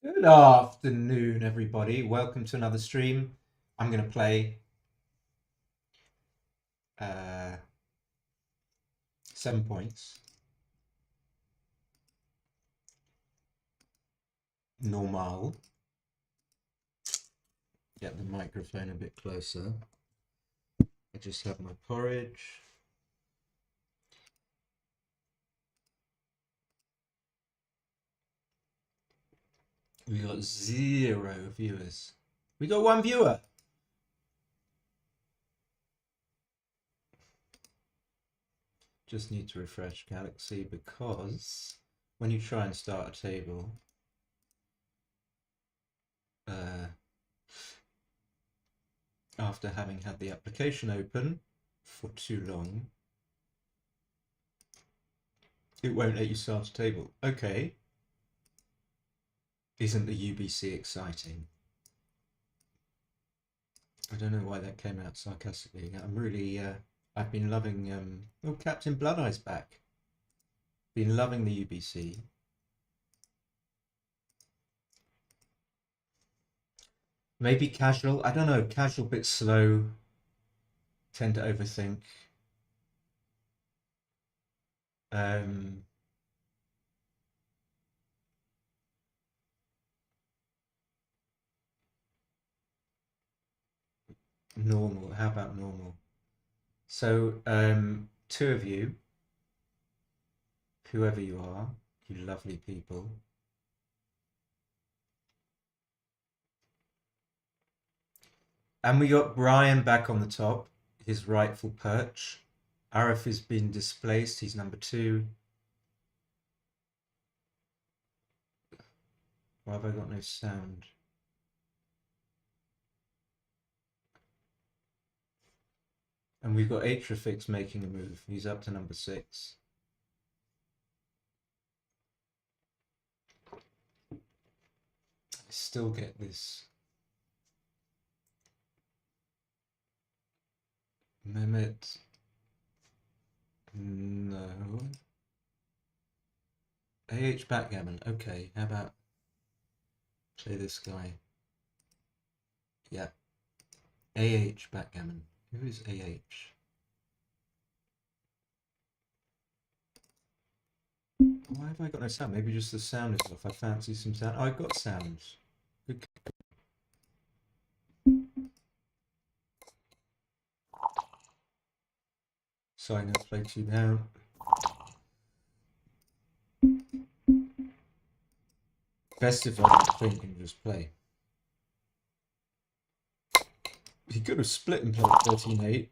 Good afternoon, everybody. Welcome to another stream. I'm going to play 7 points. Normal. Get the microphone a bit closer. I just have my porridge. We got 0 viewers. We got 1 viewer. Just need to refresh Galaxy because when you try and start a table, after having had the application open for too long, it won't let you start a table. Okay. Isn't the UBC exciting? I don't know why that came out sarcastically. I'm really, I've been loving, oh, Captain Blood Eye's back. Been loving the UBC. Maybe casual, I don't know, casual, bit slow. Tend to overthink. Normal, how about normal? So, 2 of you, whoever you are, you lovely people. And we got Brian back on the top, his rightful perch. Arif has been displaced, he's number 2. Why have I got no sound? And we've got Atrafix making a move. He's up to number 6. I still get this. Mehmet. No. AH Backgammon. Okay, how about play this guy? Yeah. AH Backgammon. Who is AH? Why have I got no sound? Maybe just the sound is off. I fancy some sound. Oh, I've got sounds. Good. So I'm going to play 2 down. Best if I don't think and just play. He could have split and played 13-8.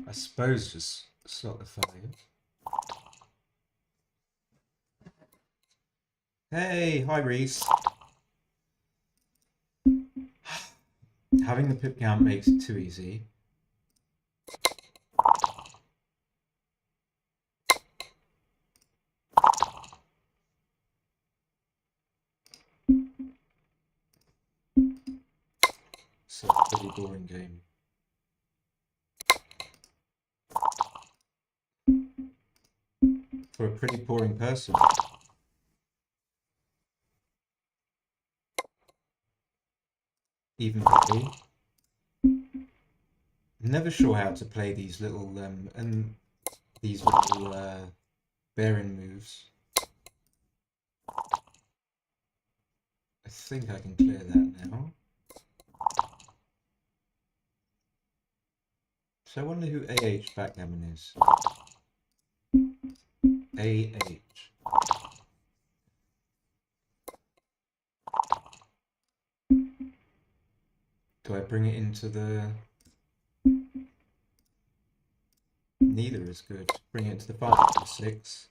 I suppose just slot the 5. Hey, hi Reese. Having the pip count makes it too easy. So a pretty boring game. For a pretty boring person. Even for me. Never sure how to play these little these little bearing moves. I think I can clear that now. So I wonder who AH Backgammon is. AH. Do I bring it into the... Neither is good. Bring it to the 5 or 6.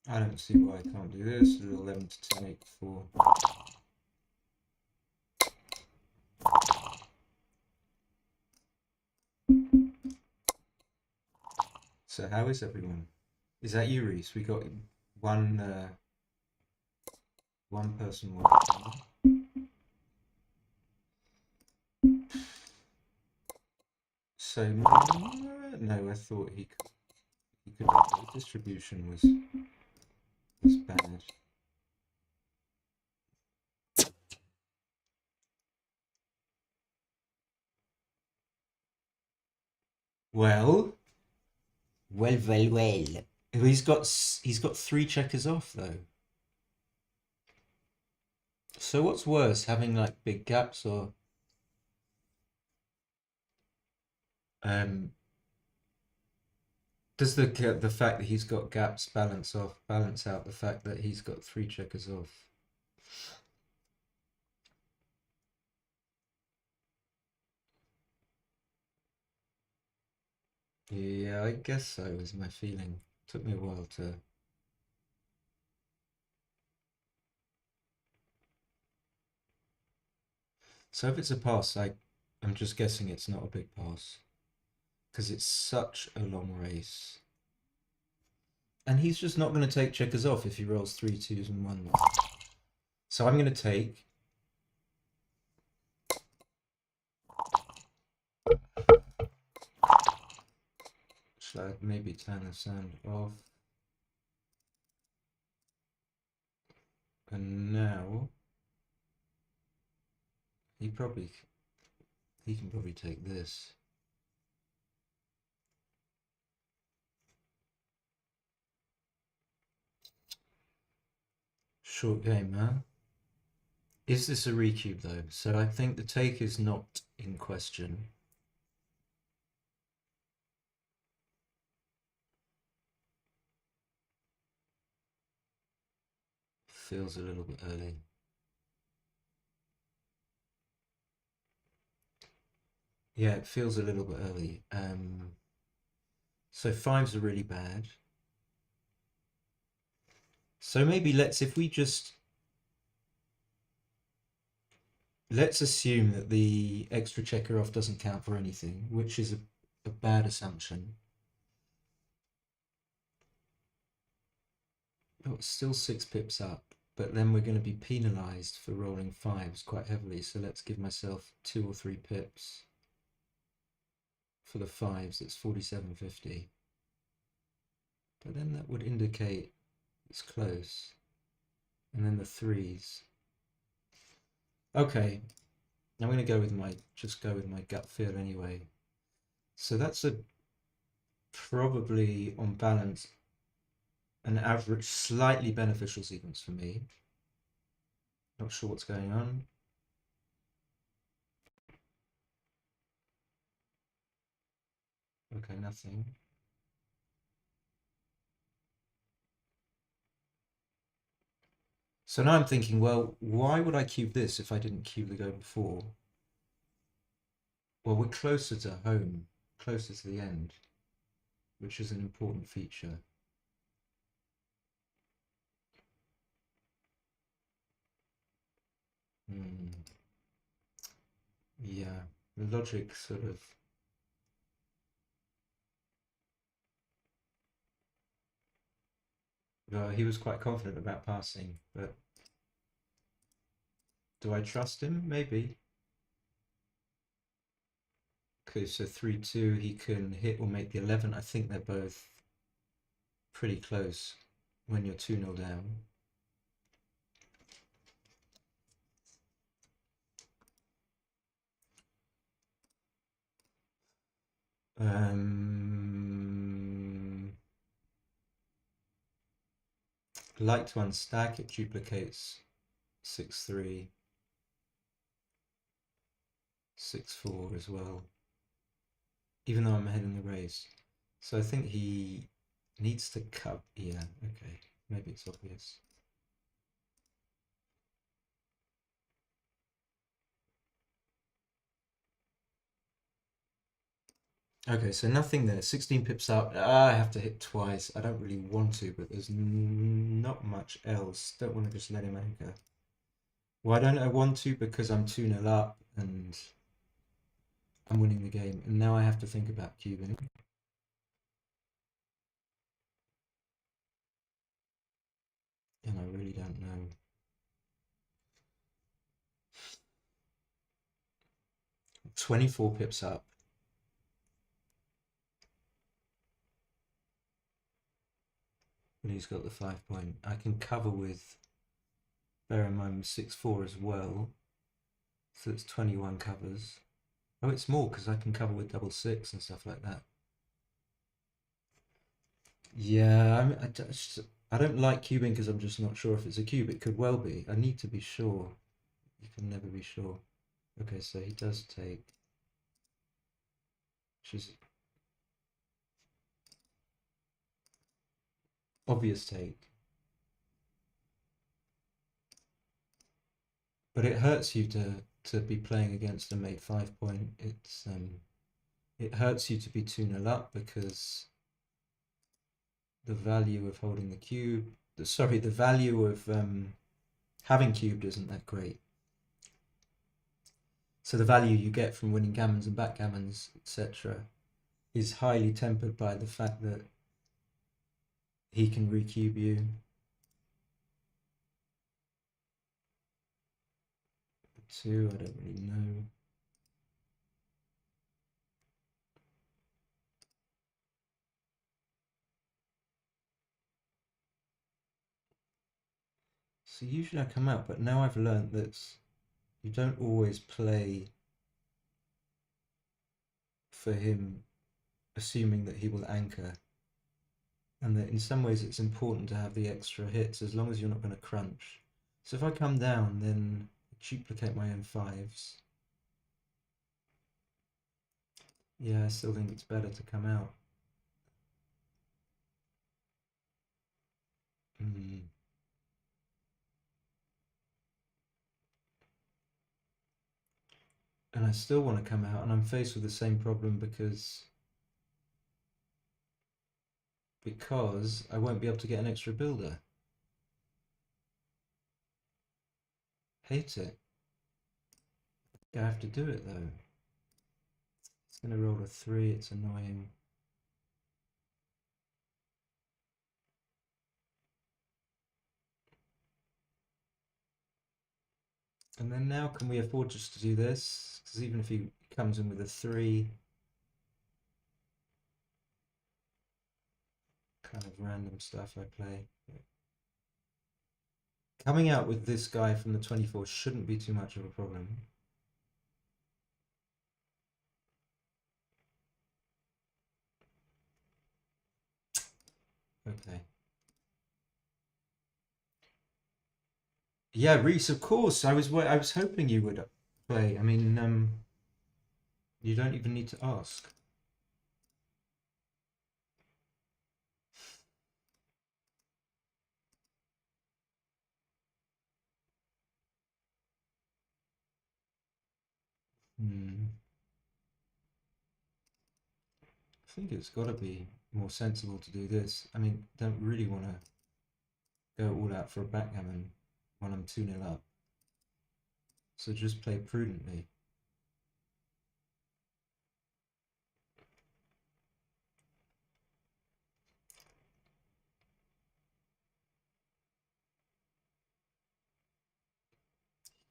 I don't see why I can't do this. 11 to 10, 8 to 4. So how is everyone? Is that you, Reese? We got one one person watching. So no, I thought he could the distribution was bad. Well, well. He's got 3 checkers off though. So what's worse, having like big gaps or um does the fact that he's got gaps balance out the fact that he's got 3 checkers off? Yeah, I guess so is my feeling. Took me a while to. So if it's a pass, I'm just guessing it's not a big pass because it's such a long race. And he's just not going to take checkers off if he rolls 3 2s and 1. So I'm going to take. Should I maybe turn the sound off? And now he can probably take this. Short game, huh? Is this a recube though? So I think the take is not in question. Feels a little bit early. Yeah, it feels a little bit early. So 5s are really bad. So maybe let's assume that the extra checker off doesn't count for anything, which is a bad assumption. Oh, it's still 6 pips up, but then we're going to be penalized for rolling 5s quite heavily. So let's give myself 2 or 3 pips. For the 5s, it's 47.50. But then that would indicate it's close. And then the 3s. Okay, I'm going to go with my gut feel anyway. So that's probably on balance an average, slightly beneficial sequence for me. Not sure what's going on. Okay, nothing. So now I'm thinking, well, why would I cube this if I didn't cube the go before? Well, we're closer to home, closer to the end, which is an important feature. Yeah, the logic sort of. Well, he was quite confident about passing, but do I trust him? Maybe. Okay, so 3-2, he can hit or make the 11. I think they're both pretty close when you're 2-0 down. Like to unstack, it duplicates 6-3, 6-4 as well, even though I'm ahead in the race. So I think he needs to cut. Yeah, okay, maybe it's obvious. Okay, so nothing there. 16 pips out. I have to hit twice. I don't really want to, but there's not much else. Don't want to just let him anchor. Why don't I want to? Because I'm 2-0 up and I'm winning the game. And now I have to think about cubing. and I really don't know. $24 pips up. And he's got the 5 point. I can cover with, bear in mind, 6-4 as well. So it's 21 covers. Oh, it's more because I can cover with 6-6 and stuff like that. Yeah, I don't like cubing because I'm just not sure if it's a cube. It could well be. I need to be sure. You can never be sure. Okay, so he does take, which is obvious take. But it hurts you to be playing against a mate 5 point. It hurts you to be 2-0 up because the value of holding the cube, sorry, the value of having cubed isn't that great. So the value you get from winning gammons and backgammons, etc., is highly tempered by the fact that he can recube you. Two, I don't really know. So usually I come out, but now I've learned that you don't always play for him assuming that he will anchor, and that in some ways it's important to have the extra hits as long as you're not going to crunch. So if I come down, then duplicate my own 5s. Yeah, I still think it's better to come out. And I still want to come out, and I'm faced with the same problem because I won't be able to get an extra builder. Hate it. I have to do it though. It's going to roll a 3, it's annoying. And then now can we afford just to do this? Because even if he comes in with a 3, kind of random stuff I play. Coming out with this guy from the 24 shouldn't be too much of a problem. Okay. Yeah, Reese, of course. I was hoping you would play. I mean, you don't even need to ask. I think it's got to be more sensible to do this. I mean, don't really want to go all out for a backgammon when I'm 2-0 up. So just play prudently.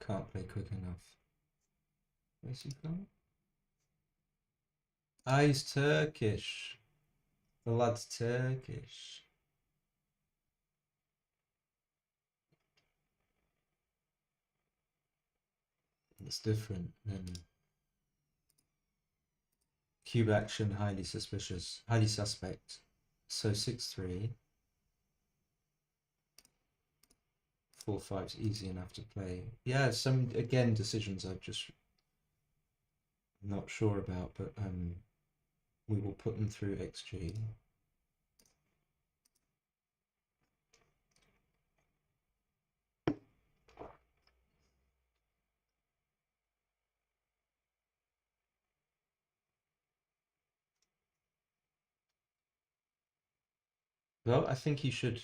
Can't play quick enough. Where's he from? Ah, he's Turkish. The lad's Turkish. It's different. Cube action, highly suspicious, highly suspect. So 6-3. 4-5's easy enough to play. Yeah, some again decisions I'm just not sure about, but we will put them through XG. Well, I think you should.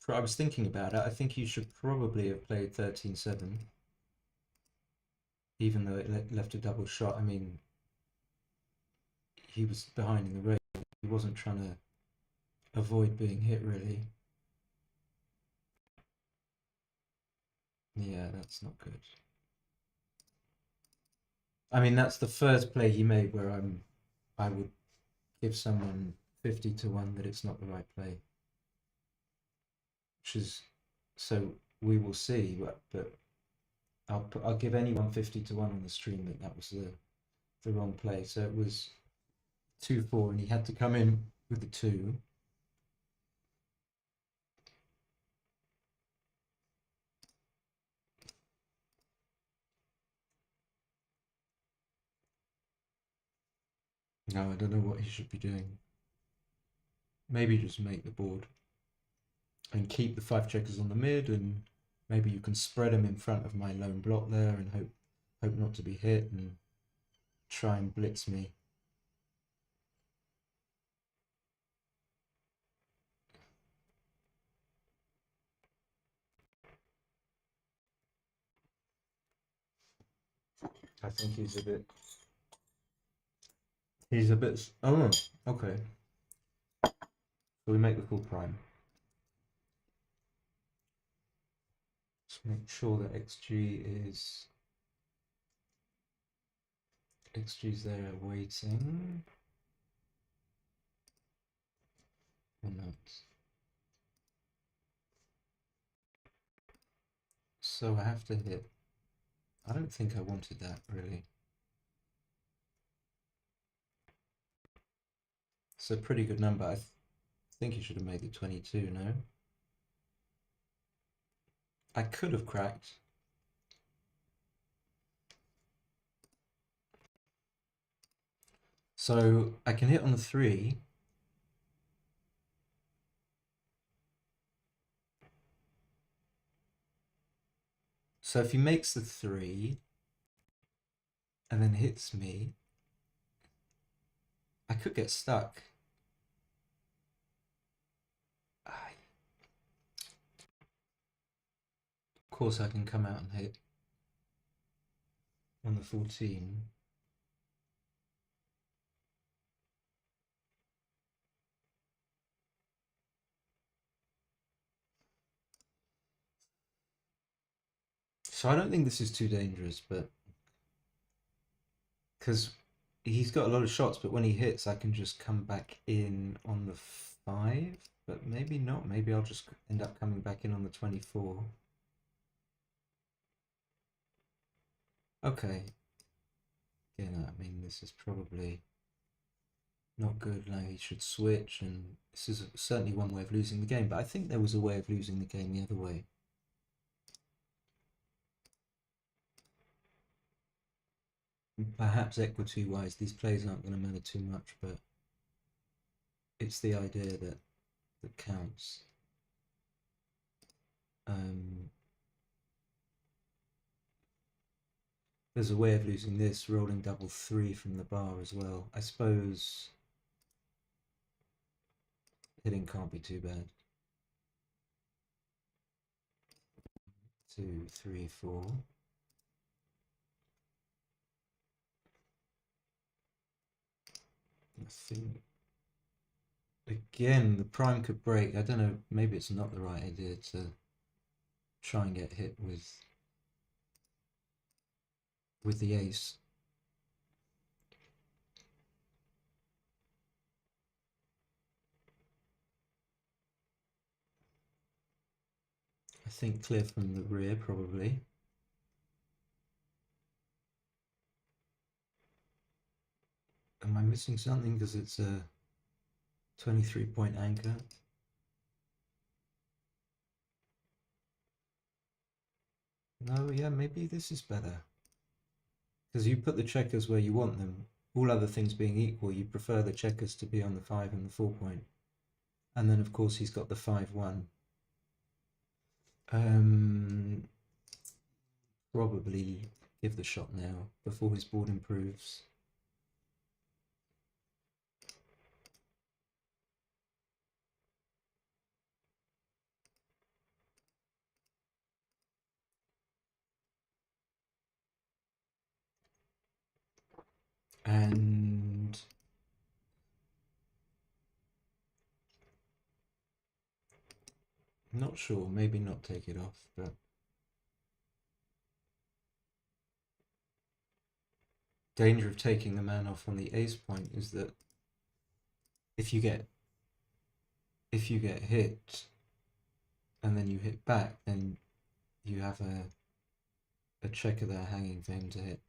I was thinking about it. I think you should probably have played 13-7, even though it left a double shot. I mean, he was behind in the race. He wasn't trying to avoid being hit, really. Yeah, that's not good. I mean, that's the first play he made where I would give someone 50 to 1 that it's not the right play. Which is, so we will see, but I'll give anyone 50 to 1 on the stream that that was the wrong play. So it was 2-4, and he had to come in with the 2. No, I don't know what he should be doing. Maybe just make the board and keep the 5 checkers on the mid, and maybe you can spread them in front of my lone block there and hope not to be hit and try and blitz me. I think he's a bit, oh, okay. So we make the full prime. Just make sure that XG's there waiting. Or not. So I have to hit. I don't think I wanted that really. It's a pretty good number. I think you should have made it 22, no? I could have cracked. So I can hit on the 3. So if he makes the 3 and then hits me, I could get stuck. Of course I can come out and hit on the 14. So I don't think this is too dangerous, but because he's got a lot of shots, but when he hits, I can just come back in on the 5, but maybe not. Maybe I'll just end up coming back in on the 24. Okay. Yeah, no, I mean, this is probably not good. Now he should switch, and this is certainly one way of losing the game, but I think there was a way of losing the game the other way. Perhaps equity-wise, these plays aren't going to matter too much, but it's the idea that counts. There's a way of losing this, rolling double 3 from the bar as well. I suppose hitting can't be too bad. 2, 3, 4. I think again the prime could break. I don't know, maybe it's not the right idea to try and get hit with the ace. I think clear from the rear probably. Am I missing something because it's a 23-point anchor? No, yeah, maybe this is better. Because you put the checkers where you want them. All other things being equal, you prefer the checkers to be on the 5 and the 4 point. And then, of course, he's got the 5-1. Probably give the shot now before his board improves. And not sure, maybe not take it off, but danger of taking the man off on the ace point is that if you get hit and then you hit back, then you have a checker there hanging for him to hit.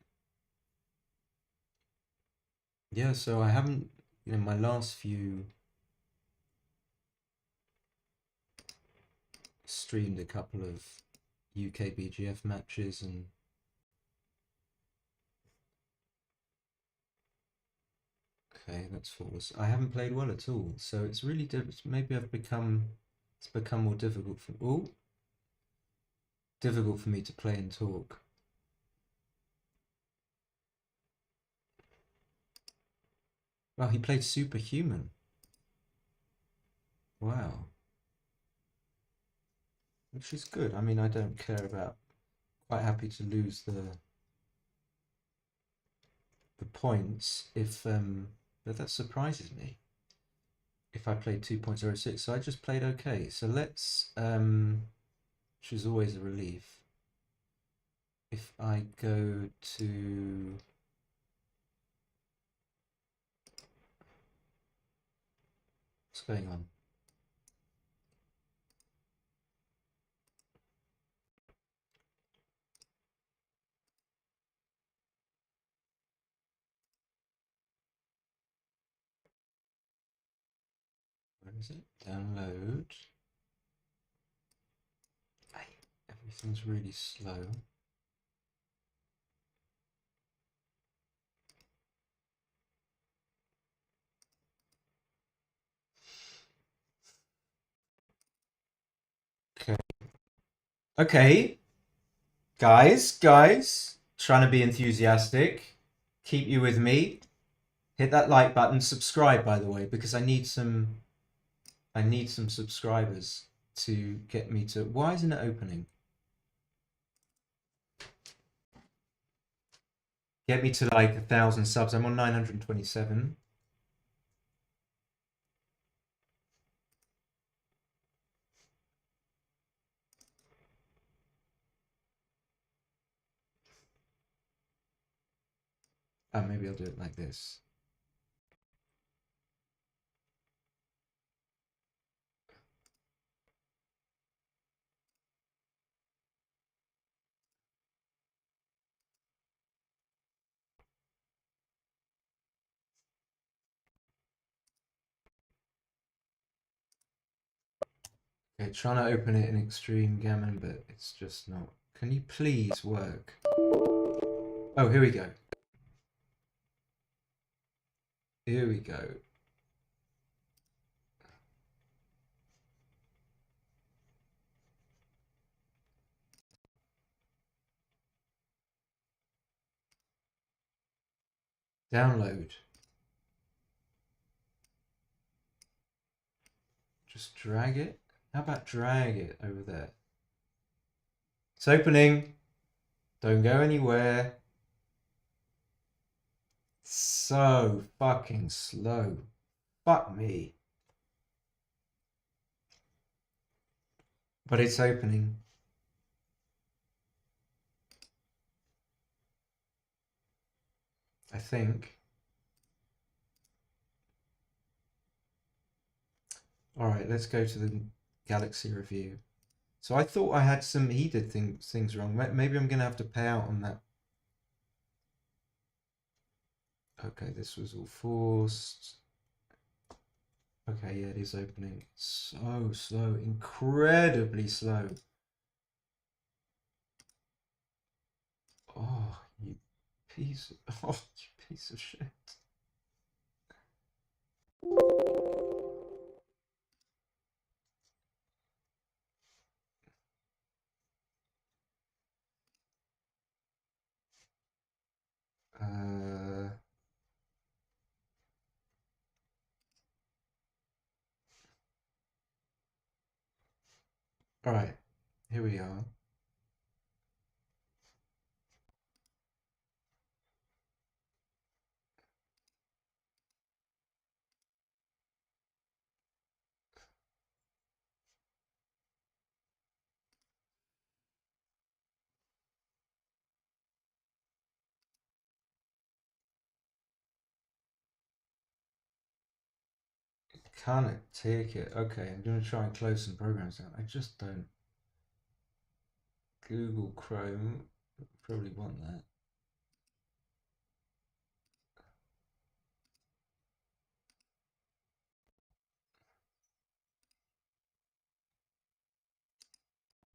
Yeah, so I haven't, my last few streamed a couple of UK BGF matches and okay, that's false. I haven't played well at all, so it's really maybe it's become more difficult for me to play and talk. Well, he played Superhuman. Wow. Which is good. I mean, I don't care about, quite happy to lose the points if but that surprises me if I played 2.06. So I just played okay. So let's which is always a relief. If I go to what's going on? Where is it? Download. Everything's really slow. Okay. Okay. Guys, trying to be enthusiastic. Keep you with me. Hit that like button, subscribe by the way, because I need some subscribers to get me to. Why isn't it opening? Get me to like 1,000 subs. I'm on 927. Oh, maybe I'll do it like this. Okay, trying to open it in Extreme Gammon, but it's just not. Can you please work? Oh, here we go. Here we go. Download. Just drag it. How about drag it over there? It's opening. Don't go anywhere. So fucking slow. Fuck me. But it's opening. I think. All right, let's go to the Galaxy review. So I thought I had some. He did things wrong. Maybe I'm gonna have to pay out on that. Okay, this was all forced. Okay, yeah, it is opening. So slow, incredibly slow. Oh, you piece of, oh, you piece of shit. All right, here we are. can't take it. Okay, I'm going to try and close some programs down. I just don't. Google Chrome, probably want that.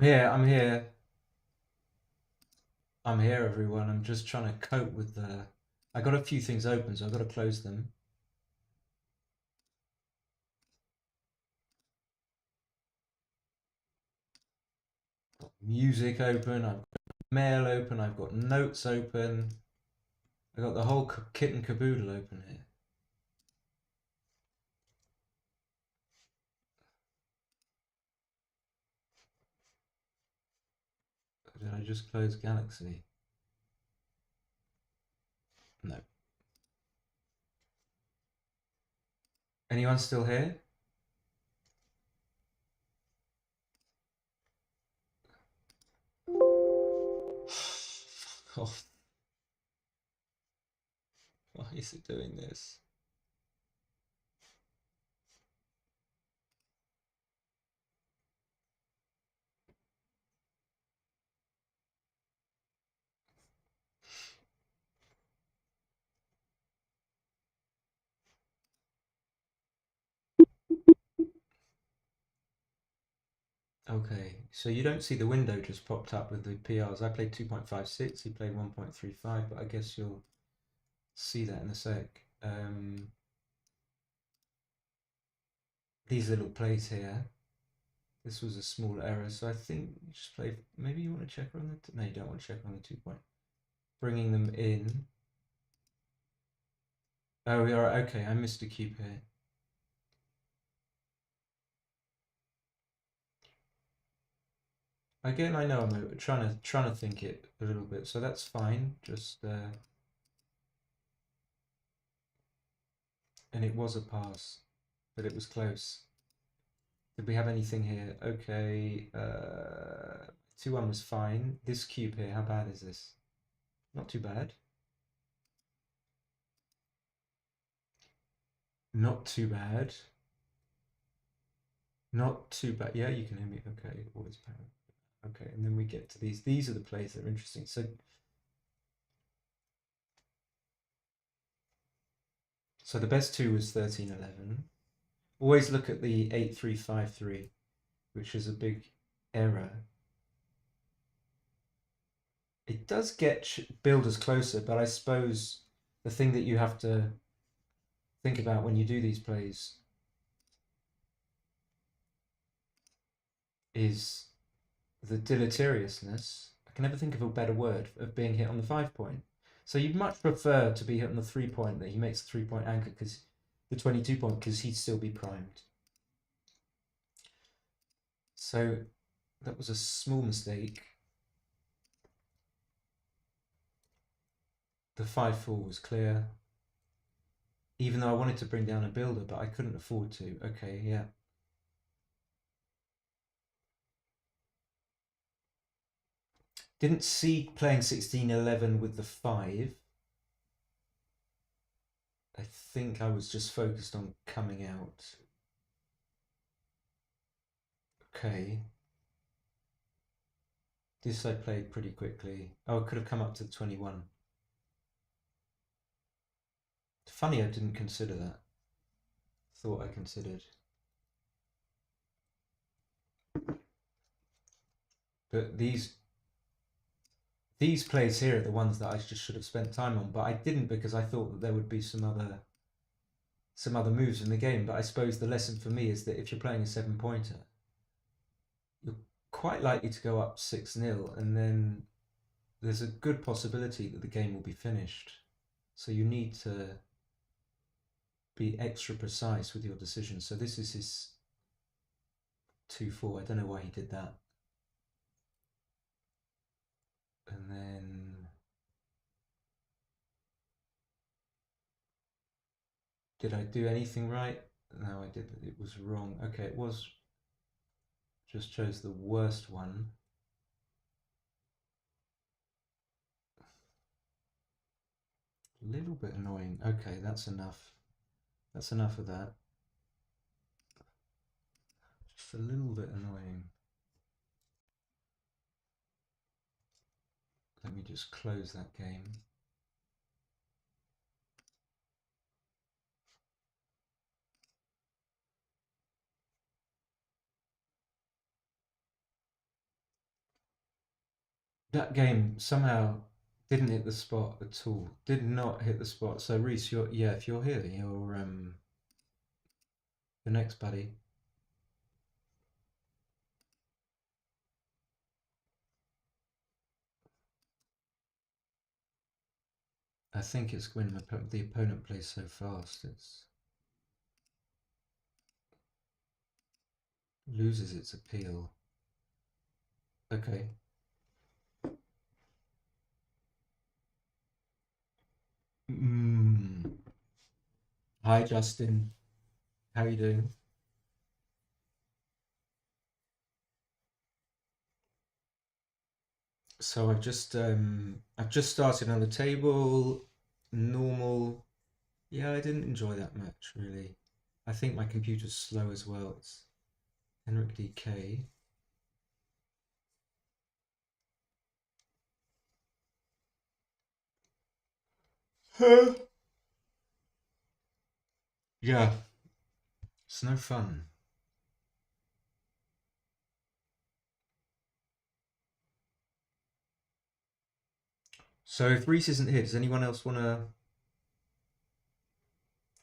I'm here. I'm here, everyone. I'm just trying to cope with the. I got a few things open, so I've got to close them. Music open. I've got mail open. I've got notes open. I've got the whole kit and caboodle open here. Did I just close Galaxy? No. Anyone still here? Fuck off. Why is it doing this? Okay, so you don't see the window just popped up with the PRs. I played 2.56, he played 1.35, but I guess you'll see that in a sec. These little plays here. This was a small error, so I think you just play. Maybe you want to check on the. No, you don't want to check on the 2 point. Bringing them in. Oh, we are okay. I missed a cube here. Again, I know I'm trying to think it a little bit, so that's fine. Just and it was a pass, but it was close. Did we have anything here? Okay, 2-1 was fine. This cube here, how bad is this? Not too bad. Not too bad. Not too bad. Yeah, you can hear me. Okay, always power. Okay, and then we get to these. These are the plays that are interesting. So the best two was 13-11. Always look at the 8-3-5-3, which is a big error. It does get builders closer, but I suppose the thing that you have to think about when you do these plays is the deleteriousness. I can never think of a better word of being hit on the 5 point. So you'd much prefer to be hit on the 3 point, that he makes a 3 point anchor, because the 22 point, because he'd still be primed. So that was a small mistake. The 5-4 was clear. Even though I wanted to bring down a builder, but I couldn't afford to. Okay, yeah. Didn't see playing 16-11 with the 5. I think I was just focused on coming out. Okay. This I played pretty quickly. Oh, I could have come up to the 21. Funny I didn't consider that. Thought I considered. But these plays here are the ones that I just should have spent time on, but I didn't, because I thought that there would be some other moves in the game. But I suppose the lesson for me is that if you're playing a 7-pointer, you're quite likely to go up 6-0, and then there's a good possibility that the game will be finished. So you need to be extra precise with your decisions. So this is his 2-4. I don't know why he did that. And then did I do anything right? No, I did. It was wrong. Okay, it was. Just chose the worst one. A little bit annoying. Okay, that's enough. That's enough of that. Just a little bit annoying. Let me just close that game. That game somehow didn't hit the spot at all. Did not hit the spot. So Reese, if you're here, you're the next buddy. I think it's when the opponent plays so fast, it's loses its appeal. Okay. Hi Justin, how are you doing? So I've just started on the table. Normal. Yeah, I didn't enjoy that much really. I think my computer's slow as well. It's Henrik DK. Yeah, it's no fun. So if Reese isn't here, does anyone else wanna?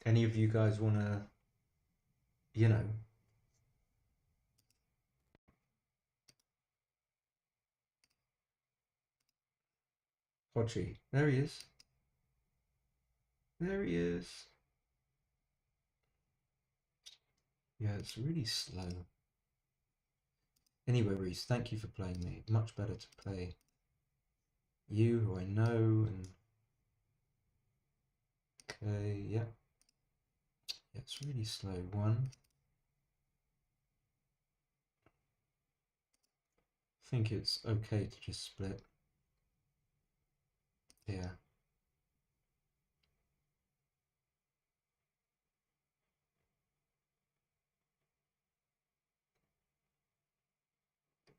Any of you guys wanna? You know, Hodgie. There he is. There he is. Yeah, it's really slow. Anyway, Reese, thank you for playing me. Much better to play you, who I know, and okay, yeah. Yeah, it's really slow. One. I think it's okay to just split. Yeah.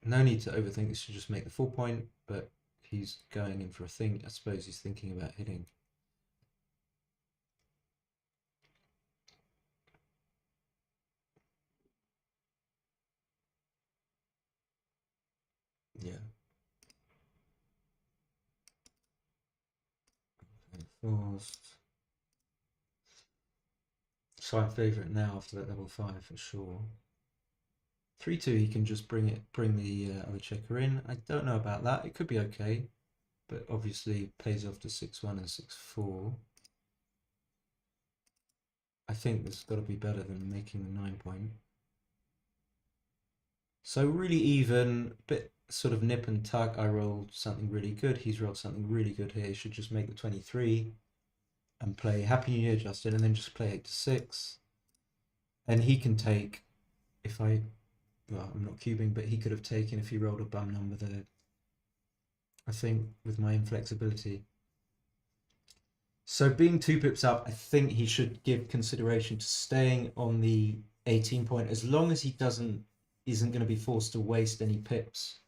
No need to overthink this, to just make the 4 point, but he's going in for a thing. I suppose he's thinking about hitting. Yeah. Okay, forced. So I'm favourite now after that level 5 for sure. 3-2, he can just bring the other checker in. I don't know about that. It could be okay, but obviously pays off to 6-1 and 6-4. I think this has got to be better than making the 9 point. So really even, bit sort of nip and tuck. I rolled something really good. He's rolled something really good here. He should just make the 23 and play Happy New Year, Justin, and then just play 8-6. And he can take, if I, well, I'm not cubing, but he could have taken if he rolled a bum number there. I think with my inflexibility. So being 2 pips up, I think he should give consideration to staying on the 18 point as long as he isn't going to be forced to waste any pips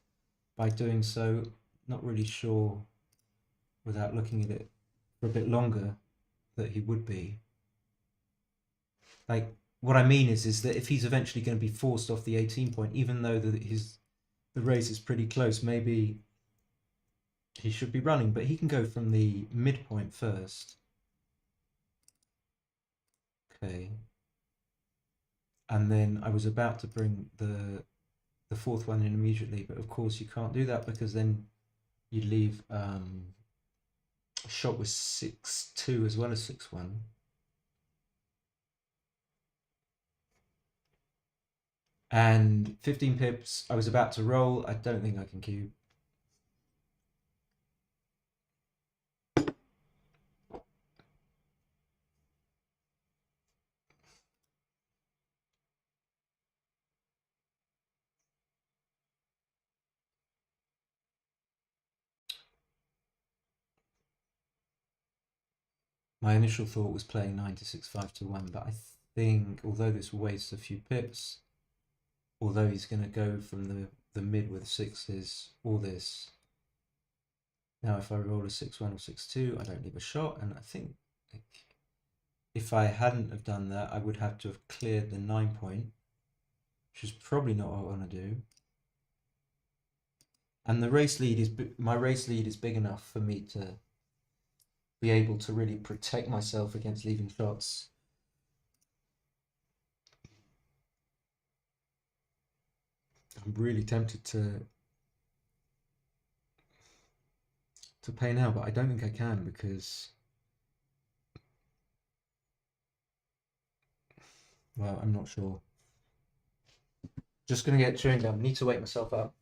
by doing so. Not really sure without looking at it for a bit longer that he would be. Like what I mean is that if he's eventually going to be forced off the 18 point, even though the race is pretty close, maybe he should be running, but he can go from the midpoint first. Okay. And then I was about to bring the fourth one in immediately, but of course you can't do that because then you'd leave shot with 6-2 as well as 6-1. And 15 pips, I was about to roll. I don't think I can cube. My initial thought was playing 9 to 6, 5 to 1, but I think although this wastes a few pips, although he's going to go from the mid with sixes or this. Now if I roll a 6-1 or 6-2, I don't leave a shot, and I think if I hadn't have done that, I would have to have cleared the 9 point, which is probably not what I want to do. And the race lead is, my race lead is big enough for me to be able to really protect myself against leaving shots. I'm really tempted to pay now, but I don't think I can because, well, I'm not sure. Just going to get chewing gum. Need to wake myself up.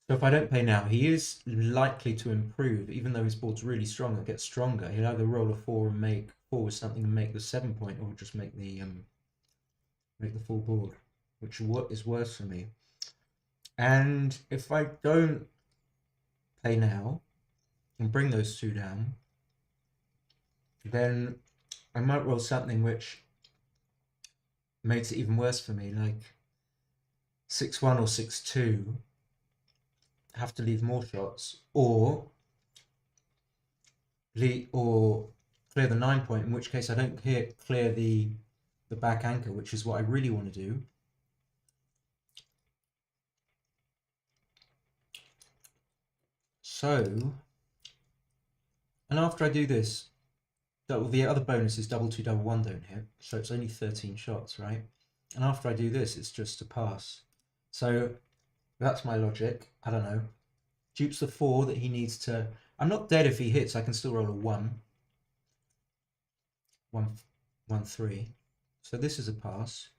So if I don't pay now, he is likely to improve, even though his board's really strong. It gets stronger. He'll either roll a 4 and make 4 with something and make the 7 point, or just make the full board, which is worse for me. And if I don't pay now and bring those two down, then I might roll something which makes it even worse for me, like 6-1 or 6-2. Have to leave more shots, or clear the 9 point, in which case I don't clear the back anchor, which is what I really want to do. So, and after I do this, the other bonus is double 2, double 1 don't hit, so it's only 13 shots, right? And after I do this, it's just a pass. So that's my logic. I don't know. Dupes the 4 that he needs to. I'm not dead if he hits. I can still roll a 1. 1, 3. So this is a pass.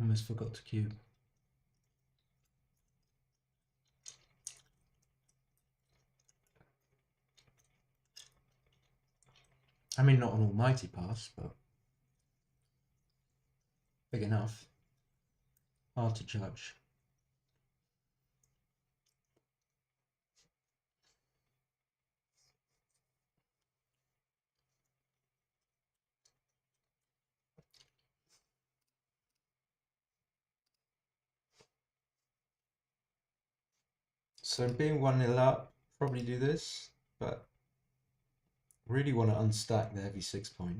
Almost forgot to cube. I mean, not an almighty pass, but big enough. Hard to judge. So being 1-0 up, probably do this, but really want to unstack the heavy 6 point.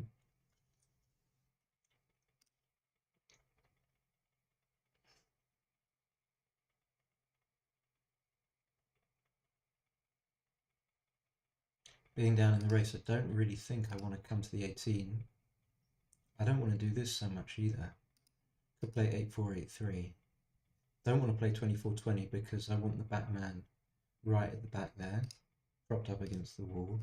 Being down in the race, I don't really think I want to come to the 18. I don't want to do this so much either. Could play 8-4, 8-3. Don't want to play 24-20 because I want the back man right at the back there, propped up against the wall.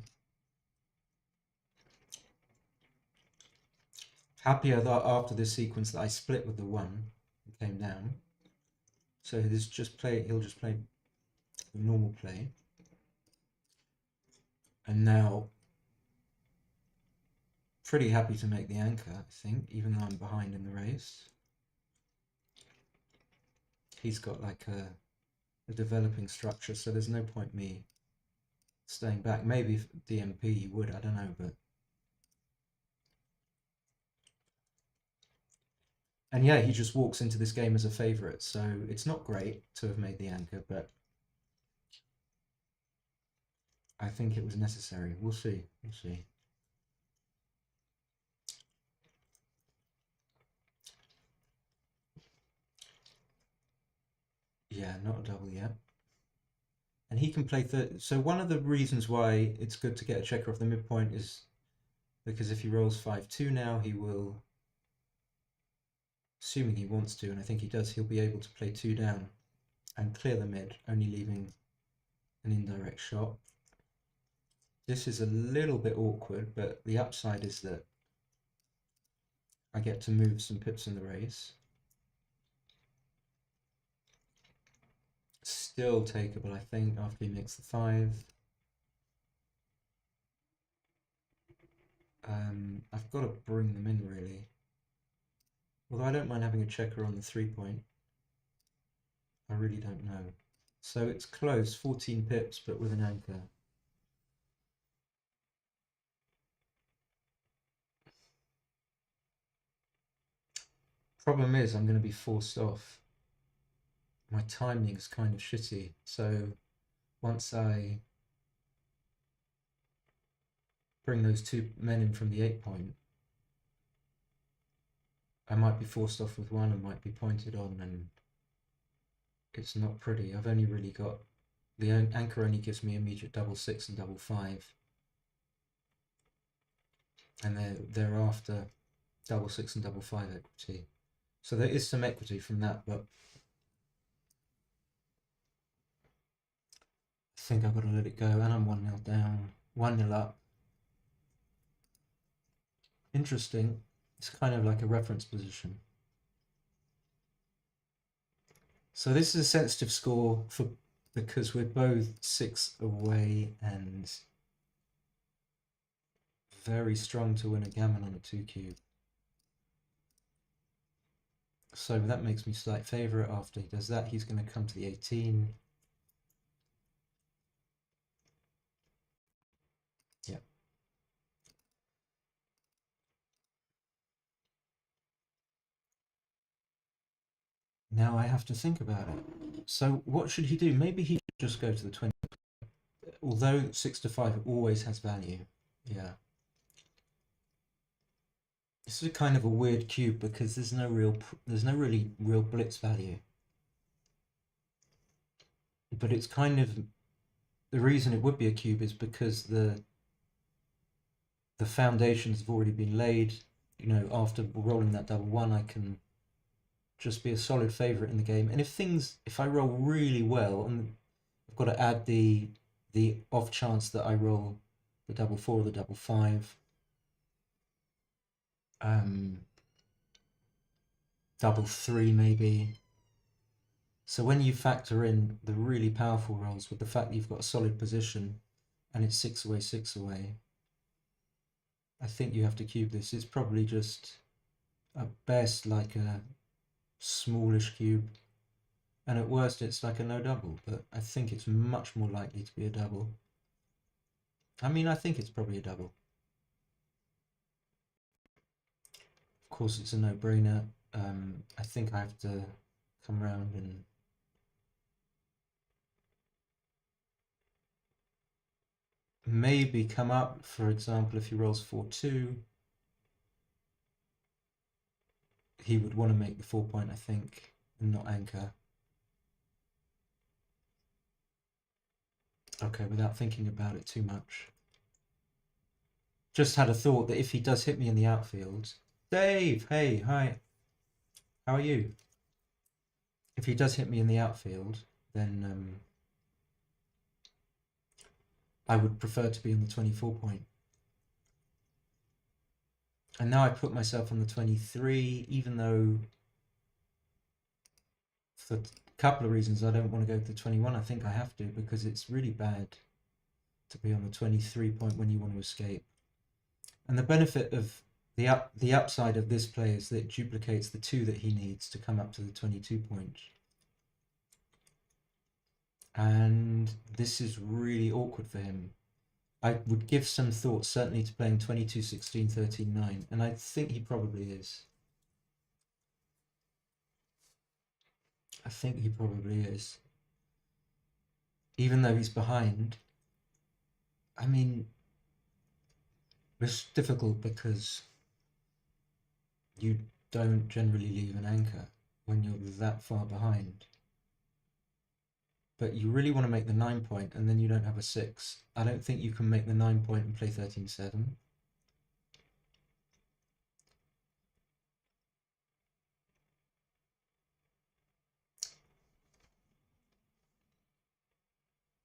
Happier that after this sequence that I split with the 1 and came down. So he'll just play the normal play. And now, pretty happy to make the anchor, I think, even though I'm behind in the race. He's got like a developing structure, so there's no point me staying back. Maybe if DMP he would, I don't know, but. And yeah, he just walks into this game as a favourite, so it's not great to have made the anchor, but I think it was necessary. We'll see. We'll see. Yeah, not a double yet. And he can play third. So one of the reasons why it's good to get a checker off the midpoint is because if he rolls 5-2 now, he will, assuming he wants to, and I think he does, he'll be able to play 2 down and clear the mid, only leaving an indirect shot. This is a little bit awkward, but the upside is that I get to move some pips in the race. Still takeable, I think, after he makes the 5. I've got to bring them in, really. Although I don't mind having a checker on the 3-point. I really don't know. So it's close, 14 pips, but with an anchor. Problem is, I'm going to be forced off. My timing is kind of shitty, so once I bring those 2 men in from the 8-point, I might be forced off with one and might be pointed on, and it's not pretty. I've only really got, the anchor only gives me immediate double 6 and double 5, and thereafter double 6 and double 5 equity. So there is some equity from that, but I think I've got to let it go, and I'm 1-0 down, 1-0 up. Interesting. It's kind of like a reference position. So this is a sensitive score because we're both 6 away and very strong to win a gammon on a 2-cube. So that makes me slight favourite. After he does that, he's going to come to the 18. Yeah. Now I have to think about it. So what should he do? Maybe he should just go to the 20. Although 6 to 5 always has value. Yeah. This is a kind of a weird cube because there's no really real blitz value. But it's kind of, the reason it would be a cube is because the foundations have already been laid. You know, after rolling that double 1, I can just be a solid favourite in the game. And if I roll really well, and I've got to add the off chance that I roll the double 4 or the double 5, double 3 maybe. So when you factor in the really powerful rolls with the fact that you've got a solid position and it's 6 away, 6 away, I think you have to cube this. It's probably just at best like a smallish cube, and at worst it's like a no double, but I think it's much more likely to be a double. I mean, I think it's probably a double. Of course, it's a no-brainer. I think I have to come around and maybe come up. For example, if he rolls 4-2, he would want to make the 4-point, I think, and not anchor. Okay, without thinking about it too much. Just had a thought that if he does hit me in the outfield... Dave, hey, hi. How are you? If he does hit me in the outfield, then I would prefer to be on the 24-point. And now I put myself on the 23, even though for a couple of reasons I don't want to go to the 21. I think I have to, because it's really bad to be on the 23-point when you want to escape. And the benefit of the upside of this play is that it duplicates the 2 that he needs to come up to the 22-point. And this is really awkward for him. I would give some thought certainly to playing 22, 16, 13, 9, and I think he probably is. I think he probably is. Even though he's behind, I mean, it's difficult because you don't generally leave an anchor when you're that far behind. But you really want to make the 9-point, and then you don't have a 6. I don't think you can make the 9-point and play 13-7.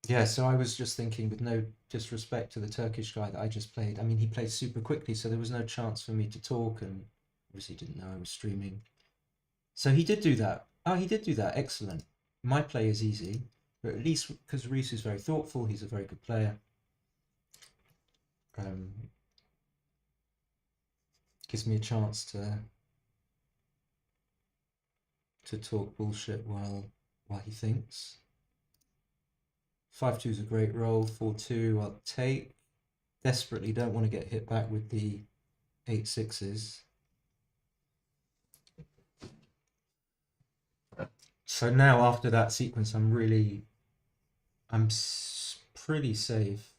Yeah, so I was just thinking, with no disrespect to the Turkish guy that I just played, I mean, he played super quickly, so there was no chance for me to talk, and obviously didn't know I was streaming. So he did do that. Oh, he did do that. Excellent. My play is easy. But at least because Reese is very thoughtful, he's a very good player. Gives me a chance to talk bullshit while he thinks. 5-2 is a great roll. 4-2 I'll take. Desperately don't want to get hit back with the 8-6s. So now after that sequence, I'm pretty safe.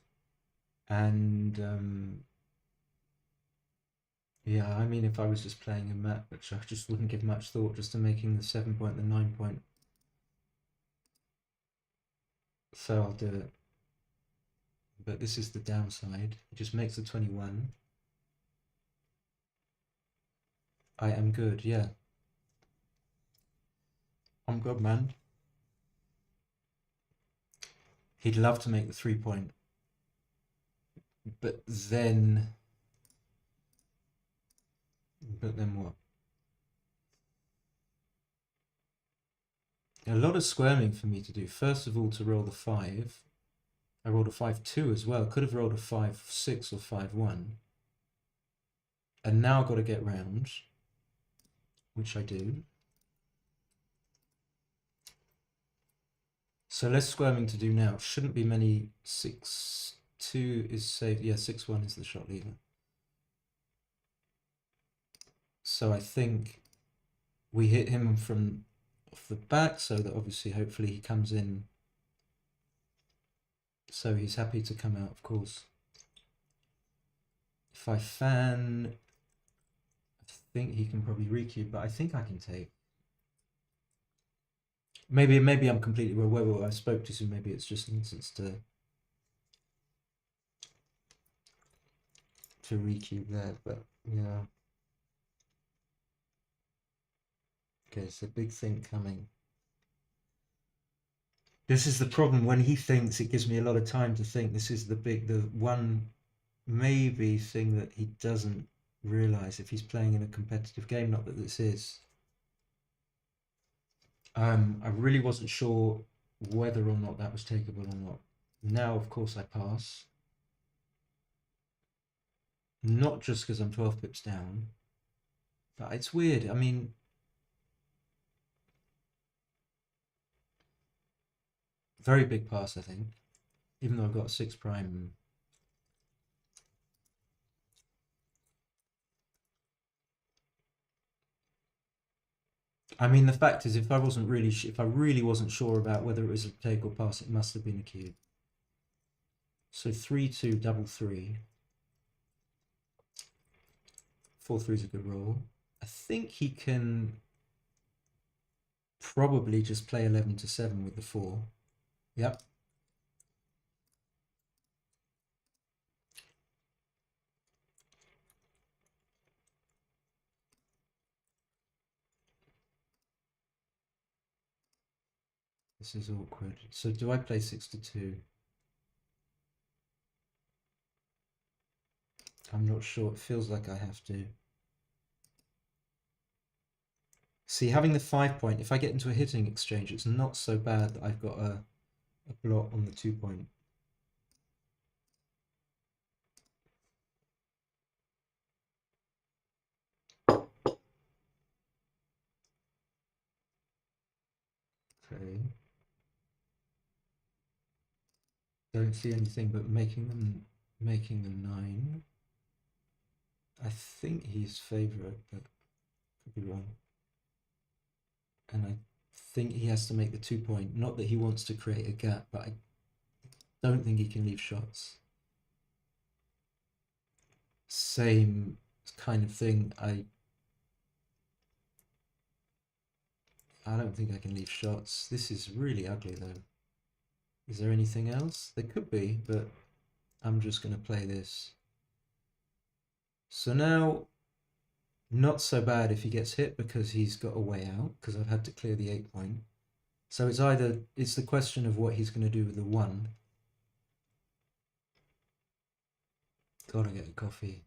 And yeah, I mean, if I was just playing a map, which I just wouldn't give much thought just to making the 7-point, the 9-point. So I'll do it. But this is the downside. It just makes the 21. I am good, yeah. I'm good, man. He'd love to make the 3-point. But then what? A lot of squirming for me to do. First of all, to roll the 5. I rolled a 5-2 as well. Could have rolled a 5-6 or 5-1. And now I've got to get round, which I do. So less squirming to do now. Shouldn't be many. 6-2 is safe. Yeah, 6-1 is the shot leader. So I think we hit him from off the back, so that obviously, hopefully, he comes in. So he's happy to come out, of course. If I fan, I think he can probably recube, but I think I can take. Maybe I'm completely wrong. Whoever I spoke to, so maybe it's just nonsense to recube there, but yeah. Okay, it's a big thing coming. This is the problem. When he thinks, it gives me a lot of time to think. This is the one maybe thing that he doesn't realize if he's playing in a competitive game. Not that this is. I really wasn't sure whether or not that was takeable or not. Now, of course, I pass. Not just because I'm 12 pips down, but it's weird. I mean, very big pass, I think. Even though I've got 6 prime. I mean, the fact is, if I really wasn't sure about whether it was a take or pass, it must have been a cube. So 3-2 double 3. 4-3 is a good roll. I think he can probably just play 11-7 with the 4. Yep. This is awkward. So do I play 6-2? I'm not sure. It feels like I have to. See, having the 5-point, if I get into a hitting exchange, it's not so bad that I've got a blot on the 2-point. Okay. Don't see anything but making them 9. I think he's favourite, but could be wrong. And I think he has to make the 2-point. Not that he wants to create a gap, but I don't think he can leave shots. Same kind of thing. I don't think I can leave shots. This is really ugly, though. Is there anything else? There could be, but I'm just going to play this. So now, not so bad if he gets hit because he's got a way out, because I've had to clear the 8-point. So it's the question of what he's going to do with the 1. Gotta get a coffee.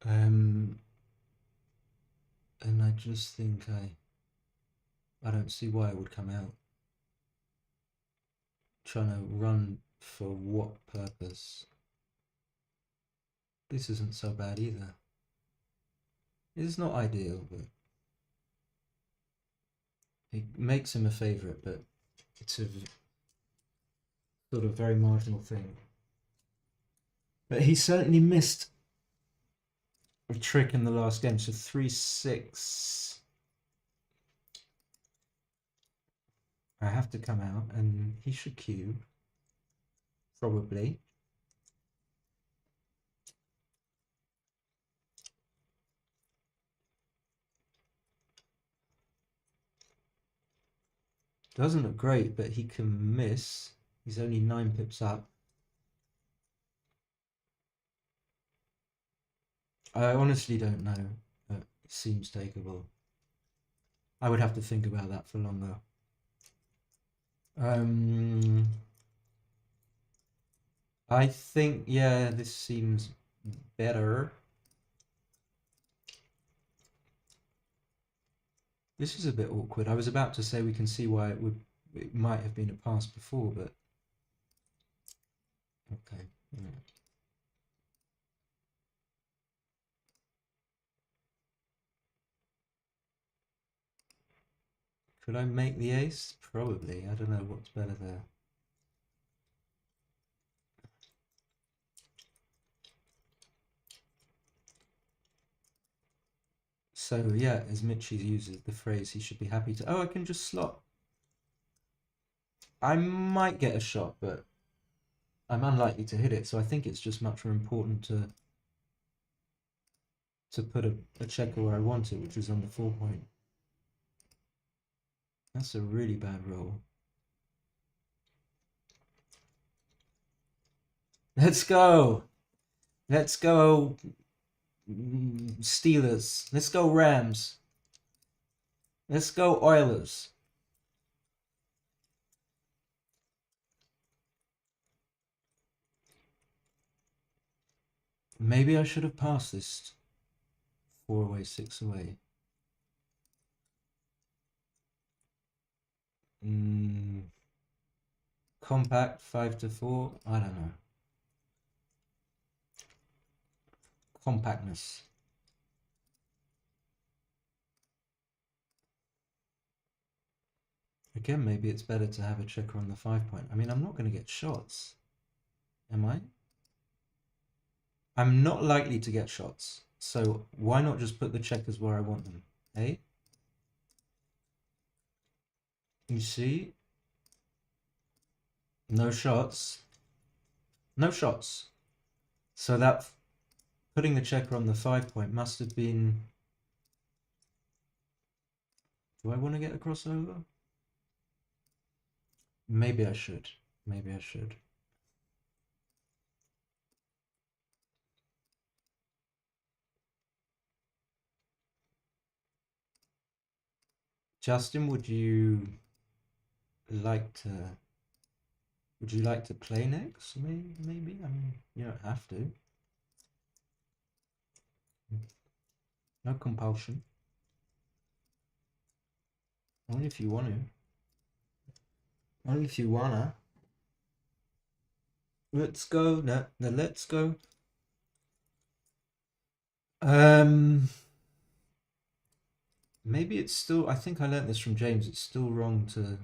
And I just think I don't see why it would come out. Trying to run for what purpose? This isn't so bad either. It's not ideal, but it makes him a favourite, but it's a sort of very marginal thing. But he certainly missed a trick in the last game, so 3-6. I have to come out, and he should cube. Probably. Doesn't look great, but he can miss. He's only 9 pips up. I honestly don't know. It seems takeable. I would have to think about that for longer. I think, yeah, this seems better. This is a bit awkward. I was about to say we can see why it might have been a pass before, but okay. Yeah. Could I make the ace? Probably. I don't know what's better there. So yeah, as Mitchie uses the phrase, he should be happy to. Oh, I can just slot. I might get a shot, but I'm unlikely to hit it. So I think it's just much more important to put a checker where I want it, which is on the 4 point. That's a really bad roll. Let's go. Let's go Steelers. Let's go Rams. Let's go Oilers. Maybe I should have passed this 4 away, 6 away. Compact 5-4. I don't know. Compactness. Again, maybe it's better to have a checker on the 5 point. I mean, I'm not going to get shots. Am I? I'm not likely to get shots. So why not just put the checkers where I want them? Eh? You see? No shots. No shots. So that putting the checker on the 5 point must have been... Do I want to get a crossover? Maybe I should. Maybe I should. Justin, would you like to play next? Maybe. I mean, you don't have to. No compulsion. Only if you want to. Only if you wanna. Let's go. No, let's go. Maybe it's still. I think I learnt this from James. It's still wrong to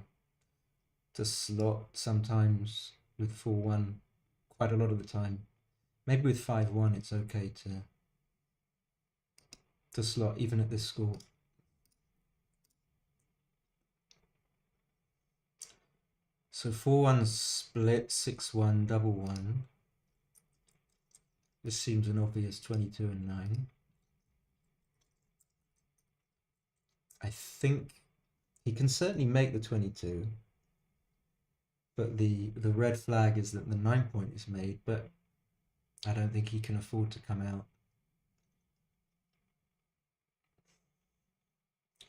slot sometimes with 4-1. Quite a lot of the time. Maybe with 5-1, it's okay to slot even at this score. So 4-1 split, 6-1, double 1. This seems an obvious 22 and 9. I think he can certainly make the 22, but the red flag is that the 9 point is made, but I don't think he can afford to come out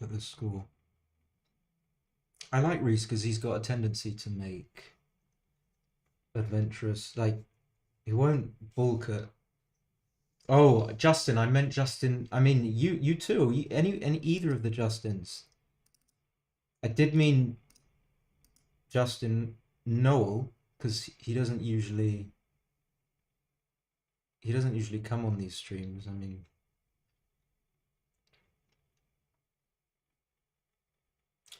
at the score. I like Reese because he's got a tendency to make adventurous, like, he won't bulk at Oh, Justin, I meant Justin. I mean, you too. Any either of the Justins. I did mean Justin Noel because he doesn't usually come on these streams. I mean,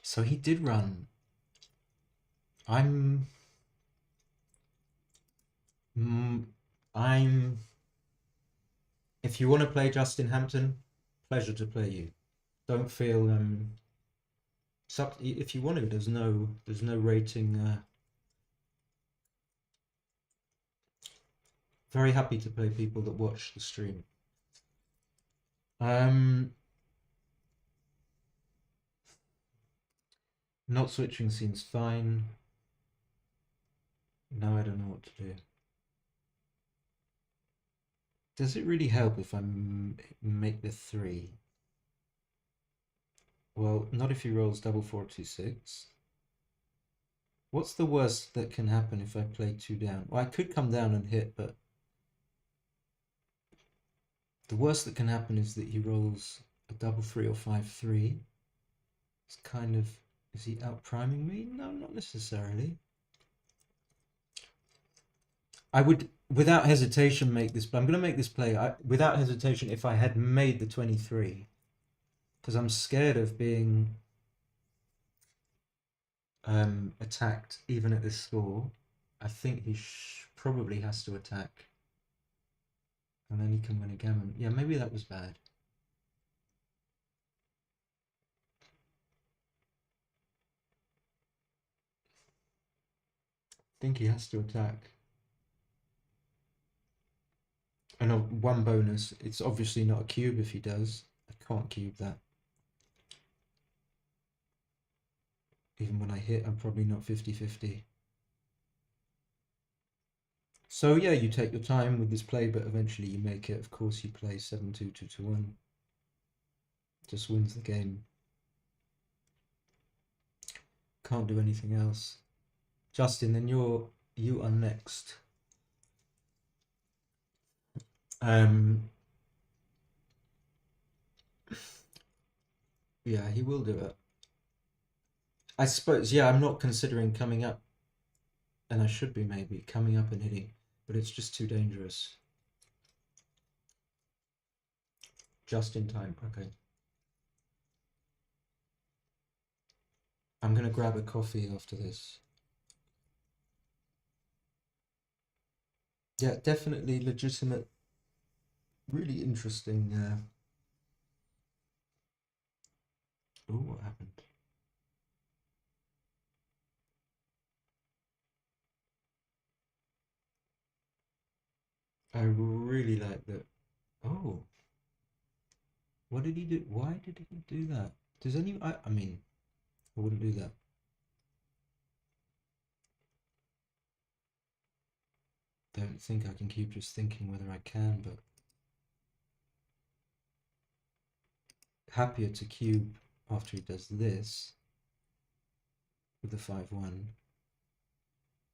so he did run. I'm mm, I'm if you want to play Justin Hampton, pleasure to play you. Don't feel if you want to. There's no rating. Very happy to play people that watch the stream. Not switching seems fine. Now I don't know what to do. Does it really help if I make the 3? Well, not if he rolls double 4 2 6. What's the worst that can happen if I play 2 down? Well, I could come down and hit, but the worst that can happen is that he rolls a double 3 or 5 3. It's kind of, is he out priming me? No, not necessarily. I would, without hesitation, make this. I'm going to make this play without hesitation if I had made the 23, because I'm scared of being attacked even at this score. I think he probably has to attack, and then he can win a gammon. Yeah, maybe that was bad. I think he has to attack. And one bonus, it's obviously not a cube if he does. I can't cube that. Even when I hit, I'm probably not 50-50. So yeah, you take your time with this play, but eventually you make it. Of course, you play 7-2, 2-1. Just wins the game. Can't do anything else. Justin, then you are next. Yeah, he will do it. I suppose, yeah, I'm not considering coming up, and I should be maybe coming up and hitting, but it's just too dangerous. Just in time, okay. I'm gonna grab a coffee after this. Yeah, definitely legitimate, really interesting. Oh, what happened? I really like that. Oh, what did he do? Why did he do that? Does any? I mean, I wouldn't do that. Don't think I can keep just thinking whether I can, but happier to cube after he does this with the 5-1.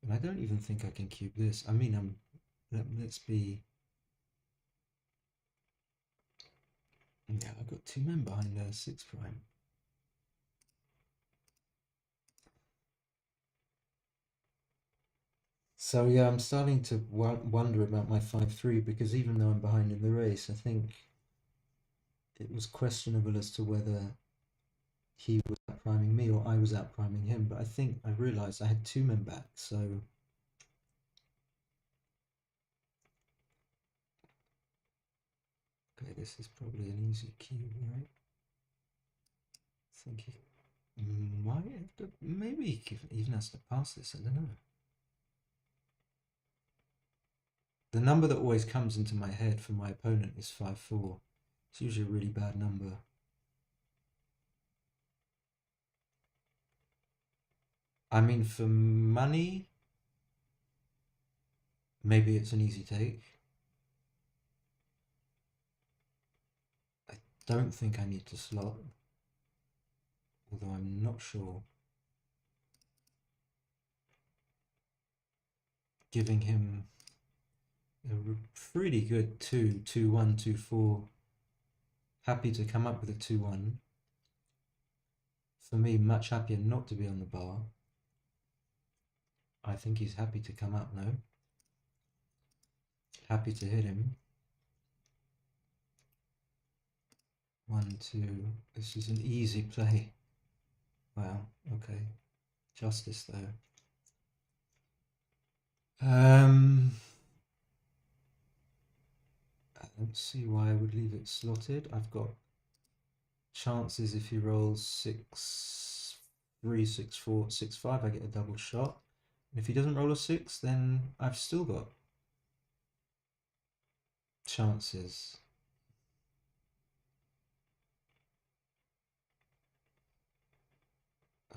And I don't even think I can cube this. I mean, let's be. Yeah, I've got 2 men behind there, 6 prime. So yeah, I'm starting to wonder about my 5-3 because even though I'm behind in the race, I think it was questionable as to whether he was out priming me or I was out priming him. But I think I realized I had 2 men back, so okay, this is probably an easy cube, right? I think he might have to, maybe he even has to pass this. I don't know. The number that always comes into my head for my opponent is 5-4. It's usually a really bad number. I mean, for money, maybe it's an easy take. I don't think I need to slot, although I'm not sure. Giving him, a pretty good 2, 2-1, 2-4. Happy to come up with a 2-1. For me, much happier not to be on the bar. I think he's happy to come up, no? Happy to hit him. 1, 2. This is an easy play. Wow, okay. Justice though. I don't see why I would leave it slotted. I've got chances if he rolls 6, 3, 6, 4, 6, 5, I get a double shot. And if he doesn't roll a 6, then I've still got chances.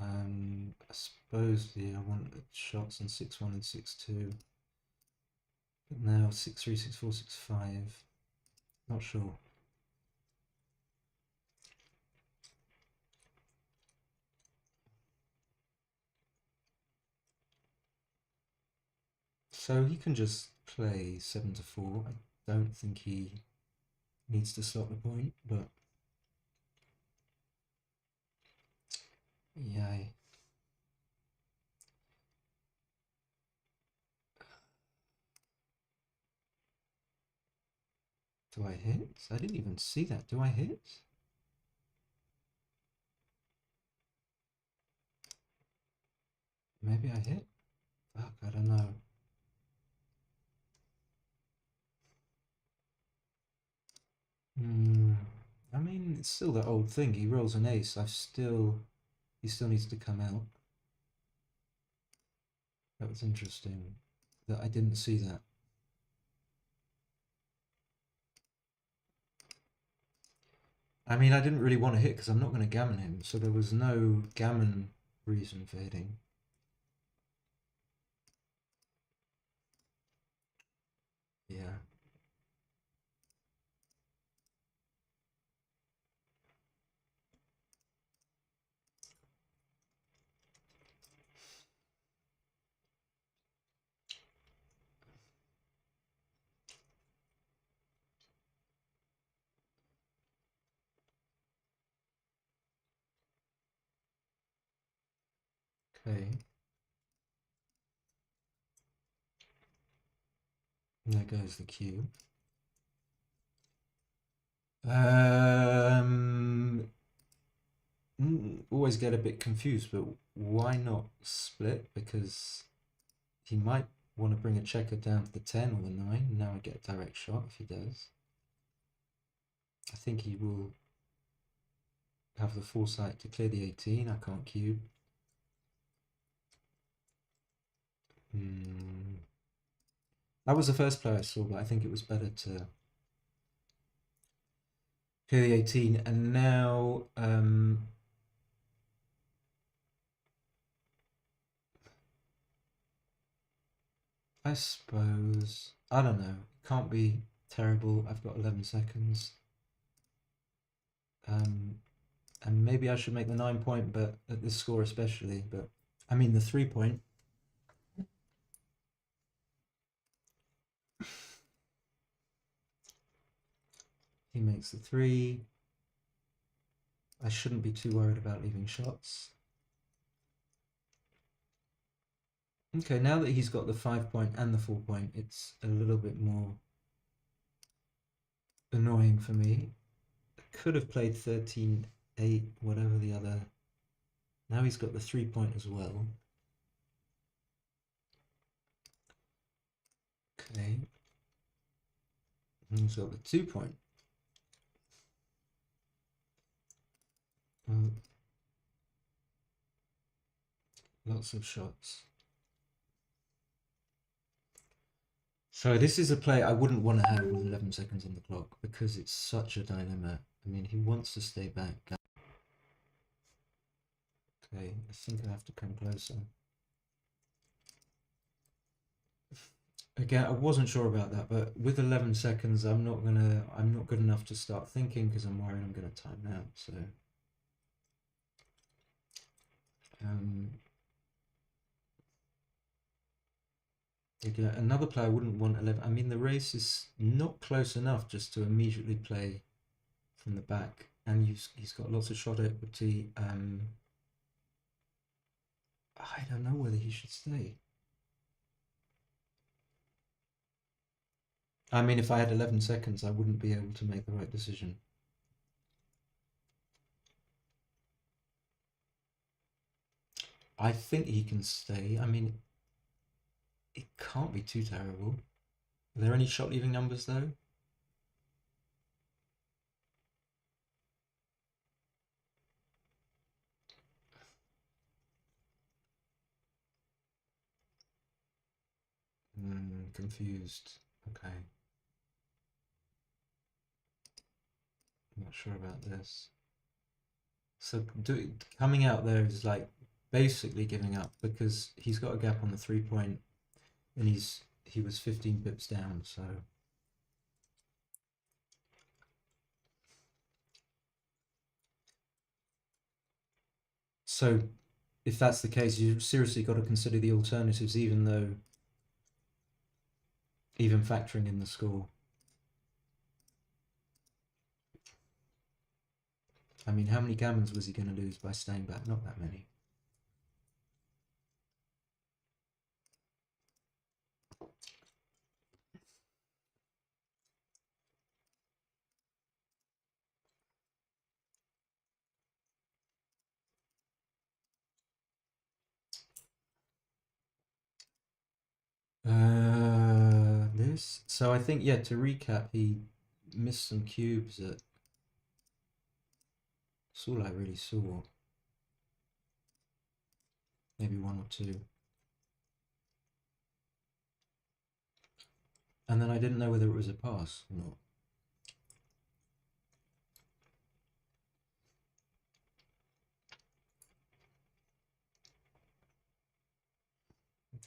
I suppose I want shots on 6-1 and 6-2. But now 6-3, 6-4, 6-5. Not sure. So he can just play 7-4. I don't think he needs to slot the point, but yeah. Do I hit? I didn't even see that. Do I hit? Maybe I hit? Fuck, I don't know. I mean, it's still that old thing. He rolls an ace. He still needs to come out. That was interesting. That I didn't see that. I mean, I didn't really want to hit because I'm not going to gammon him, so there was no gammon reason for hitting. Yeah. Okay. There goes the cue. Always get a bit confused, but why not split? Because he might want to bring a checker down to the 10 or the 9. Now I get a direct shot if he does. I think he will have the foresight to clear the 18. I can't cube. That was the first player I saw, but I think it was better to clear the 18. And now I suppose, I don't know, can't be terrible. I've got 11 seconds. And maybe I should make the 9 point, but at this score especially, but I mean the 3 point. He makes the 3. I shouldn't be too worried about leaving shots. Okay, now that he's got the 5 point and the 4 point, it's a little bit more annoying for me. I could have played 13-8, whatever the other. Now he's got the 3 point as well. Okay. And he's got the 2 point. Lots of shots. So this is a play I wouldn't want to have with 11 seconds on the clock because it's such a dilemma. I mean, he wants to stay back. Okay, I think I have to come closer. Again, I wasn't sure about that, but with 11 seconds, I'm not good enough to start thinking because I'm worried I'm gonna time out. So, Again, another player wouldn't want 11. I mean, the race is not close enough just to immediately play from the back, and he's got lots of shot equity. I don't know whether he should stay. I mean, if I had 11 seconds, I wouldn't be able to make the right decision. I think he can stay. I mean, it can't be too terrible. Are there any shot leaving numbers though? Confused. Okay. I'm not sure about this. So coming out there is like basically giving up because he's got a gap on the 3 point and he was 15 pips down, so if that's the case, you've seriously got to consider the alternatives, even factoring in the score. I mean, how many gammons was he going to lose by staying back? Not that many. This. So I think, yeah, to recap, he missed some cubes. That's all I really saw. Maybe one or two. And then I didn't know whether it was a pass or not.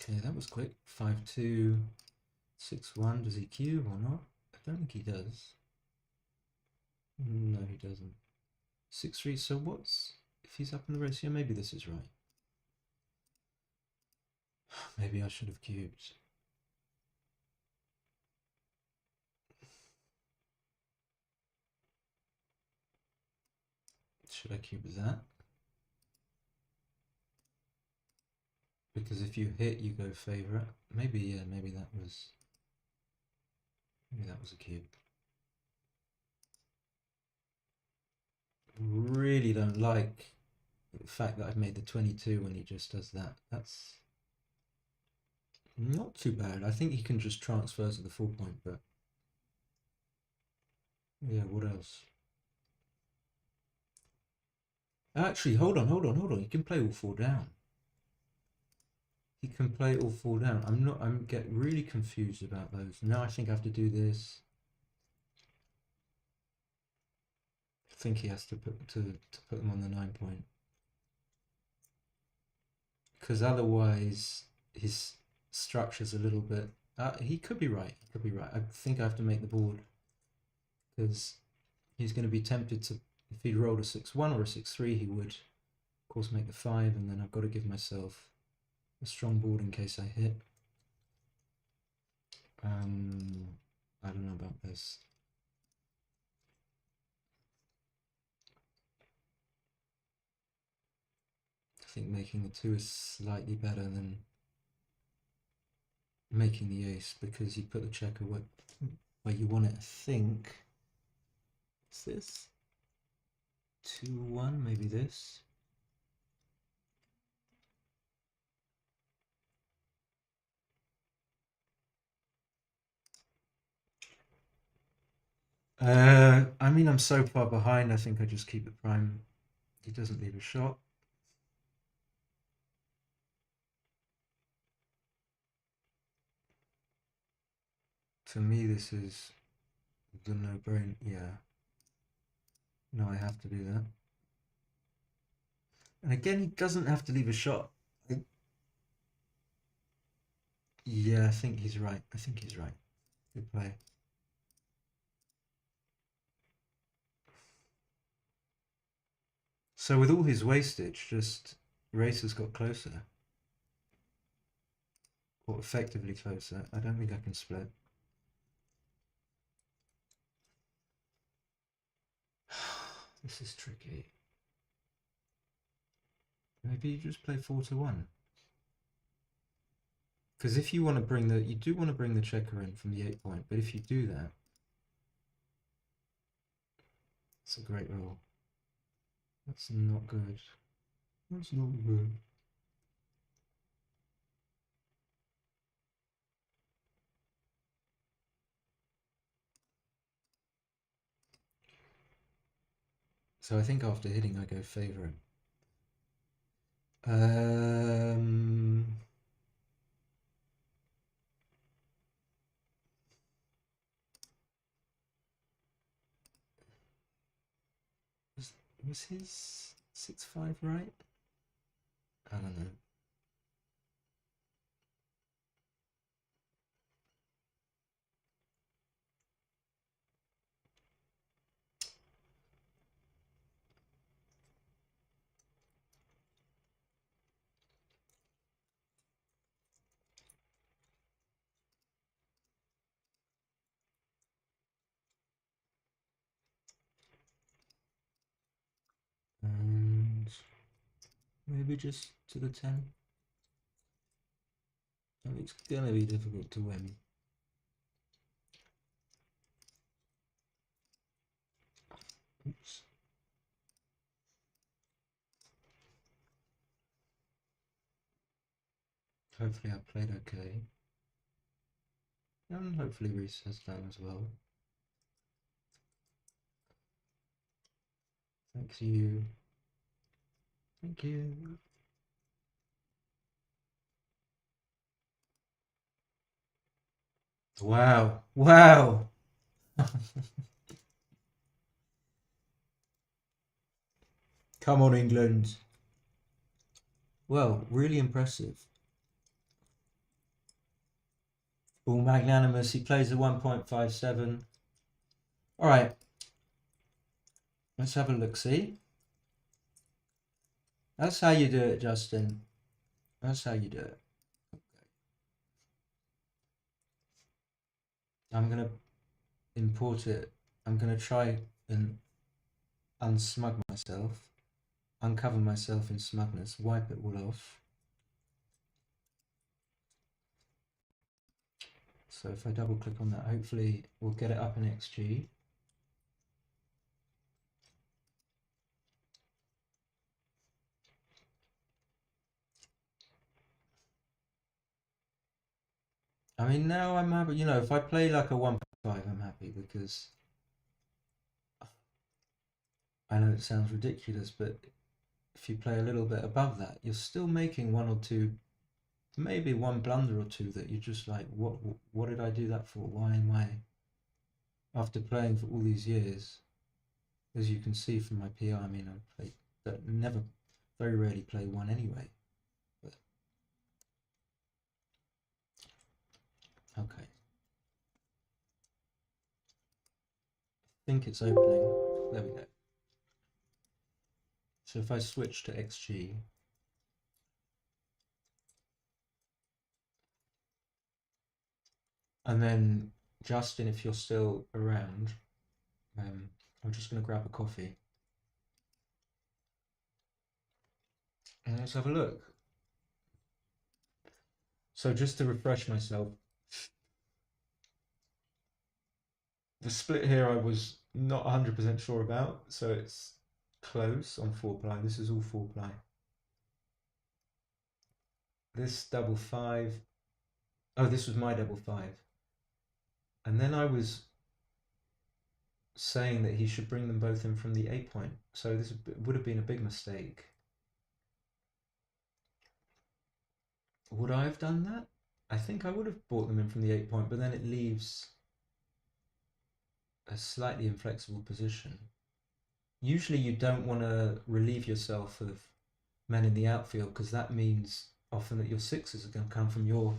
Okay, that was quick. 5-2, 6-1. Does he cube or not? I don't think he does. No, he doesn't. 6-3. So what's if he's up in the race? Yeah, maybe this is right. Maybe I should have cubed. Should I cube that? Because if you hit, you go favorite. Maybe, yeah, maybe that was a cube. Really don't like the fact that I've made the 22 when he just does that. That's not too bad. I think he can just transfer to the 4 point, but yeah, what else? Actually, hold on. He can play all 4 down. He can play all 4 down. I'm get really confused about those. Now I think I have to do this. I think he has to put them on the 9 point. Because otherwise his structure's a little bit he could be right. I think I have to make the board because he's going to be tempted to, if he rolled a 6-1 or a 6-3, he would of course make the 5, and then I've got to give myself a strong board in case I hit. I don't know about this. I think making the 2 is slightly better than making the ace because you put the checker where you want it. I think it's this 2-1, maybe this. I mean, I'm so far behind. I think I just keep the prime. He doesn't leave a shot. To me, this is the no-brainer. Yeah. No, I have to do that. And again, he doesn't have to leave a shot. Yeah, I think he's right. Good play. So with all his wastage, just races got closer. or effectively closer. I don't think I can split. This is tricky. Maybe you just play 4-1. Because if you want to bring you do want to bring the checker in from the 8 point, but if you do that, it's a great roll. That's not good. That's not good. So I think after hitting, I go favourite. Was his 6-5 right? I don't know. And maybe just to the 10. And it's gonna be difficult to win. Oops. Hopefully I played okay. And hopefully Reese has done as well. Thank you. Thank you. Wow. Wow. Come on, England. Well, really impressive. All magnanimous. He plays a 1.57. All right. Let's have a look. See? That's how you do it, Justin. That's how you do it. I'm going to import it. I'm going to try and unsmug myself. Uncover myself in smugness. Wipe it all off. So if I double click on that, hopefully we'll get it up in XG. I mean, now I'm happy, you know, if I play like a 1.5, I'm happy because I know it sounds ridiculous, but if you play a little bit above that, you're still making one or two, maybe one blunder or two that you're just like, what did I do that for? Why am I, after playing for all these years, as you can see from my PR, I mean, I've played, never, very rarely play one anyway. But, okay. I think it's opening. There we go. So if I switch to XG, and then Justin, if you're still around, I'm just going to grab a coffee. And let's have a look. So just to refresh myself, the split here I was not 100% sure about, so it's close on 4-ply. This is all 4-ply. This double 5. Oh, this was my double 5. And then I was saying that he should bring them both in from the 8 point. So this would have been a big mistake. Would I have done that? I think I would have brought them in from the 8 point, but then it leaves a slightly inflexible position. Usually you don't want to relieve yourself of men in the outfield because that means often that your sixes are going to come from your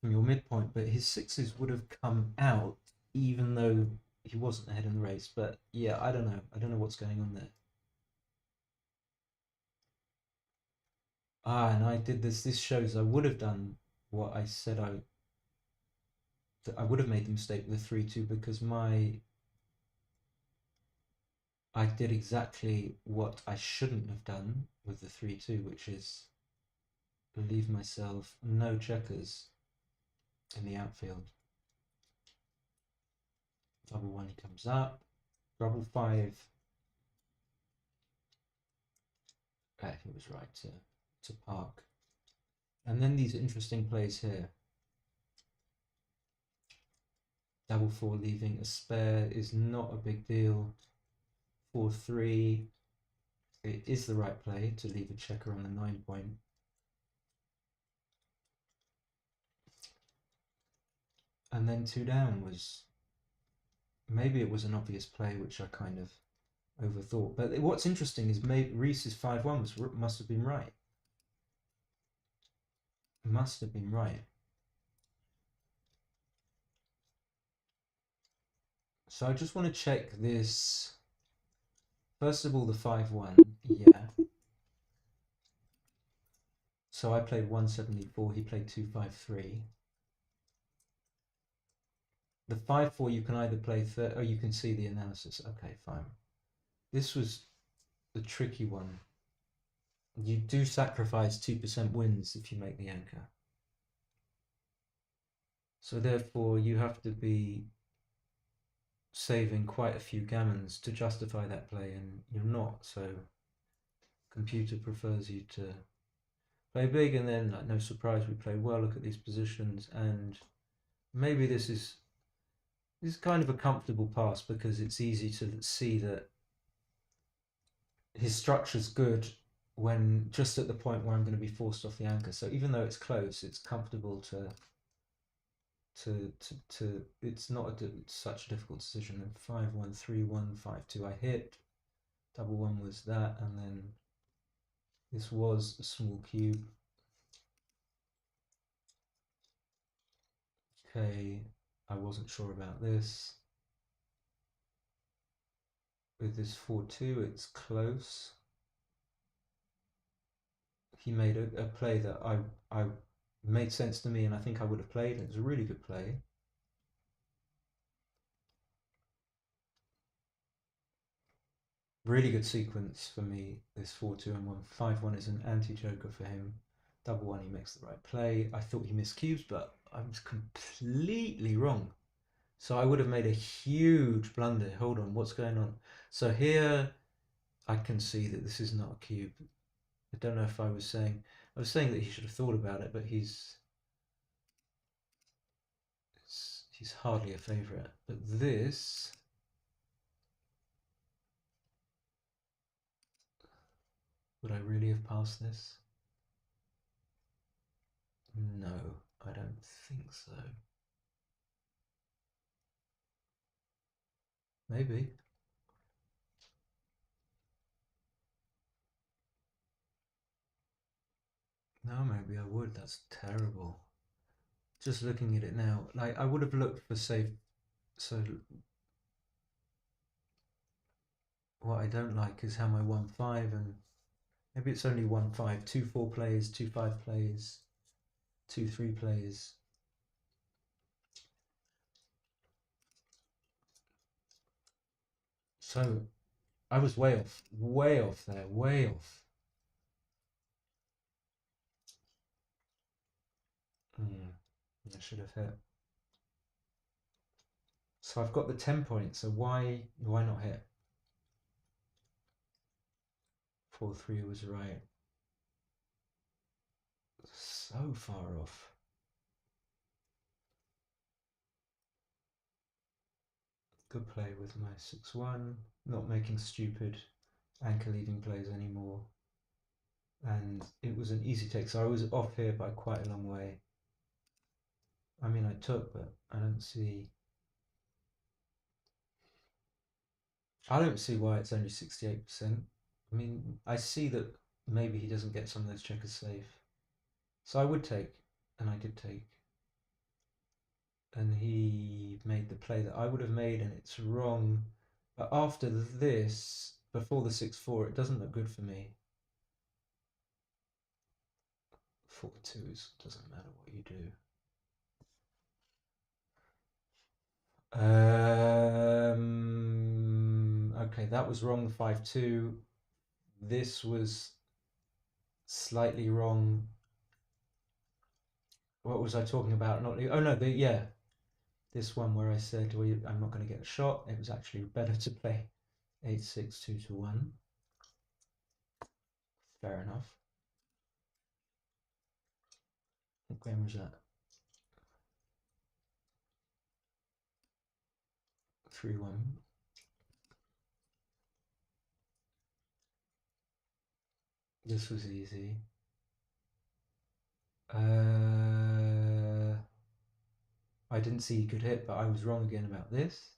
midpoint, but his sixes would have come out even though he wasn't ahead in the race. But yeah, I don't know what's going on there. And I did this shows I would have done what I said that I would have made the mistake with the 3-2 because I did exactly what I shouldn't have done with the 3-2, which is leave myself no checkers in the outfield. Double one, he comes up. Double five. He was right to park. And then these interesting plays here. Double four leaving a spare is not a big deal. 4-3. It is the right play to leave a checker on the 9 point. And then 2 down was, maybe it was an obvious play, which I kind of overthought. But what's interesting is maybe Reese's 5-1 must have been right. Must have been right. So I just want to check this. First of all, the 5-1, yeah. So I played 174, he played 253. The 5-4 you can either play or you can see the analysis. Okay, fine. This was the tricky one. You do sacrifice 2% wins if you make the anchor. So therefore you have to be saving quite a few gammons to justify that play, and you're not, so computer prefers you to play big, and then like, no surprise we played well. Look at these positions, and maybe this is kind of a comfortable pass because it's easy to see that his structure's good when just at the point where I'm going to be forced off the anchor. So even though it's close, it's comfortable to it's not such a difficult decision. And 5-1, 3-1, 5-2 I hit. Double one was that, and then this was a small cube. Okay, I wasn't sure about this. With this 4-2, it's close. He made a play that I made sense to me, and I think I would have played. It was a really good play. Really good sequence for me, this 4-2 and 1. 5-1 is an anti-joker for him. Double one, he makes the right play. I thought he missed cubes, but I was completely wrong. So I would have made a huge blunder. Hold on, what's going on? So here I can see that this is not a cube. I don't know if I was saying that he should have thought about it, but he's hardly a favourite. But this, would I really have passed this? No, I don't think so. Maybe. No, maybe I would. That's terrible. Just looking at it now, like I would have looked for safe. So what I don't like is how my 1-5 and maybe it's only 1-5, 2-4 plays, 2-5 plays, 2-3 plays. So I was way off there, way off. I should have hit. So I've got the 10 points, so why not hit? 4-3 was right. So far off. Good play with my 6-1, not making stupid anchor leaving plays anymore. And it was an easy take, so I was off here by quite a long way. I mean, I took, but I don't see why it's only 68%. I mean, I see that maybe he doesn't get some of those checkers safe. So I would take, and I did take. And he made the play that I would have made, and it's wrong. But after this, before the 6-4, it doesn't look good for me. 4-2 doesn't matter what you do. Okay, that was wrong, the 5-2. This was slightly wrong. What was I talking about? Not oh no, yeah, this one where I said I'm not going to get a shot. It was actually better to play 8-6 2-1. Fair enough. What game was that? 3-1. This was easy. I didn't see he could hit, but I was wrong again about this.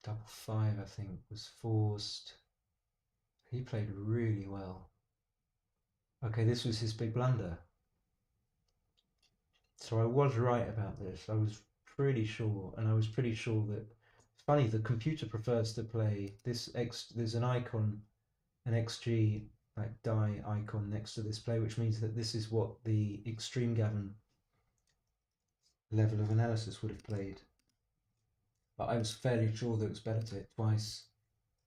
Double 5, I think, was forced. He played really well. Okay, this was his big blunder. So I was right about this. I was pretty sure, and I was pretty sure that. It's funny, the computer prefers to play this X. There's an icon, an XG like die icon next to this play, which means that this is what the Extreme Gavin level of analysis would have played. But I was fairly sure that it was better to hit twice.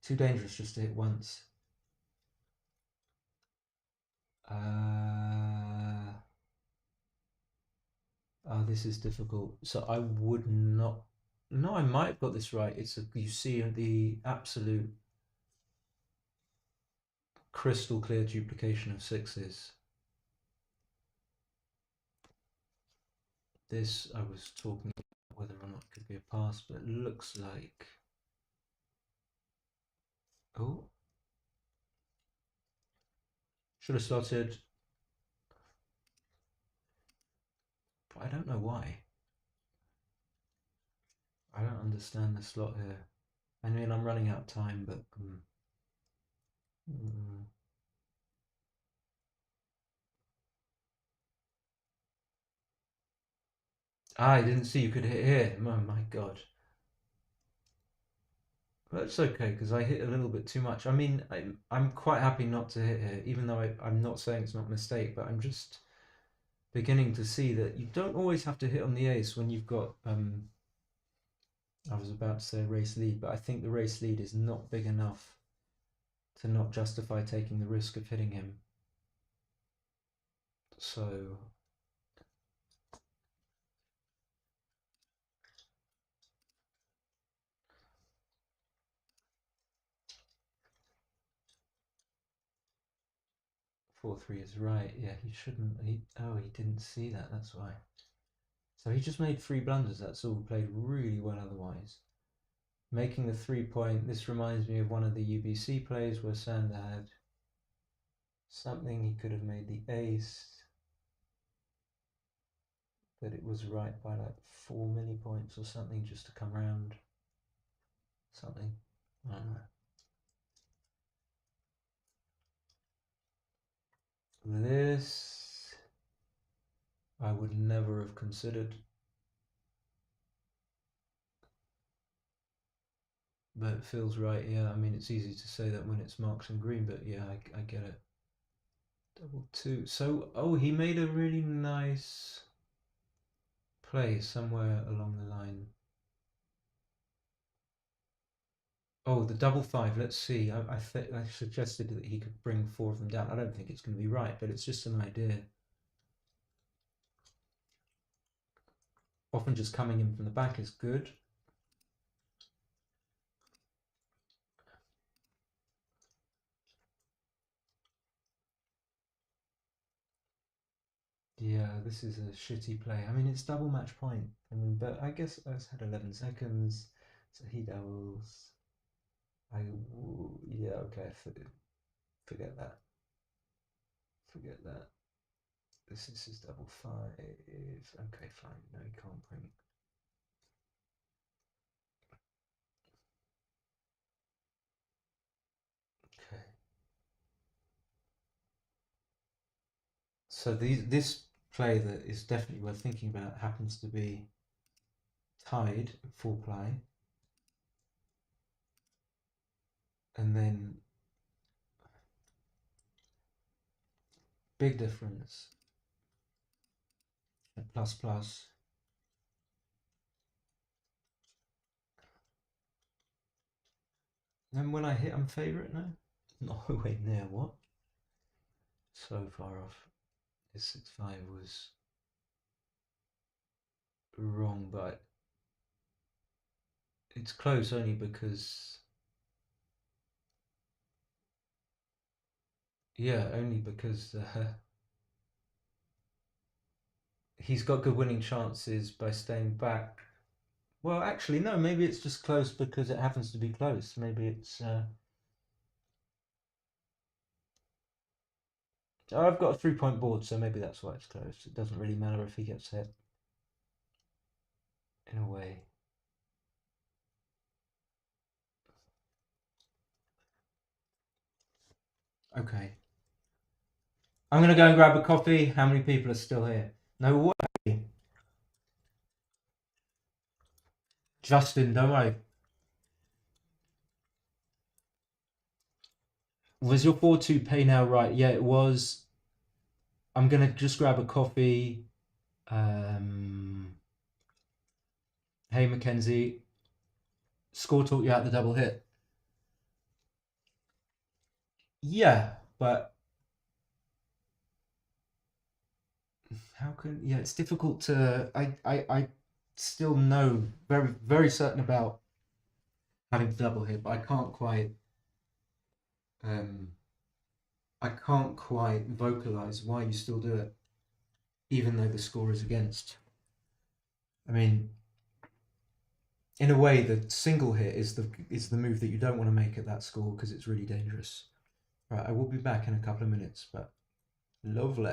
Too dangerous just to hit once. This is difficult. So I would not. No, I might have got this right. You see the absolute crystal clear duplication of sixes. This I was talking about whether or not it could be a pass, but it looks like. Oh. Should have slotted. But I don't know why. I don't understand the slot here. I mean, I'm running out of time, but. I didn't see you could hit here. Oh my god. That's okay because I hit a little bit too much. I mean, I'm quite happy not to hit here, even though I'm not saying it's not a mistake, but I'm just beginning to see that you don't always have to hit on the ace when you've got. I was about to say race lead, but I think the race lead is not big enough to not justify taking the risk of hitting him. So. 4-3 is right. Yeah, he shouldn't. He didn't see that. That's why. So he just made 3 blunders. That's all. Played really well otherwise. Making the 3-point. This reminds me of one of the UBC plays where Sander had something. He could have made the ace, but it was right by like 4 millipoints or something just to come round. Something. I don't know. This I would never have considered. But it feels right, yeah. I mean, it's easy to say that when it's marks in green, but yeah, I get it. Double 2. So, he made a really nice play somewhere along the line. Oh, the double 5. Let's see. I suggested that he could bring 4 of them down. I don't think it's going to be right, but it's just an idea. Often just coming in from the back is good. Yeah, this is a shitty play. I mean, it's double match point, but I guess I had 11 seconds, so he doubles. Yeah, okay, forget that. Forget that. This is his double 5. Okay, fine. No, he can't bring. Okay. So this play that is definitely worth thinking about happens to be tied 4 ply. and then big difference at plus plus. And when I hit, I'm favourite now. Not way near what? So far off. This 6-5 was wrong, but it's close only because he's got good winning chances by staying back. Well, actually, no. Maybe it's just close because it happens to be close. Maybe it's. Oh, I've got a 3-point board, so maybe that's why it's close. It doesn't really matter if he gets hit. In a way. Okay. I'm gonna go and grab a coffee. How many people are still here? No way. Justin, don't worry. Was your 4-2 pay now right? Yeah, it was. I'm gonna just grab a coffee. Hey Mackenzie. Score talk you out the double hit. Yeah, but how can it's difficult to I still know very certain about having the double hit, but um I can't quite vocalize why you still do it, even though the score is against. I mean, in a way, the single hit is the move that you don't want to make at that score because it's really dangerous. Right, I will be back in a couple of minutes, but lovely.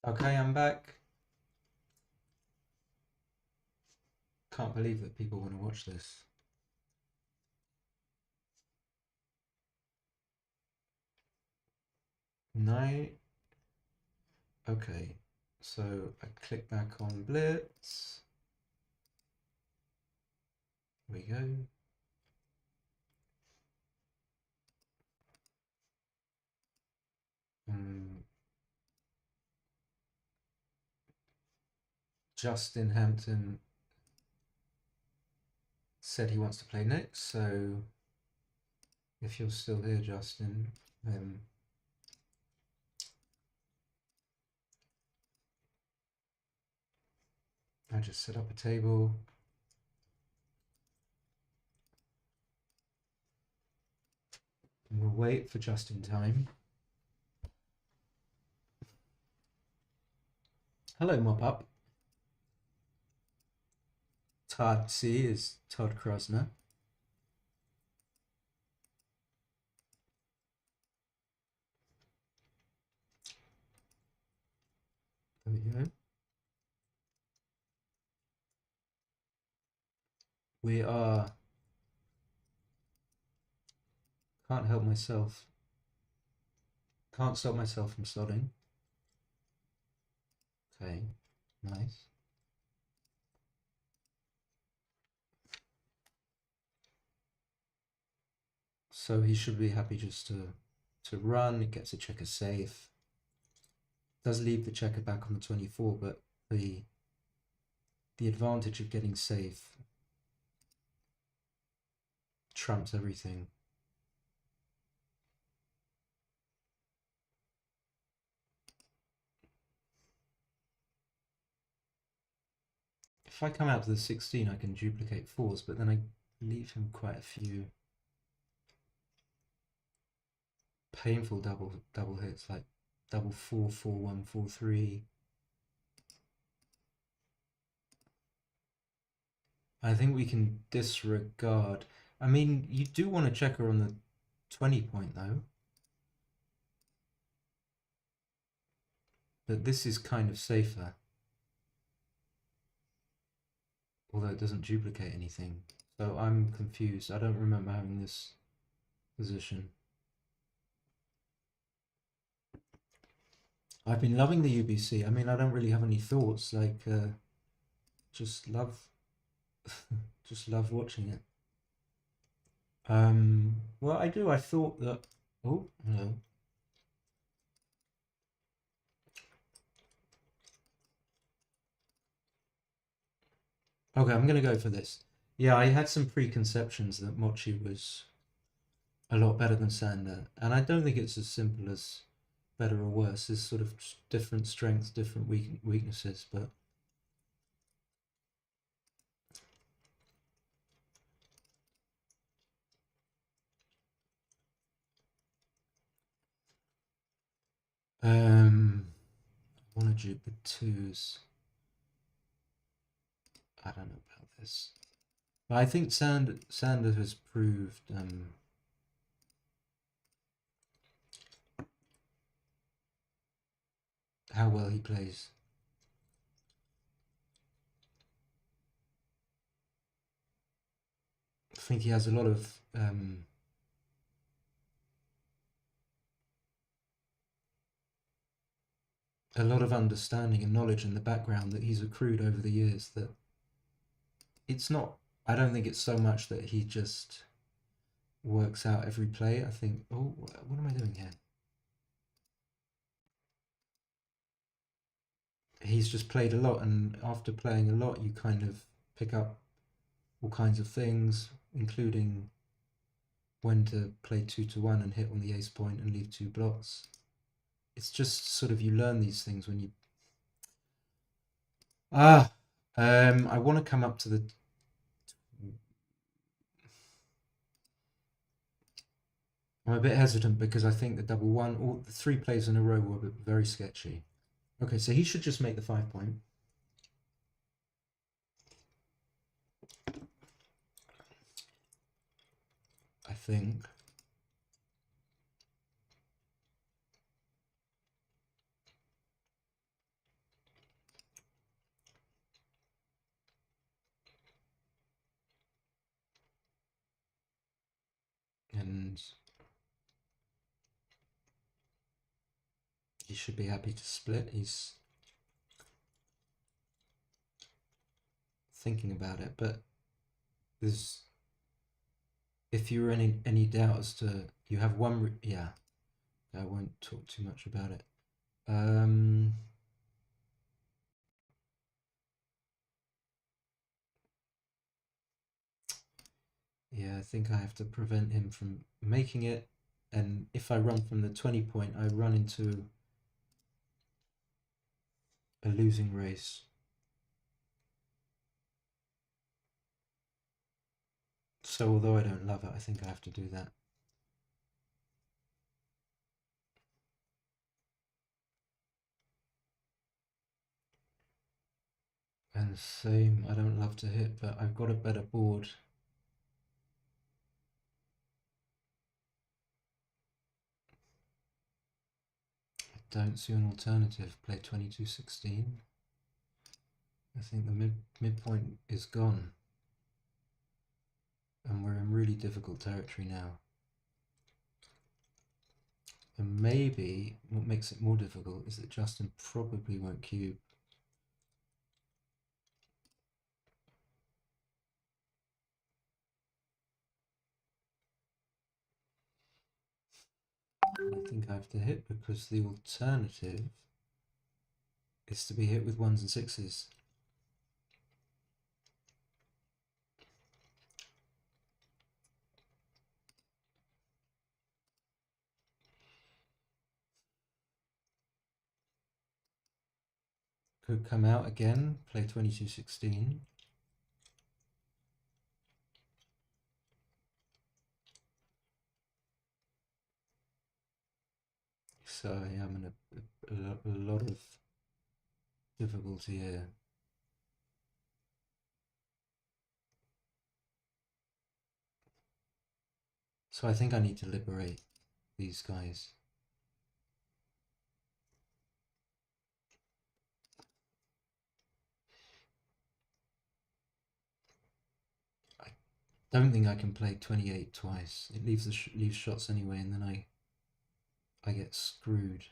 Okay, I'm back. Can't believe that people want to watch this. Night. Okay, so I click back on Blitz. Here we go. Justin Hampton said he wants to play next, so if you're still here, Justin, then I just set up a table. And we'll wait for just in time. Hello, Mop Up. Todd C is Todd Krosner. There we go. We are. Can't help myself. Can't stop myself from sodding. Okay, nice. So he should be happy just to run. It gets a checker safe. Does leave the checker back on the 24, but the advantage of getting safe trumps everything. If I come out to the 16, I can duplicate fours, but then I leave him quite a few painful double hits, like double 4, 4, 1, 4, 3. I think we can disregard. I mean, you do want to checker on the 20 point though. But this is kind of safer. Although it doesn't duplicate anything. So I'm confused. I don't remember having this position. I've been loving the UBC. I mean, I don't really have any thoughts. Like, just love, just love watching it. Well, I do. I thought that. Oh, hello. Okay, I'm gonna go for this. Yeah, I had some preconceptions that Mochi was a lot better than Sander, and I don't think it's as simple as better or worse. There's sort of different strengths, different weaknesses, but I want to dupe the twos. I don't know about this, but I think Sander has proved how well he plays. I think he has a lot of understanding and knowledge in the background that he's accrued over the years. That it's not. I don't think it's so much that he just works out every play. I think. Oh, what am I doing here? He's just played a lot, and after playing a lot, you kind of pick up all kinds of things, including when to play 2-1 and hit on the ace point and leave 2 blocks. It's just sort of you learn these things when you. I want to come up to the. I'm a bit hesitant because I think the double one, all the 3 plays in a row were very sketchy. Okay, so he should just make the 5 point. I think. seconds. He should be happy to split. He's thinking about it, but there's, if you're in any doubt as to, you have one, yeah, I won't talk too much about it. Yeah, I think I have to prevent him from making it, and if I run from the 20 point, I run into a losing race. So although I don't love it, I think I have to do that. And same, I don't love to hit, but I've got a better board. I don't see an alternative. Play 22-16. I think the midpoint is gone. And we're in really difficult territory now. And maybe what makes it more difficult is that Justin probably won't cube. And I think I have to hit because the alternative is to be hit with 1s and 6s. Could come out again, play 22-16. So yeah, I'm in a lot of difficulty here. So I think I need to liberate these guys. I don't think I can play 28 twice. It leaves leaves shots anyway, and then I get screwed.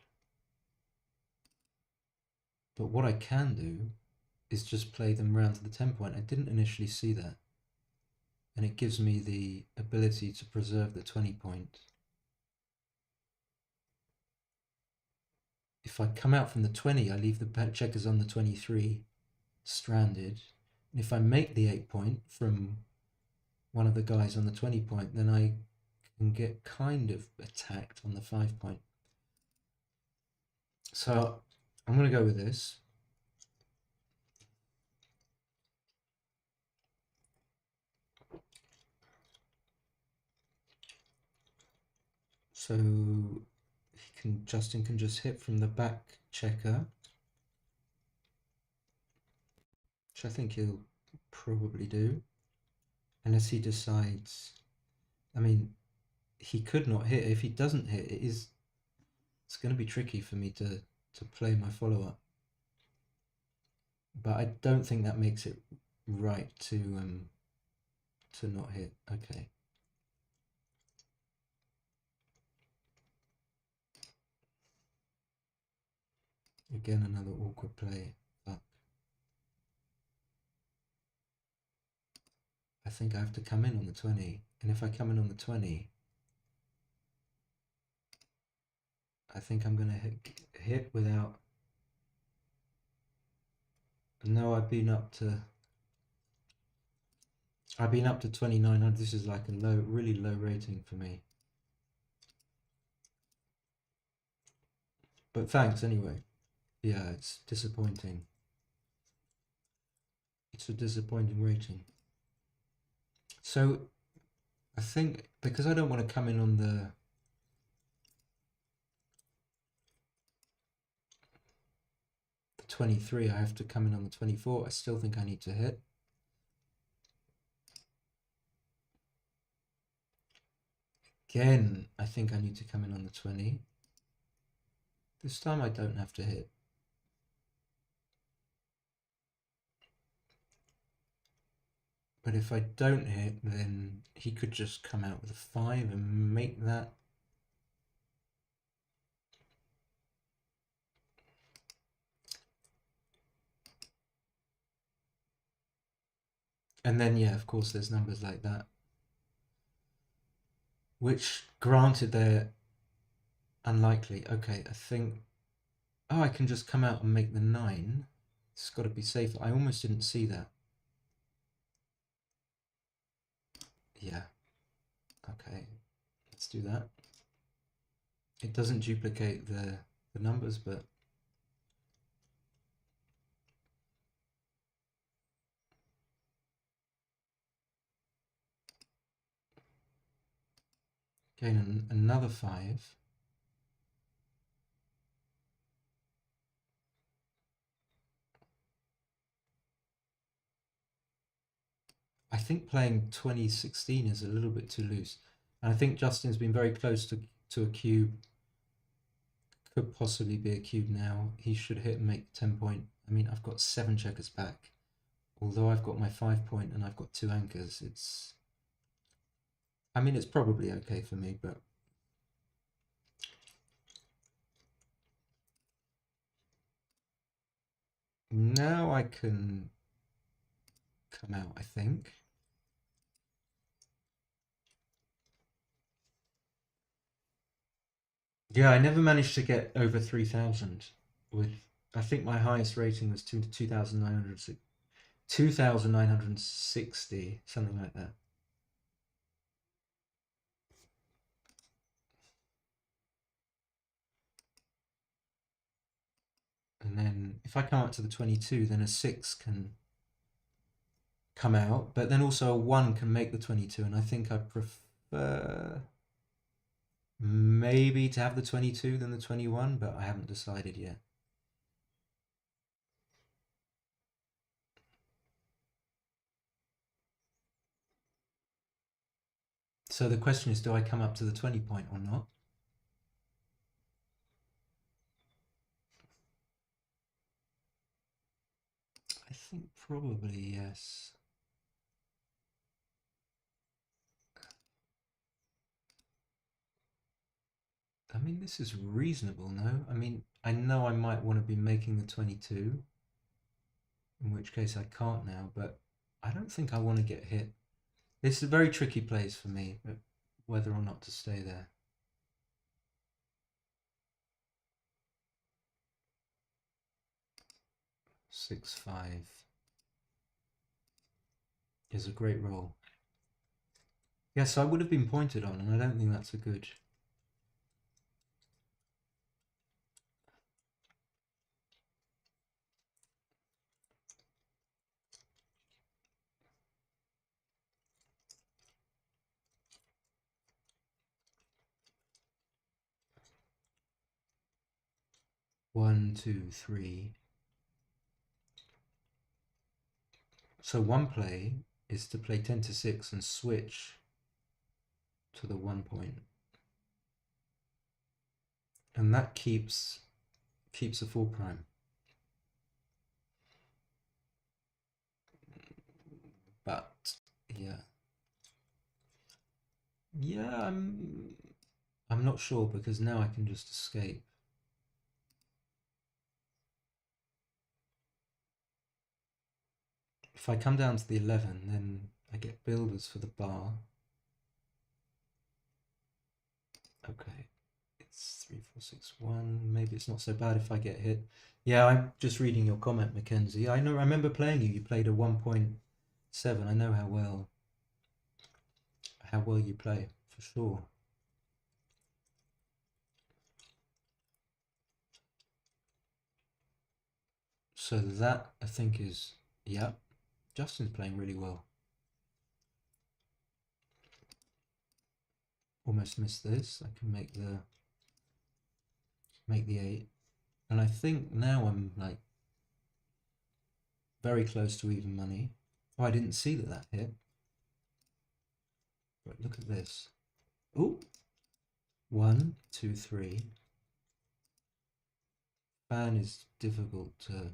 But what I can do is just play them round to the 10 point. I didn't initially see that. And it gives me the ability to preserve the 20 point. If I come out from the 20, I leave the checkers on the 23 stranded. And if I make the 8 point from one of the guys on the 20 point, then I can get kind of attacked on the 5 point. So I'm going to go with this. So Justin can just hit from the back checker, which I think he'll probably do, unless he decides. I mean, he could not hit. If he doesn't hit, it's going to be tricky for me to play my follow-up. But I don't think that makes it right to not hit. Okay. Again, another awkward play. Fuck. I think I have to come in on the 20. And if I come in on the 20, I think I'm going to hit without... No, I've been up to 2900. This is like a really low rating for me. But thanks anyway. Yeah, it's disappointing. It's a disappointing rating. So I think because I don't want to come in on the the 23, I have to come in on the 24. I still think I need to hit. Again, I think I need to come in on the 20. This time I don't have to hit. . But if I don't hit, then he could just come out with a 5 and make that. And then, yeah, of course, there's numbers like that. Which, granted, they're unlikely. Okay, I think... Oh, I can just come out and make the 9. It's got to be safe. I almost didn't see that. Yeah. Okay, let's do that. It doesn't duplicate the numbers, but... Gain another 5. I think playing 2016 is a little bit too loose. And I think Justin's been very close to a cube. Could possibly be a cube now. He should hit and make 10 point. I mean, I've got 7 checkers back. Although I've got my 5 point and I've got 2 anchors, it's... I mean, it's probably okay for me, but... Now I can come out, I think. Yeah, I never managed to get over 3,000 with... I think my highest rating was 2,960, something like that. And then if I come up to the 22, then a 6 can come out, but then also a 1 can make the 22, and I think I prefer maybe to have the 22 than the 21, but I haven't decided yet. So the question is, do I come up to the 20 point or not? I think probably yes. I mean, this is reasonable, no? I mean, I know I might want to be making the 22, in which case I can't now, but I don't think I want to get hit. This is a very tricky place for me, but whether or not to stay there. 6-5 is a great roll. Yes, I would have been pointed on, and I don't think that's a good... One, two, three. So one play is to play 10 to 6 and switch to the 1 point. And that keeps a 4 prime. But yeah. Yeah, I'm not sure, because now I can just escape. If I come down to the 11, then I get builders for the bar. Okay, it's 3, 4, 6, 1. Maybe it's not so bad if I get hit. Yeah, I'm just reading your comment, Mackenzie. I remember playing you. You played a 1.7. I know how well you play, for sure. So that, I think, is... Yeah, Justin's playing really well. Almost missed this. I can make the 8. And I think now I'm like very close to even money. Oh, I didn't see that hit. But look at this. Oh, 1, 2, 3. Fan is difficult to...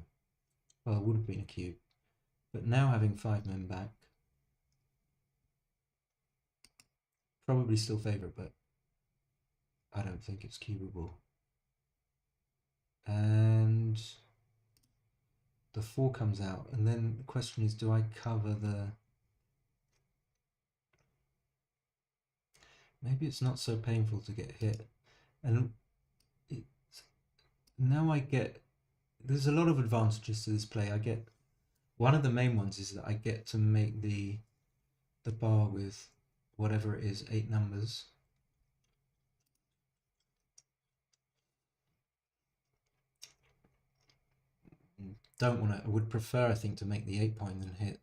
Well, it would have been a cube. But now having 5 men back, Probably still favourite, but I don't think it's cubable. And the 4 comes out, and then the question is, do I cover the... Maybe it's not so painful to get hit. And now I get... There's a lot of advantages to this play. I get... One of the main ones is that I get to make the bar with whatever it is, 8 numbers. Don't want to... I would prefer, I think, to make the 8 point than hit.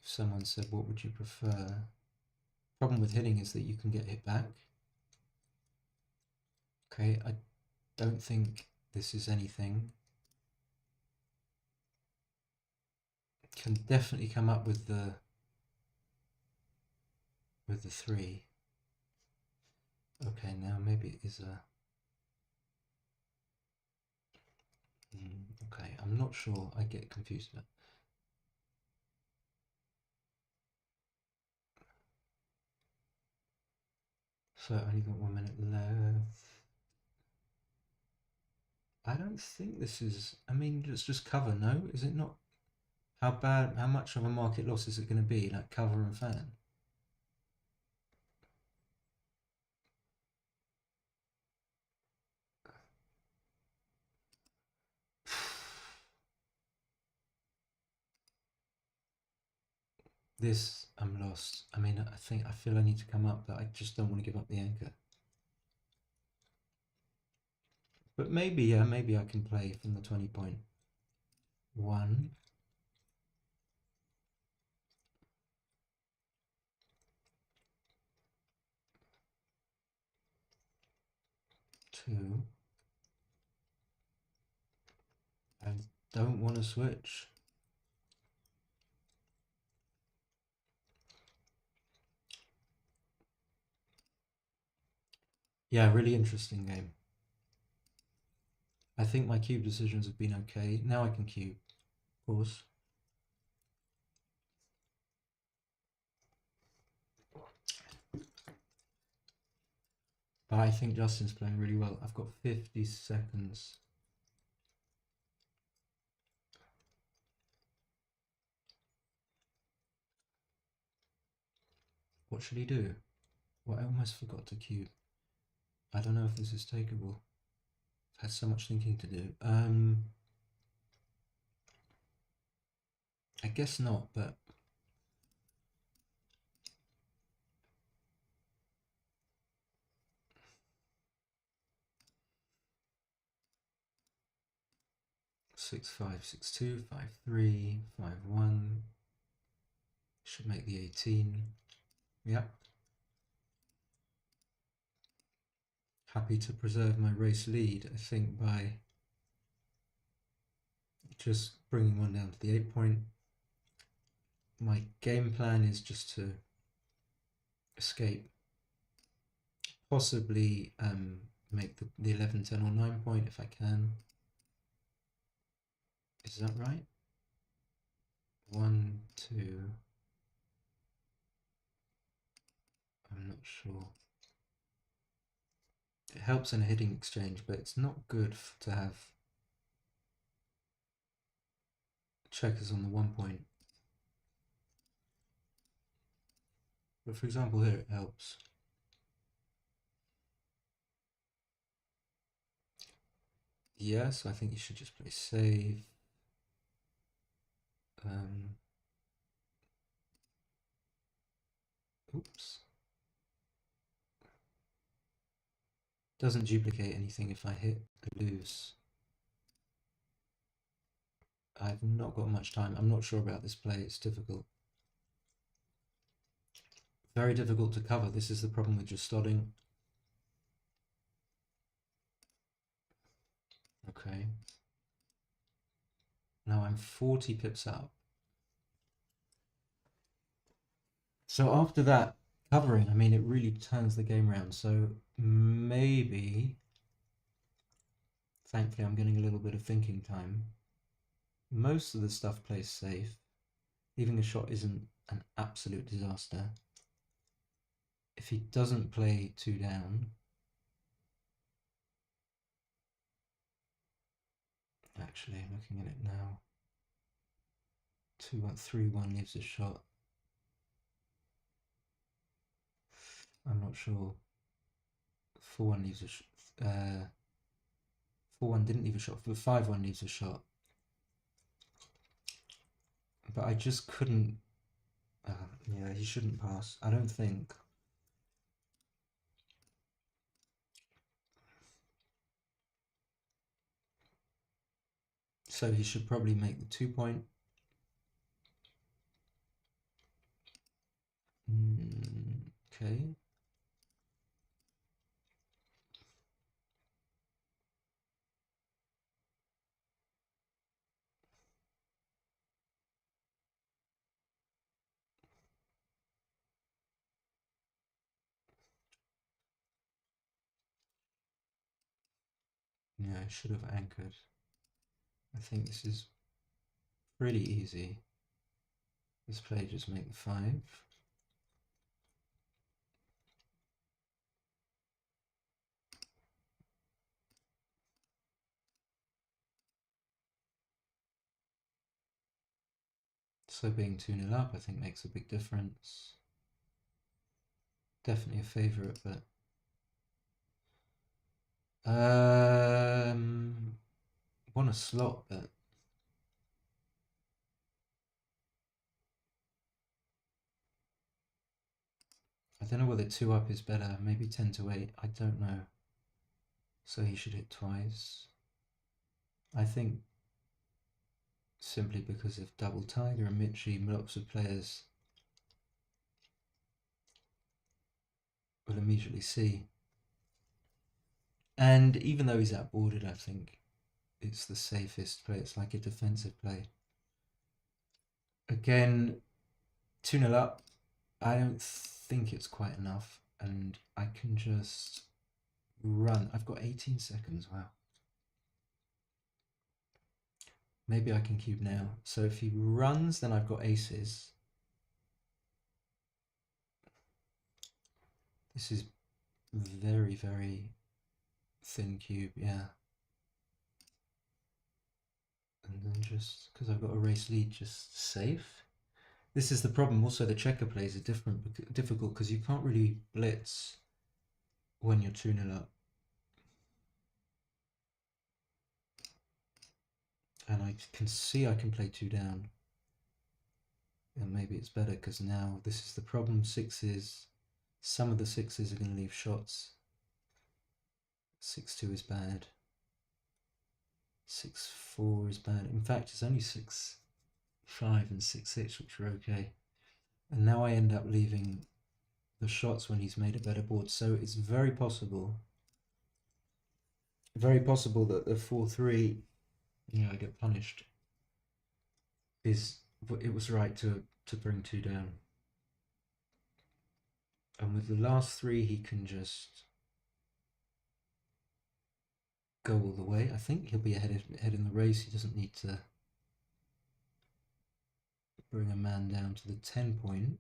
If someone said, what would you prefer? Problem with hitting is that you can get hit back. Okay, I don't think this is anything. Can definitely come up with the 3. Okay, now maybe it is a... okay, I'm not sure. I get confused about. So I only got 1 minute left. I don't think this is... I mean, it's just cover, no? Is it not? How much of a market loss is it going to be? Like cover and fan? This, I'm lost. I mean, I feel I need to come up, but I just don't want to give up the anchor. But maybe, yeah, maybe I can play from the 20.1. 2. I don't want to switch. Yeah, really interesting game. I think my cube decisions have been okay. Now I can cube, of course. But I think Justin's playing really well. I've got 50 seconds. What should he do? Well, I almost forgot to cube. I don't know if this is takeable. I've had so much thinking to do. I guess not, but... Six, 5, 6, 2, 5, 3, 5, 1. Should make the 18. Yep. Happy to preserve my race lead, I think, by just bringing one down to the 8 point. My game plan is just to escape, possibly make the 11, 10 or 9 point if I can. Is that right? 1, 2. I'm not sure. It helps in a hitting exchange, but it's not good to have checkers on the 1 point. But for example, here it helps. Yes, I think you should just play safe. Oops. Doesn't duplicate anything if I hit the lose. I've not got much time. I'm not sure about this play. It's difficult. Very difficult to cover. This is the problem with just stodding. Okay. Now I'm 40 pips up. So after that covering, I mean, it really turns the game around. So maybe, thankfully, I'm getting a little bit of thinking time. Most of the stuff plays safe. Leaving a shot isn't an absolute disaster. if he doesn't play 2 down, actually looking at it now, 2-1, 3-1 leaves a shot. I'm not sure. 4-1 leaves a shot. 4-1 didn't leave a shot, but 5-1 leaves a shot. But I just couldn't. Yeah, he shouldn't pass, I don't think. So he should probably make the 2-point. Okay. Yeah, I should have anchored. I think this is pretty easy. This play just make the 5. So being 2-0 up, I think, makes a big difference. Definitely a favourite, but won a slot, but I don't know whether 2 up is better. Maybe 10-8. I don't know. So he should hit twice. I think simply because of double tiger and Michi, lots of players will immediately see. And even though he's outboarded, I think it's the safest play. It's like a defensive play. Again, 2-0 up. I don't think it's quite enough, and I can just run. I've got 18 seconds. Wow. Maybe I can cube now. So if he runs, then I've got aces. This is very, very thin cube, yeah. And then just, because I've got a race lead, just safe. This is the problem. Also, the checker plays are difficult because you can't really blitz when you're 2-0 up. And I can see I can play 2 down. And maybe it's better because now this is the problem. Sixes, some of the sixes are going to leave shots. 6-2 is bad. 6-4 is bad. In fact, it's only 6-5 and 6-6, which are okay. And now I end up leaving the shots when he's made a better board. So it's very possible that the 4-3, yeah, I get punished, it was right to bring 2 down. And with the last 3, he can just go all the way. I think he'll be ahead in the race. He doesn't need to bring a man down to the 10-point.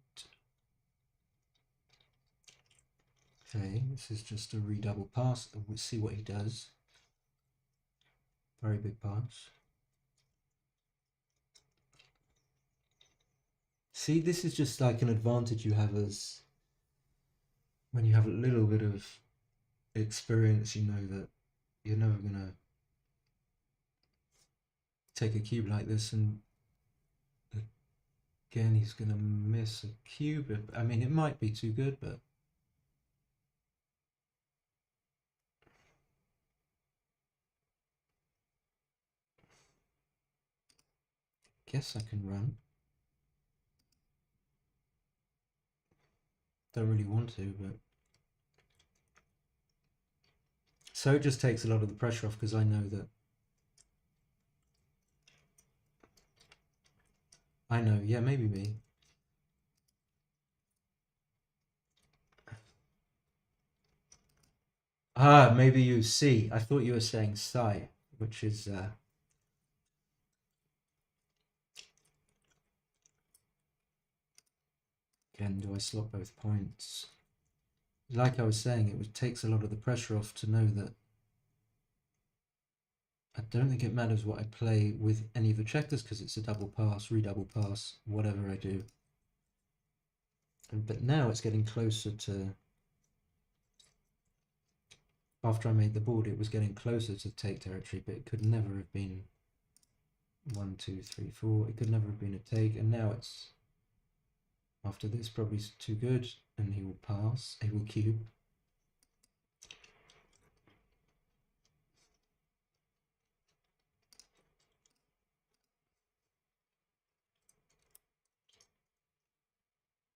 Okay, this is just a redouble pass, and we'll see what he does. Very big pass. See, this is just like an advantage you have as when you have a little bit of experience. You know that you're never gonna take a cube like this, and again he's gonna miss a cube. I mean, it might be too good, but guess I can run. Don't really want to, but so it just takes a lot of the pressure off because I know that. I know, yeah, maybe me. Ah, maybe you see. I thought you were saying psi, which is again, do I slot both points? like I was saying, takes a lot of the pressure off to know that I don't think it matters what I play with any of the checkers because it's a double pass, redouble pass, whatever I do. But now it's getting closer to, after I made the board, it was getting closer to take territory, but it could never have been 1, 2, 3, 4. It could never have been a take, and now it's, after this, probably too good, and he will pass, he will cube.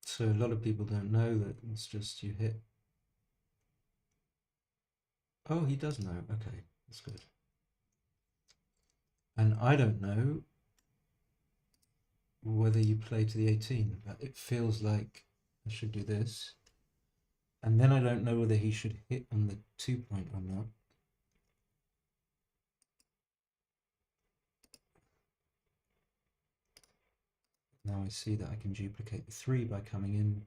So a lot of people don't know that it's just you hit. Oh, he does know. Okay, that's good. And I don't know whether you play to the 18, but it feels like I should do this. And then I don't know whether he should hit on the 2 point or not. Now I see that I can duplicate the 3 by coming in,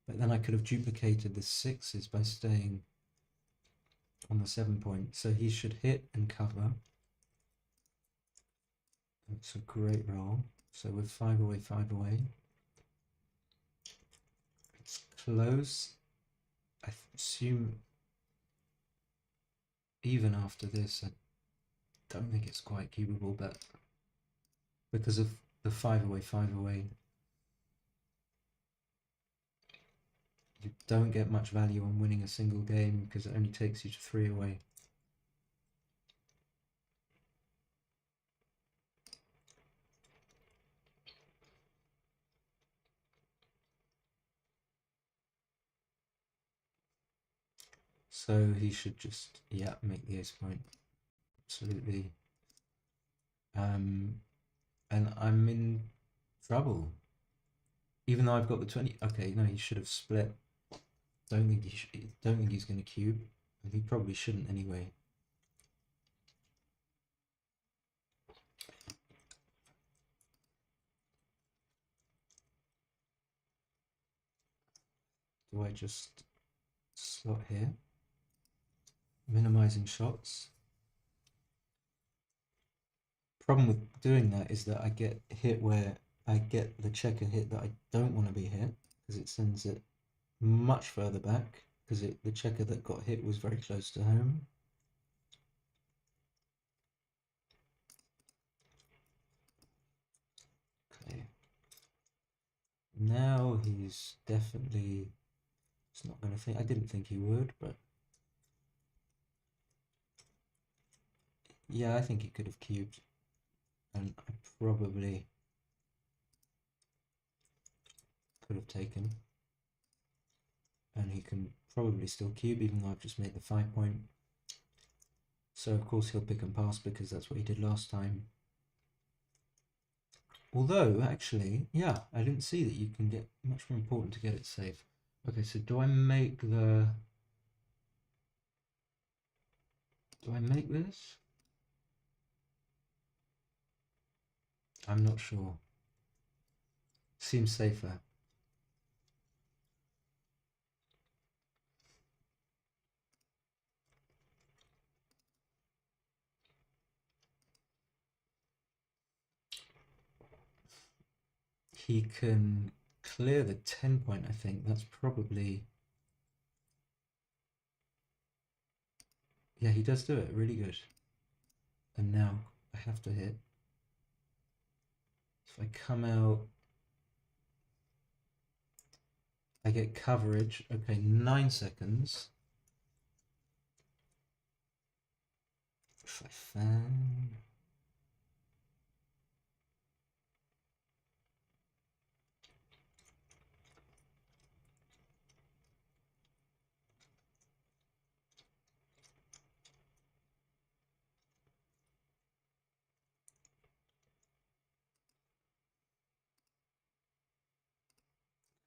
but then I could have duplicated the 6s by staying on the 7 point. So he should hit and cover. That's a great roll. So with 5 away, 5 away. It's close. I assume even after this, I don't think it's quite cubable, but because of the 5 away, 5 away, you don't get much value on winning a single game because it only takes you to 3 away. So he should just, yeah, make the ace point. Absolutely. And I'm in trouble. Even though I've got the 20. Okay, no, he should have split. Don't think he's going to cube. And he probably shouldn't anyway. Do I just slot here? Minimizing shots. Problem with doing that is that I get hit where I get the checker hit that I don't want to be hit because it sends it much further back because the checker that got hit was very close to home. Okay. Now he's definitely, it's not going to think, I didn't think he would, but yeah, I think he could have cubed, and I probably could have taken, and he can probably still cube even though I've just made the 5 point. So of course he'll pick and pass because that's what he did last time. Although, actually, yeah, I didn't see that you can get much more important to get it safe. Okay, so do I make this? I'm not sure. Seems safer. He can clear the 10 point, I think. That's probably... Yeah, he does do it. Really good. And now I have to hit. If I come out... I get coverage. Okay, 9 seconds. If I fan...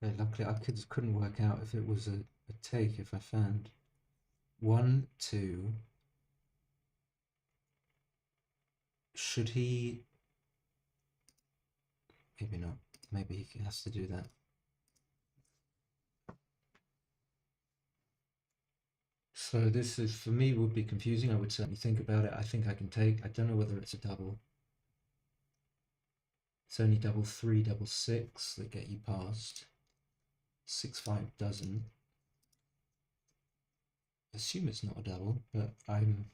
Okay, luckily I couldn't work out if it was a take if I fanned. 1, 2... Should he... Maybe not. Maybe he has to do that. So this is, for me, would be confusing. I would certainly think about it. I think I can take, I don't know whether it's a double. It's only double 3, double 6 that get you past. 6, 5 doesn't. Assume it's not a double, but I'm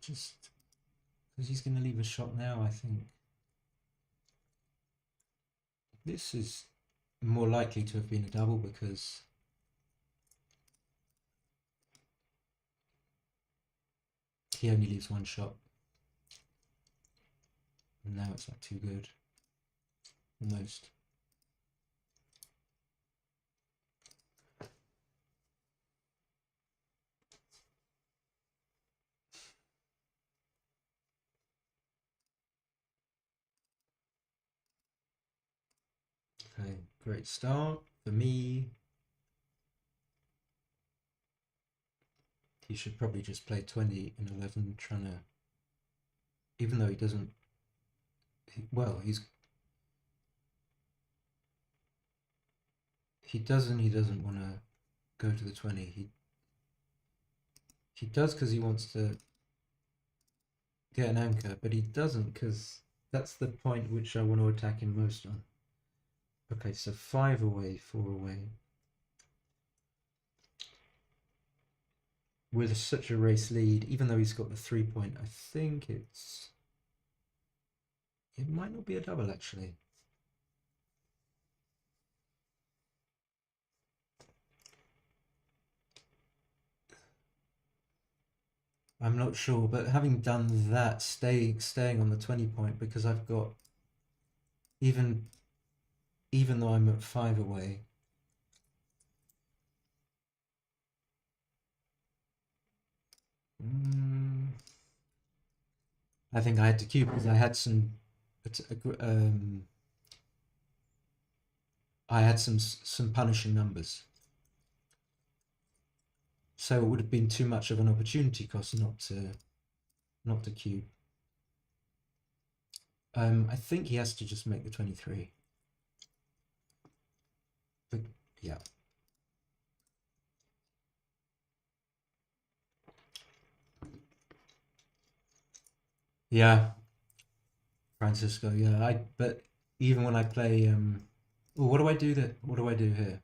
just because he's going to leave a shot now. I think this is more likely to have been a double because he only leaves one shot. And now it's not too good. Almost. Okay, great start. For me, he should probably just play 20 and 11, trying to, even though he doesn't, well, he doesn't want to go to the 20. He does because he wants to get an anchor, but he doesn't because that's the point which I want to attack him most on. Okay, so 5 away, 4 away. With such a race lead, even though he's got the 3 point, I think it might not be a double actually. I'm not sure, but having done that, staying on the 20 point, because I've got, even though I'm at 5 away, I think I had to cube because I had some punishing numbers, so it would have been too much of an opportunity cost not to cube. I think he has to just make the 23. But yeah. Yeah, Francisco. Yeah, but even when I play, what do I do that? What do I do here?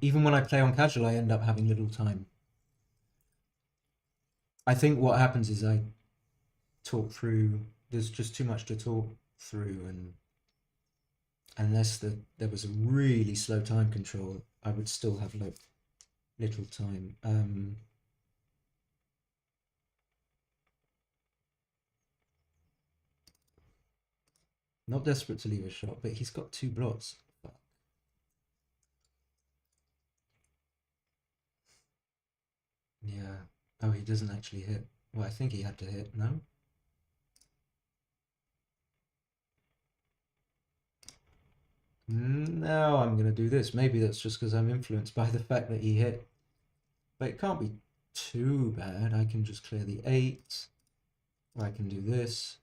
Even when I play on casual, I end up having little time. I think what happens is I talk through. There's just too much to talk through, and unless there was a really slow time control, I would still have little time. Not desperate to leave a shot, but he's got 2 blots. Fuck. Yeah. Oh, he doesn't actually hit. Well, I think he had to hit, no? No, I'm going to do this. Maybe that's just because I'm influenced by the fact that he hit. But it can't be too bad. I can just clear the 8. I can do this.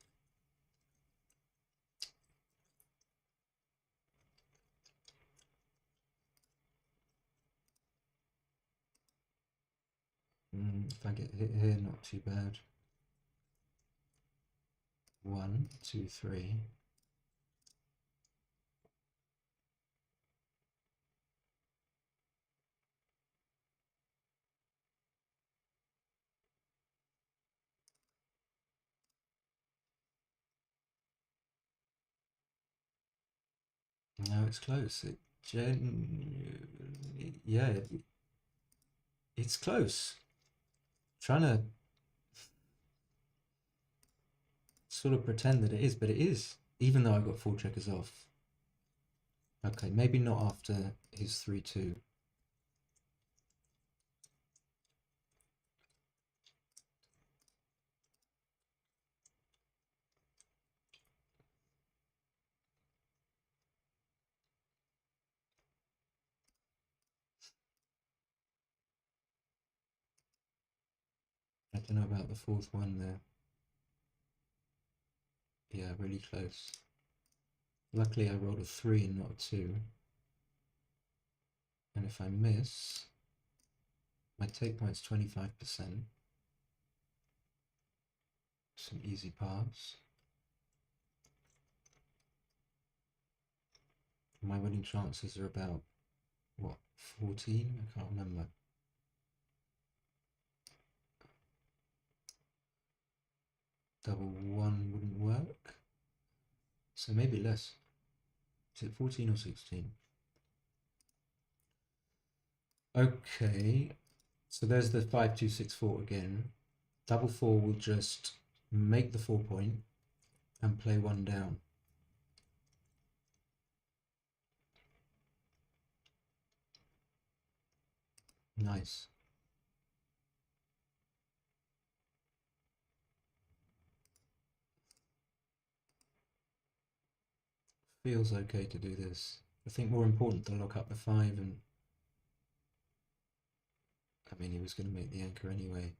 If I get hit here, not too bad. 1, 2, 3. No, it's close. Yeah, it's close. Trying to sort of pretend that it is, but it is, even though I got 4 checkers off. Okay, maybe not after his 3-2. don't know about the fourth one there. Yeah, really close. Luckily I rolled a 3 and not a 2. And if I miss, my take point's 25%. Some easy paths. My winning chances are about, what, 14? I can't remember. Double 1 wouldn't work. So maybe less. Is it 14 or 16? Okay. So there's the 5, 2, 6, 4 again. Double 4 will just make the 4 point and play 1 down. Nice. Feels okay to do this. I think more important to lock up the 5 and... I mean, he was going to make the anchor anyway.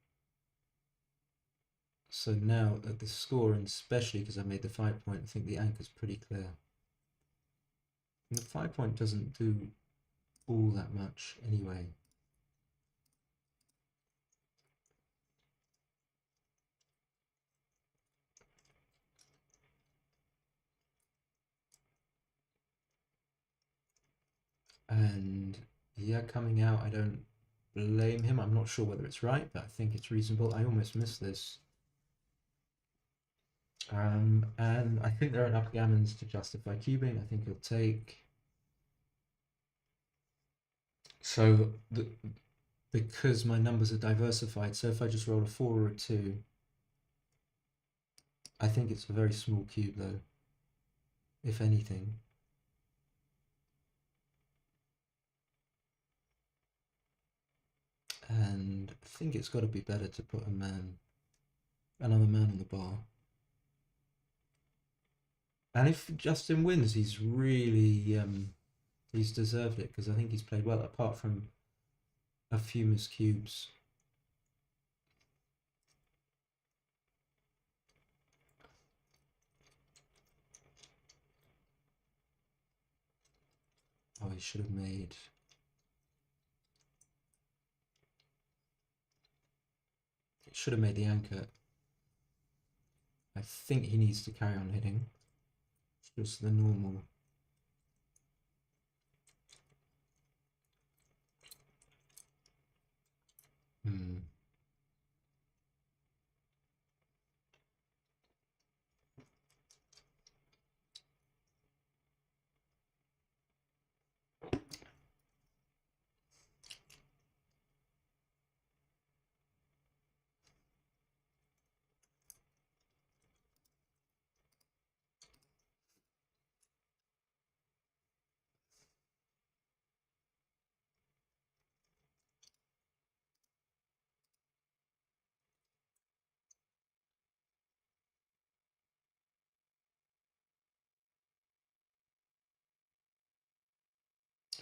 So now at the score, and especially because I made the 5 point, I think the anchor's pretty clear. And the 5 point doesn't do all that much anyway. And yeah, coming out, I don't blame him. I'm not sure whether it's right, but I think it's reasonable. I almost missed this. And I think there are enough gammons to justify cubing. I think he'll take. So because my numbers are diversified, so if I just roll a 4 or a 2, I think it's a very small cube though, if anything. And I think it's got to be better to put another man on the bar. And if Justin wins, he's really, he's deserved it, because I think he's played well, apart from a few missed cubes. Oh, he should have made... Should have made the anchor. I think he needs to carry on hitting. Just the normal.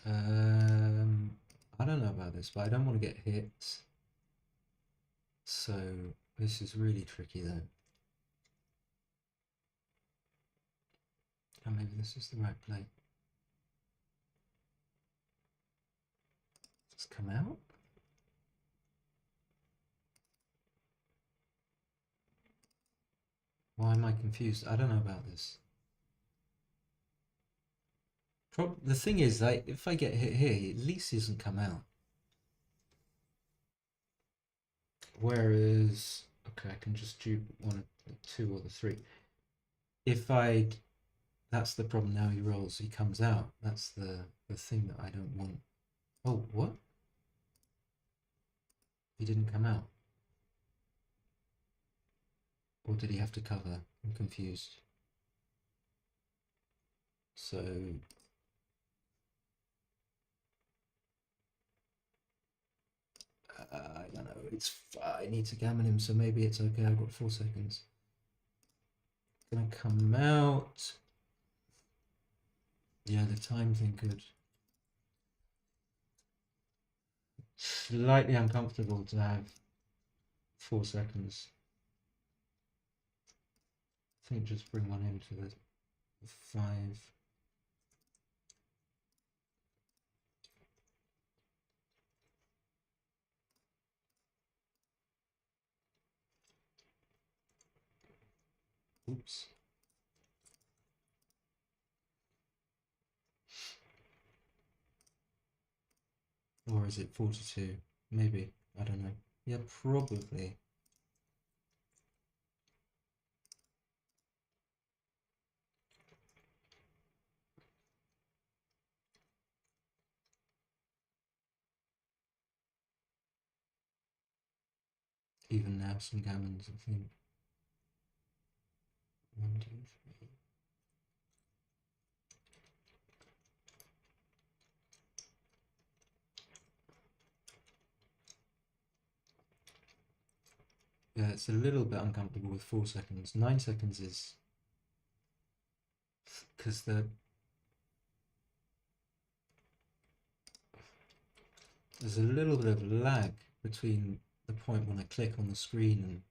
I don't know about this, but I don't want to get hit. So this is really tricky though. And maybe this is the right play. Just come out. Why am I confused? I don't know about this. The thing is, like, if I get hit here, at least he doesn't come out. Whereas, okay, I can just dupe one of the 2 or the 3. If I'd, that's the problem now, he rolls, he comes out. That's the thing that I don't want. Oh, what? He didn't come out. Or did he have to cover? I'm confused. So... I don't know, I need to gammon him, so maybe it's okay. I've got 4 seconds. Gonna come out. Yeah, the time thing could. Slightly uncomfortable to have 4 seconds. I think just bring one into the 5. Oops. Or is it 42? Maybe. I don't know. Yeah, probably. Even now, some gammons, I think. 1, 2, 3. Yeah, it's a little bit uncomfortable with 4 seconds. 9 seconds is because there's a little bit of lag between the point when I click on the screen and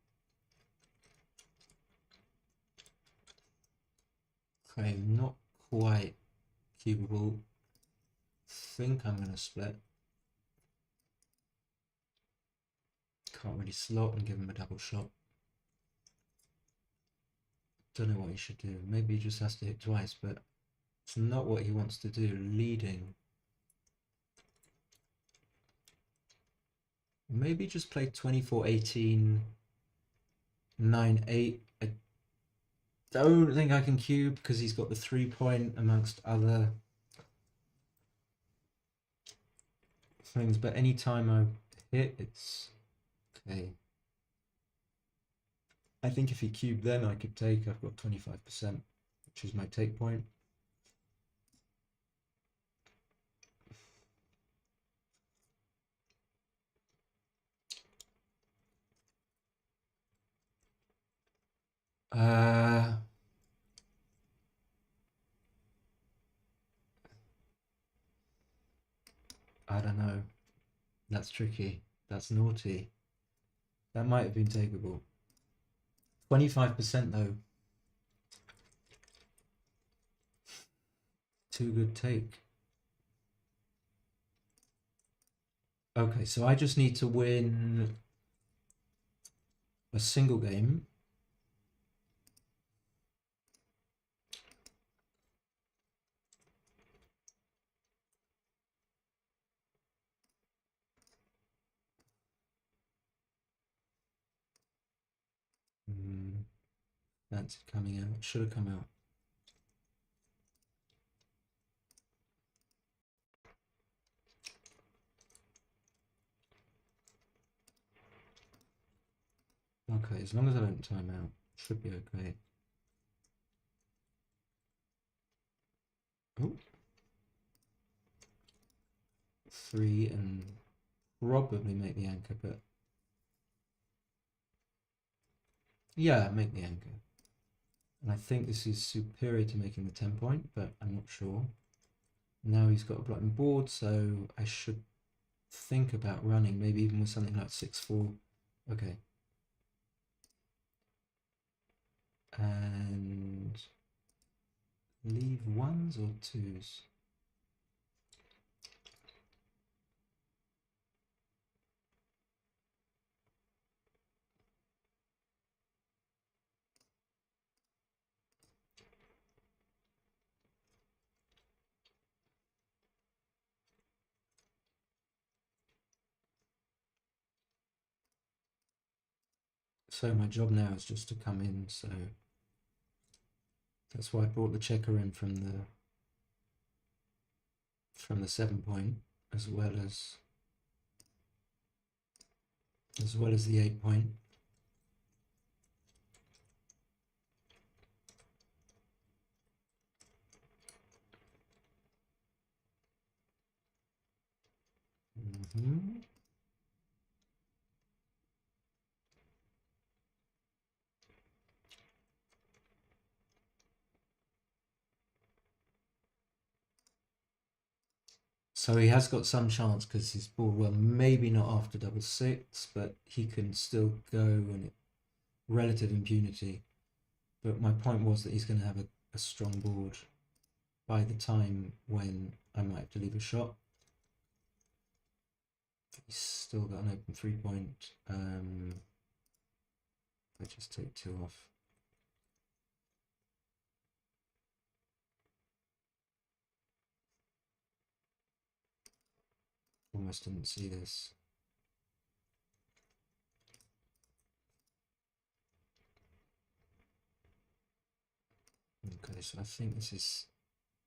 okay, not quite cubable. Think I'm going to split. Can't really slot and give him a double shot. Don't know what he should do. Maybe he just has to hit twice, but it's not what he wants to do. Leading. Maybe just play 24-18, 9-8. I don't think I can cube because he's got the 3-point amongst other things, but anytime I hit, it's okay. I think if he cubed then I could take. I've got 25%, which is my take point. I don't know. That's tricky. That's naughty. That might have been takeable. 25% though. Too good take. Okay, so I just need to win a single game. That's coming out. It should have come out. Okay, as long as I don't time out, it should be okay. Oh. 3 and probably make the anchor, but yeah, make the anchor. And I think this is superior to making the 10-point, but I'm not sure. Now he's got a blocking board, so I should think about running, maybe even with something like 6-4. Okay. And leave 1s or 2s? So my job now is just to come in, so that's why I brought the checker in from the 7-point as well as the 8-point. So he has got some chance because his ball, well, maybe not after double six, but he can still go and relative impunity. But my point was that he's going to have a strong board by the time when I might have to leave a shot. He's still got an open 3-point. I just take 2 off. Almost didn't see this. Okay, so I think this is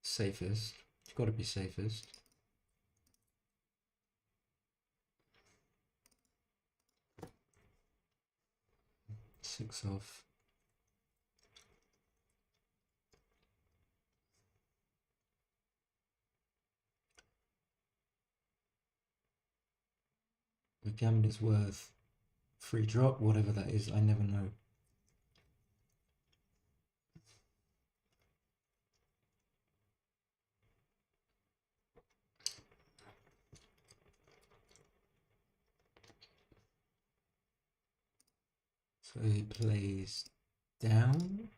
safest. It's got to be safest. Six off. The gambit is worth free drop, whatever that is, I never know. So he plays down.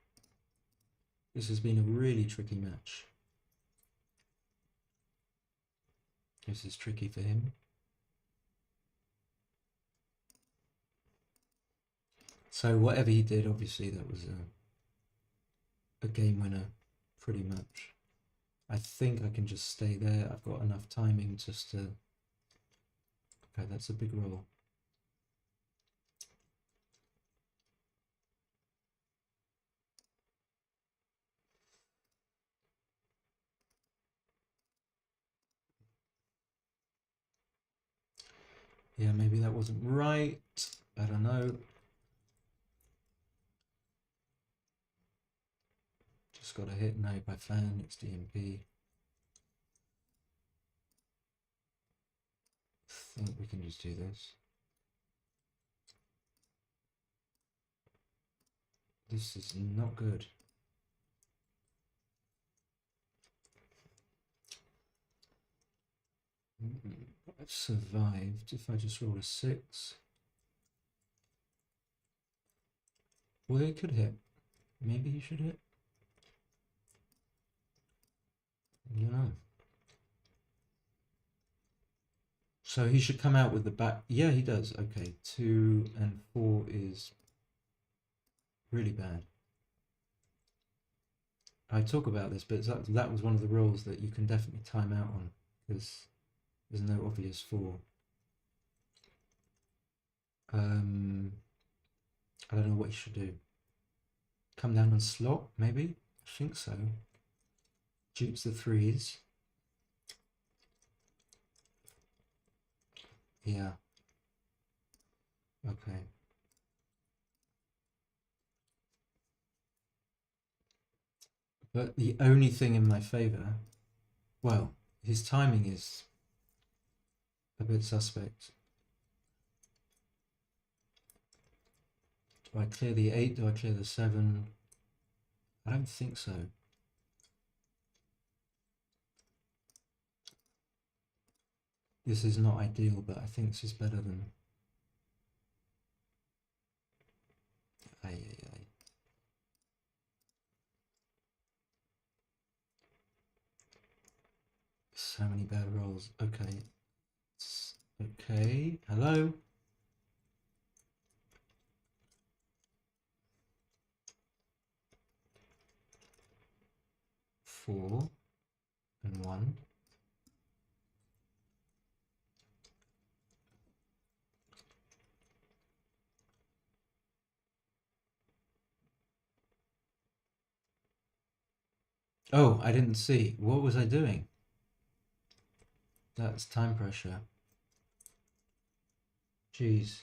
This has been a really tricky match. This is tricky for him. So whatever he did, obviously that was a game winner, pretty much. I think I can just stay there. I've got enough timing just to... Okay, that's a big roll. Yeah, maybe that wasn't right. I don't know. Just got a hit now by fan. It's DMP. I think we can just do this. This is not good. I've survived if I just roll a 6. Well, he could hit. Maybe he should hit. I don't know. So he should come out with the back. Yeah, he does. Okay, 2 and 4 is really bad. I talk about this, but that was one of the rolls that you can definitely time out on because there's no obvious 4. I don't know what you should do. Come down and slot, maybe? I think so. Dukes the 3s. Yeah. Okay. But the only thing in my favour, well, his timing is a bit suspect. Do I clear the 8? Do I clear the 7? I don't think so. This is not ideal, but I think this is better than... So many bad rolls. Okay. Okay. Hello? Four and 1. Oh, I didn't see. What was I doing? That's time pressure. Jeez.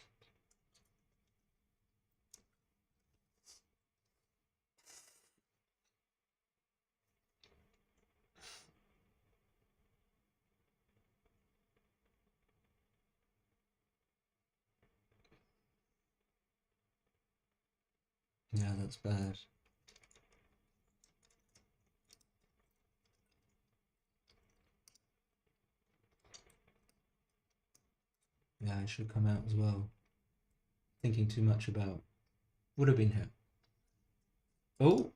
Yeah, that's bad. Yeah, I should come out as well. Thinking too much about. Would have been here. Oh!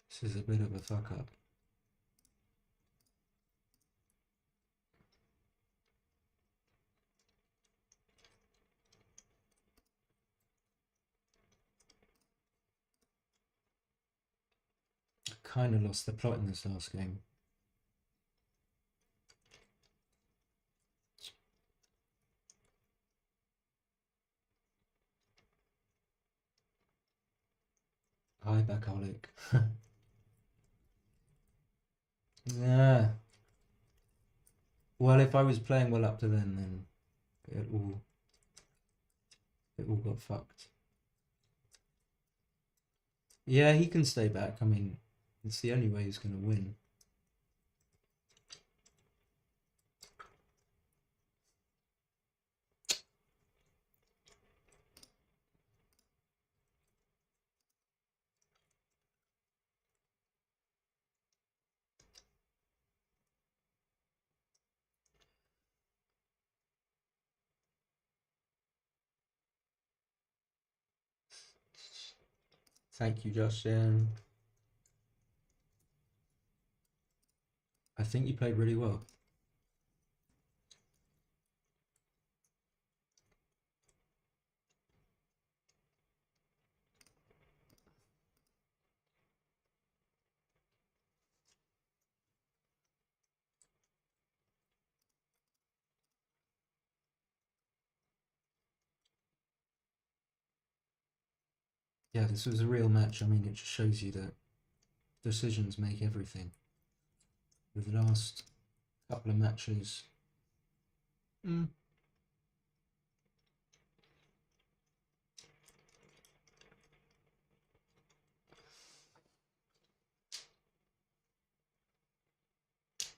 This is a bit of a fuck up. Kind of lost the plot in this last game. Hi, Backolic. Yeah. Well, if I was playing well up to then it all got fucked. Yeah, he can stay back. I mean, it's the only way he's going to win. Thank you, Justin. I think you played really well. Yeah, this was a real match. I mean, it just shows you that decisions make everything. With the last couple of matches.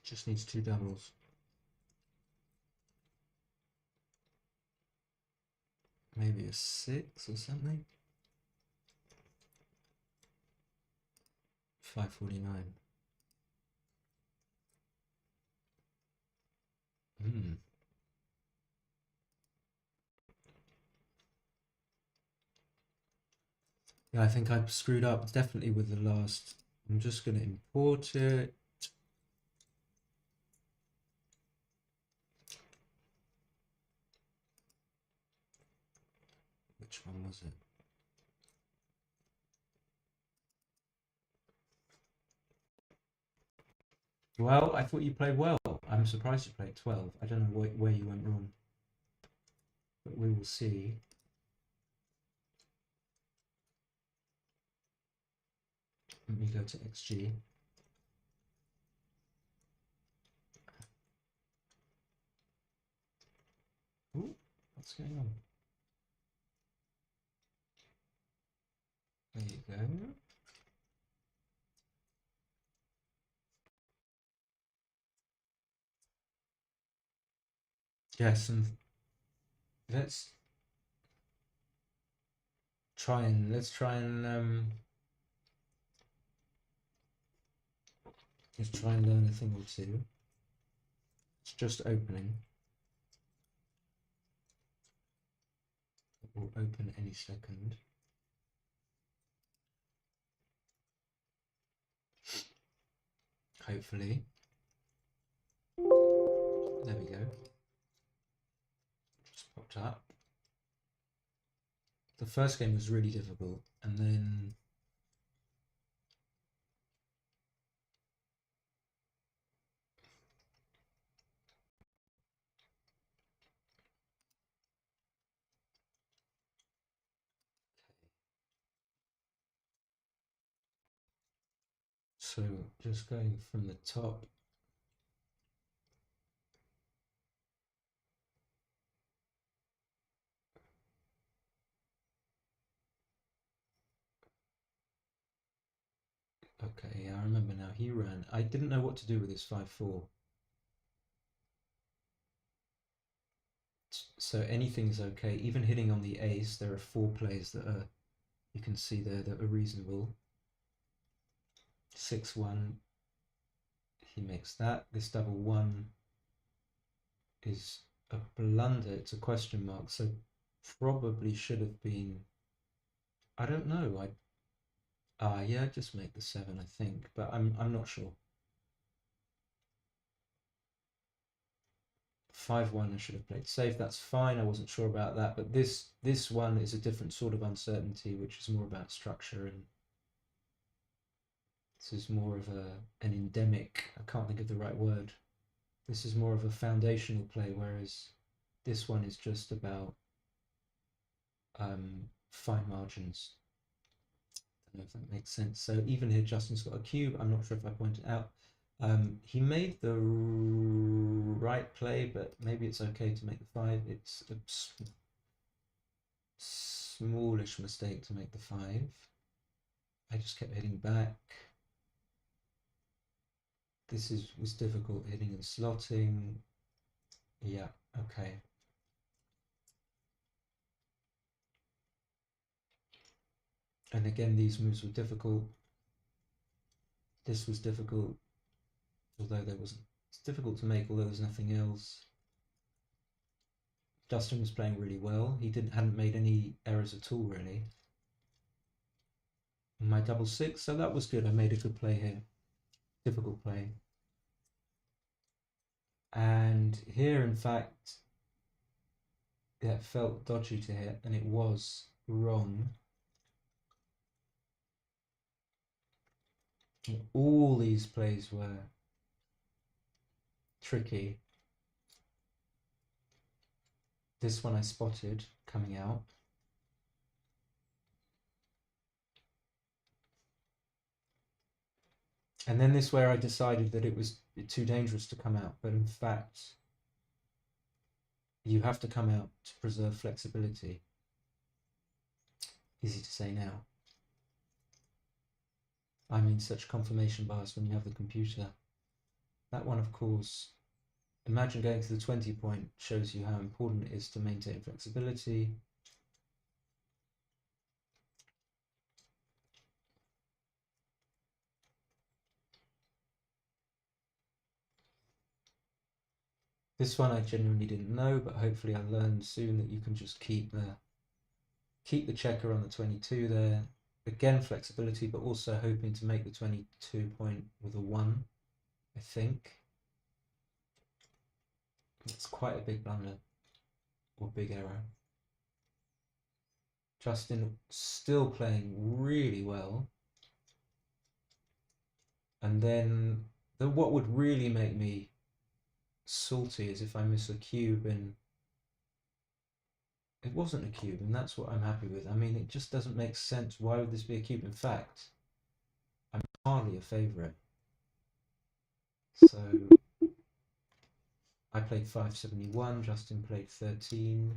Just needs 2 doubles. Maybe a 6 or something. 549. Yeah, I think I screwed up definitely with the last. I'm just going to import it. Which one was it? Well, I thought you played well. I'm surprised you played 12. I don't know where you went wrong. But we will see. Let me go to XG. Ooh, what's going on? There you go. Yes, and let's try and let's try and learn a thing or two. It's just opening. It will open any second. Hopefully. There we go. Just popped up. The first game was really difficult, and then so just going from the top. Okay, yeah, I remember now. He ran. I didn't know what to do with his 5-4. So anything's okay. Even hitting on the ace, there are 4 plays that are, you can see there, that are reasonable. 6-1, he makes that. This double 1 is a blunder, it's a question mark, so probably should have been, I don't know, yeah, just make the 7, I think, but I'm not sure. 5-1, I should have played safe. That's fine. I wasn't sure about that, but this one is a different sort of uncertainty, which is more about structure, and this is more of an endemic. I can't think of the right word. This is more of a foundational play, whereas this one is just about fine margins. I don't know if that makes sense. So even here, Justin's got a cube. I'm not sure if I pointed out. He made the right play, but maybe it's okay to make the 5. It's a smallish mistake to make the 5. I just kept hitting back. This was difficult, hitting and slotting. Yeah, okay. And again, these moves were difficult. This was difficult, although it's difficult to make, although there's nothing else. Dustin was playing really well. He hadn't made any errors at all, really. My double 6, so that was good. I made a good play here. Difficult play. And here, in fact, yeah, it felt dodgy to hit, and it was wrong. All these plays were tricky. This one I spotted coming out. And then this where I decided that it was too dangerous to come out, but in fact, you have to come out to preserve flexibility. Easy to say now. I mean, such confirmation bias when you have the computer. That one, of course, imagine going to the 20 point shows you how important it is to maintain flexibility. This one I genuinely didn't know, but hopefully I learned soon that you can just keep the checker on the 22 there. Again, flexibility, but also hoping to make the 22 point with a 1, I think. It's quite a big blunder, or big error. Justin still playing really well. And then what would really make me salty is if I miss a cube, and it wasn't a cube, and that's what I'm happy with. I mean, it just doesn't make sense. Why would this be a cube? In fact, I'm hardly a favourite. So I played 571, Justin played 13.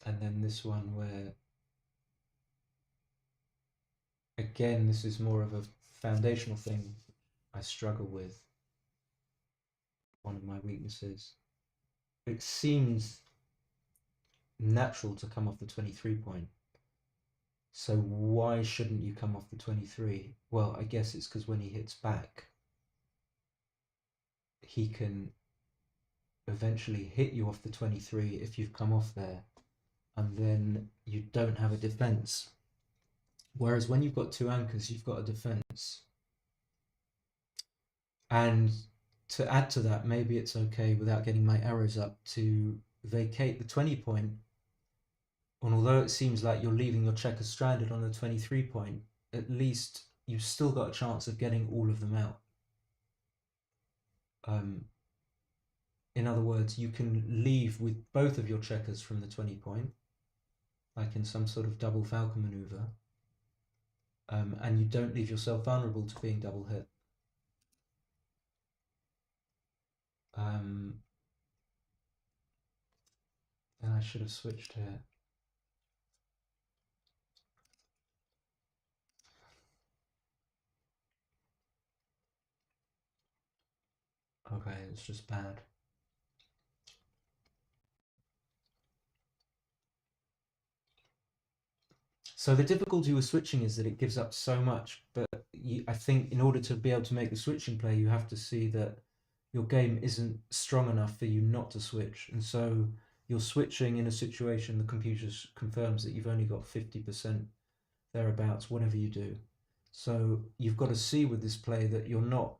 And then this one where, again, this is more of a foundational thing I struggle with. One of my weaknesses. It seems natural to come off the 23 point. So why shouldn't you come off the 23? Well, I guess it's because when he hits back, he can eventually hit you off the 23 if you've come off there, and then you don't have a defense. Whereas when you've got 2 anchors, you've got a defense. And to add to that, maybe it's okay, without getting my arrows up, to vacate the 20 point. And although it seems like you're leaving your checkers stranded on the 23 point, at least you've still got a chance of getting all of them out. In other words, you can leave with both of your checkers from the 20 point, like in some sort of double falcon maneuver, and you don't leave yourself vulnerable to being double hit. And I should have switched here. Okay, it's just bad. So the difficulty with switching is that it gives up so much, but I think in order to be able to make the switching play, you have to see that your game isn't strong enough for you not to switch. And so you're switching in a situation the computer confirms that you've only got 50% thereabouts, whatever you do. So you've got to see with this play that you're not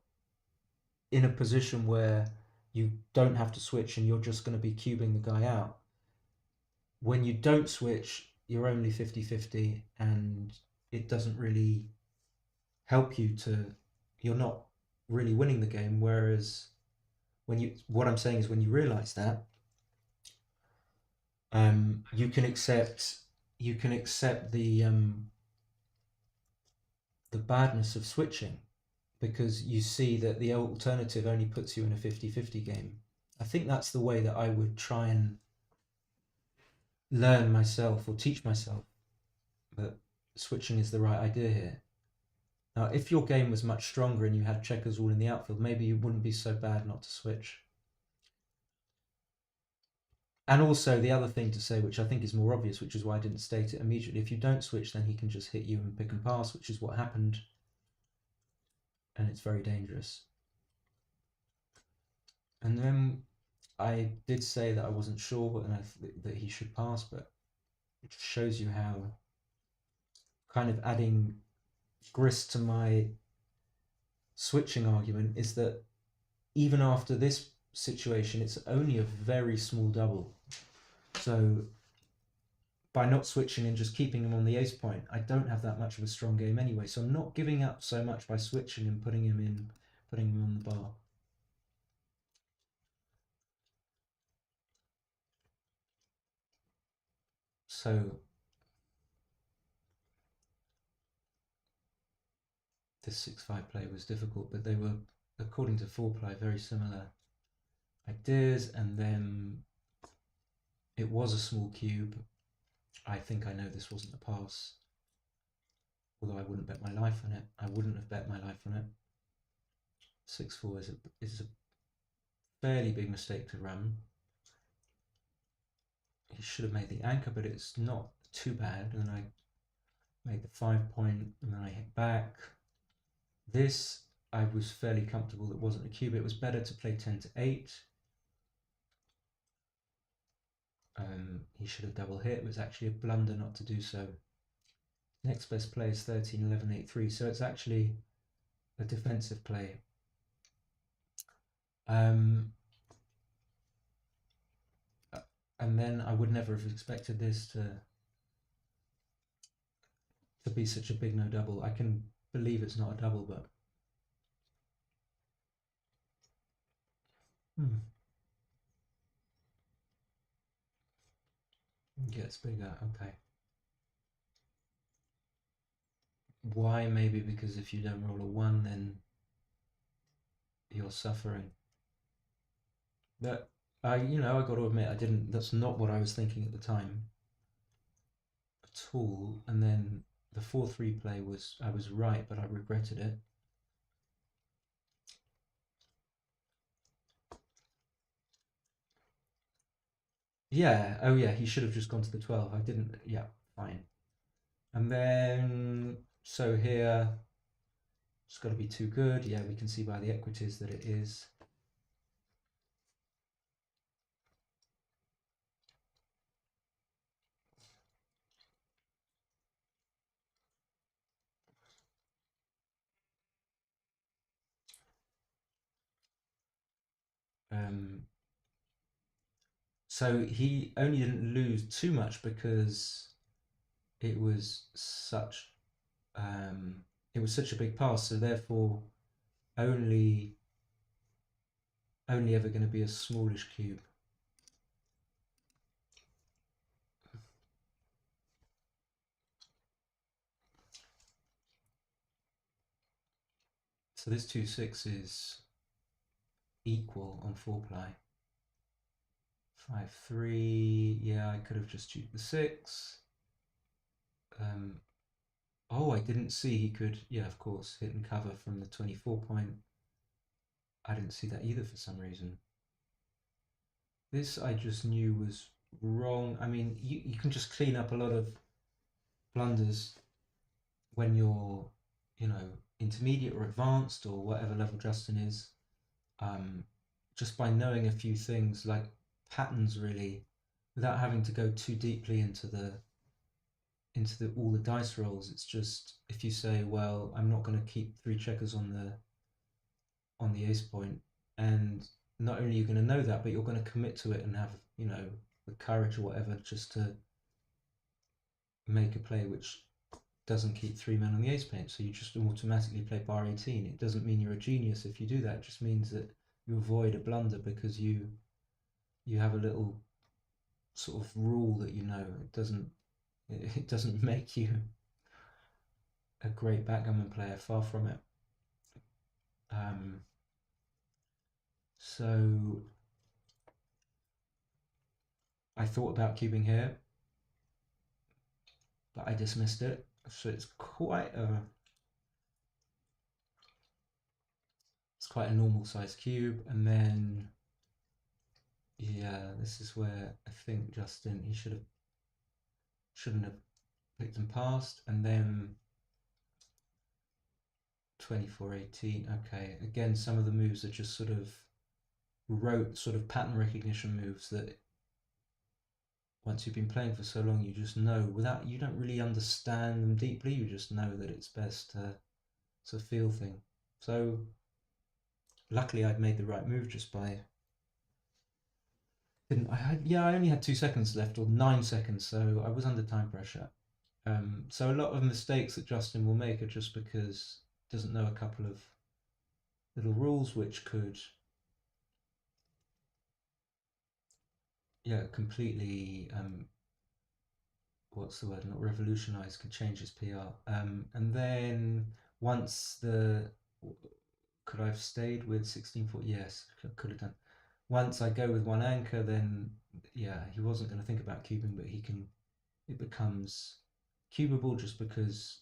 in a position where you don't have to switch and you're just going to be cubing the guy out. When you don't switch, you're only 50-50 and it doesn't really help you to, you're not really winning the game. Whereas what I'm saying is when you realize that, you can accept the badness of switching because you see that the alternative only puts you in a 50-50 game. I think that's the way that I would try and learn myself or teach myself that switching is the right idea here. Now, if your game was much stronger and you had checkers all in the outfield, maybe you wouldn't be so bad not to switch. And also the other thing to say, which I think is more obvious, which is why I didn't state it immediately, if you don't switch, then he can just hit you and pick and pass, which is what happened. And it's very dangerous. And then I did say that I wasn't sure that he should pass, but it shows you how kind of adding grist to my switching argument is that even after this situation, it's only a very small double. So by not switching and just keeping him on the ace point, I don't have that much of a strong game anyway. So I'm not giving up so much by switching and putting him on the bar. So this 6-5 play was difficult, but they were, according to 4-play, very similar ideas. And then it was a small cube. I think I know this wasn't a pass, although I wouldn't bet my life on it. I wouldn't have bet my life on it. 6-4 is a fairly big mistake to run. He should have made the anchor, but it's not too bad. And then I made the 5-point, and then I hit back. This, I was fairly comfortable that wasn't a cube. It was better to play 10-8. He should have double hit. It was actually a blunder not to do so. Next best play is 13-11, 8-3. So it's actually a defensive play. And then I would never have expected this to be such a big no double. I can believe it's not a double, but gets bigger. Okay. Why? Maybe because if you don't roll a 1, then you're suffering. But I got to admit, that's not what I was thinking at the time at all. And then the 4-3 play I was right, but I regretted it. Yeah, oh yeah, he should have just gone to the 12. I didn't, yeah, fine. And then, so here, it's got to be too good. Yeah, we can see by the equities that it is. So he only didn't lose too much because it was such a big pass. So therefore, only ever going to be a smallish cube. So this 2-6 is equal on 4-play. 5-3, yeah, I could have just duped the 6. Oh, I didn't see he could, yeah, of course, hit and cover from the 24-point. I didn't see that either for some reason. This I just knew was wrong. I mean, you can just clean up a lot of blunders when you're, you know, intermediate or advanced or whatever level Justin is, um, just by knowing a few things like patterns really, without having to go too deeply into the all the dice rolls. It's just if you say, well, I'm not going to keep three checkers on the ace point, and not only are you going to know that, but you're going to commit to it and have, you know, the courage or whatever just to make a play which doesn't keep three men on the ace point. So you just automatically play bar 18. It doesn't mean you're a genius if you do that. It just means that you avoid a blunder because you have a little sort of rule that you know. It doesn't make you a great backgammon player, far from it. So I thought about cubing here, but I dismissed it. So it's quite a normal size cube. And then yeah, this is where I think Justin, he shouldn't have picked and passed. And then 24-18. Okay, again, some of the moves are just sort of rote sort of pattern recognition moves that once you've been playing for so long, you just know without, you don't really understand them deeply. You just know that it's best to, it's a feel thing. So luckily I'd made the right move just by, didn't I had, yeah, I only had 2 seconds left, or 9 seconds, so I was under time pressure. So a lot of mistakes that Justin will make are just because he doesn't know a couple of little rules which could, yeah, completely, what's the word, not revolutionize, could change his PR. And then once could I have stayed with 1640? Yes, could have done. Once I go with one anchor, then yeah, he wasn't going to think about cubing, but it becomes cubable just because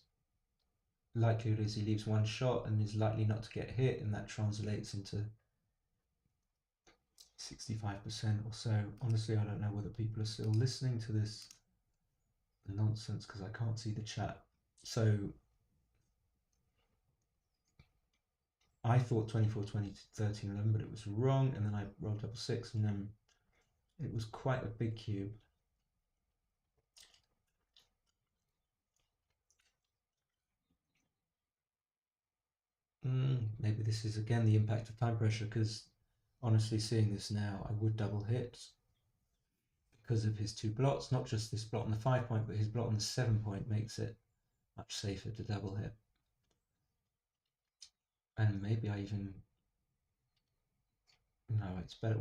likelihood is he leaves one shot and is likely not to get hit, and that translates into 65% or so. Honestly, I don't know whether people are still listening to this nonsense because I can't see the chat. So I thought 24, 20, 13, 11, but it was wrong, and then I rolled double six, and then it was quite a big cube. Maybe this is again the impact of time pressure, because honestly, seeing this now, I would double hit because of his two blots, not just this blot on the 5 point, but his blot on the 7 point makes it much safer to double hit. And maybe I even, no, it's better,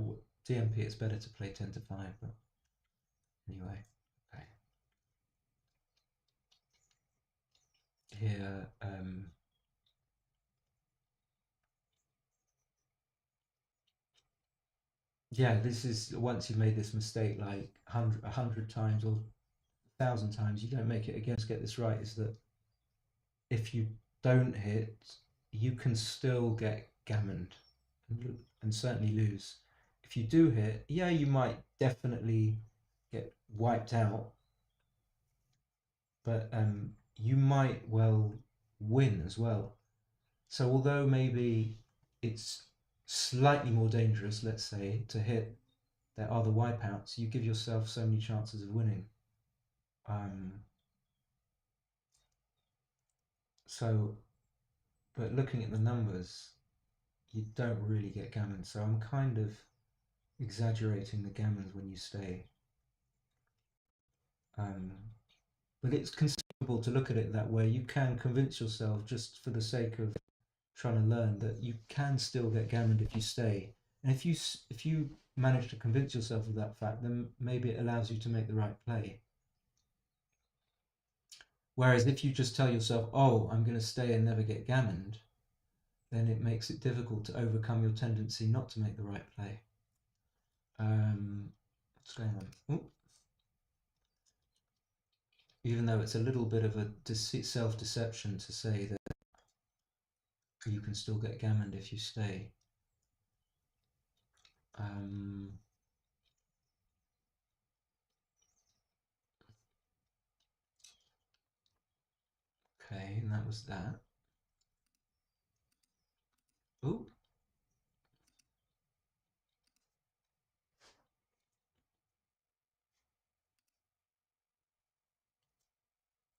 DMP, it's better to play 10 to 5, but anyway, okay. Here, yeah, this is once you've made this mistake like 100 times or 1,000 times, you don't make it again. Let's get this right, is that if you don't hit, you can still get gammoned and certainly lose. If you do hit, yeah, you might definitely get wiped out, but you might well win as well. So although maybe it's slightly more dangerous, let's say, to hit, there are the wipeouts, you give yourself so many chances of winning. So, but looking at the numbers, you don't really get gammons. So I'm kind of exaggerating the gammons when you stay. But it's conceivable to look at it that way. You can convince yourself, just for the sake of trying to learn, that you can still get gammoned if you stay. And if you manage to convince yourself of that fact, then maybe it allows you to make the right play. Whereas if you just tell yourself, oh, I'm going to stay and never get gammoned, then it makes it difficult to overcome your tendency not to make the right play. What's going on? Ooh. Even though it's a little bit of a self-deception to say that you can still get gammoned if you stay. Okay, and that was that. Oh,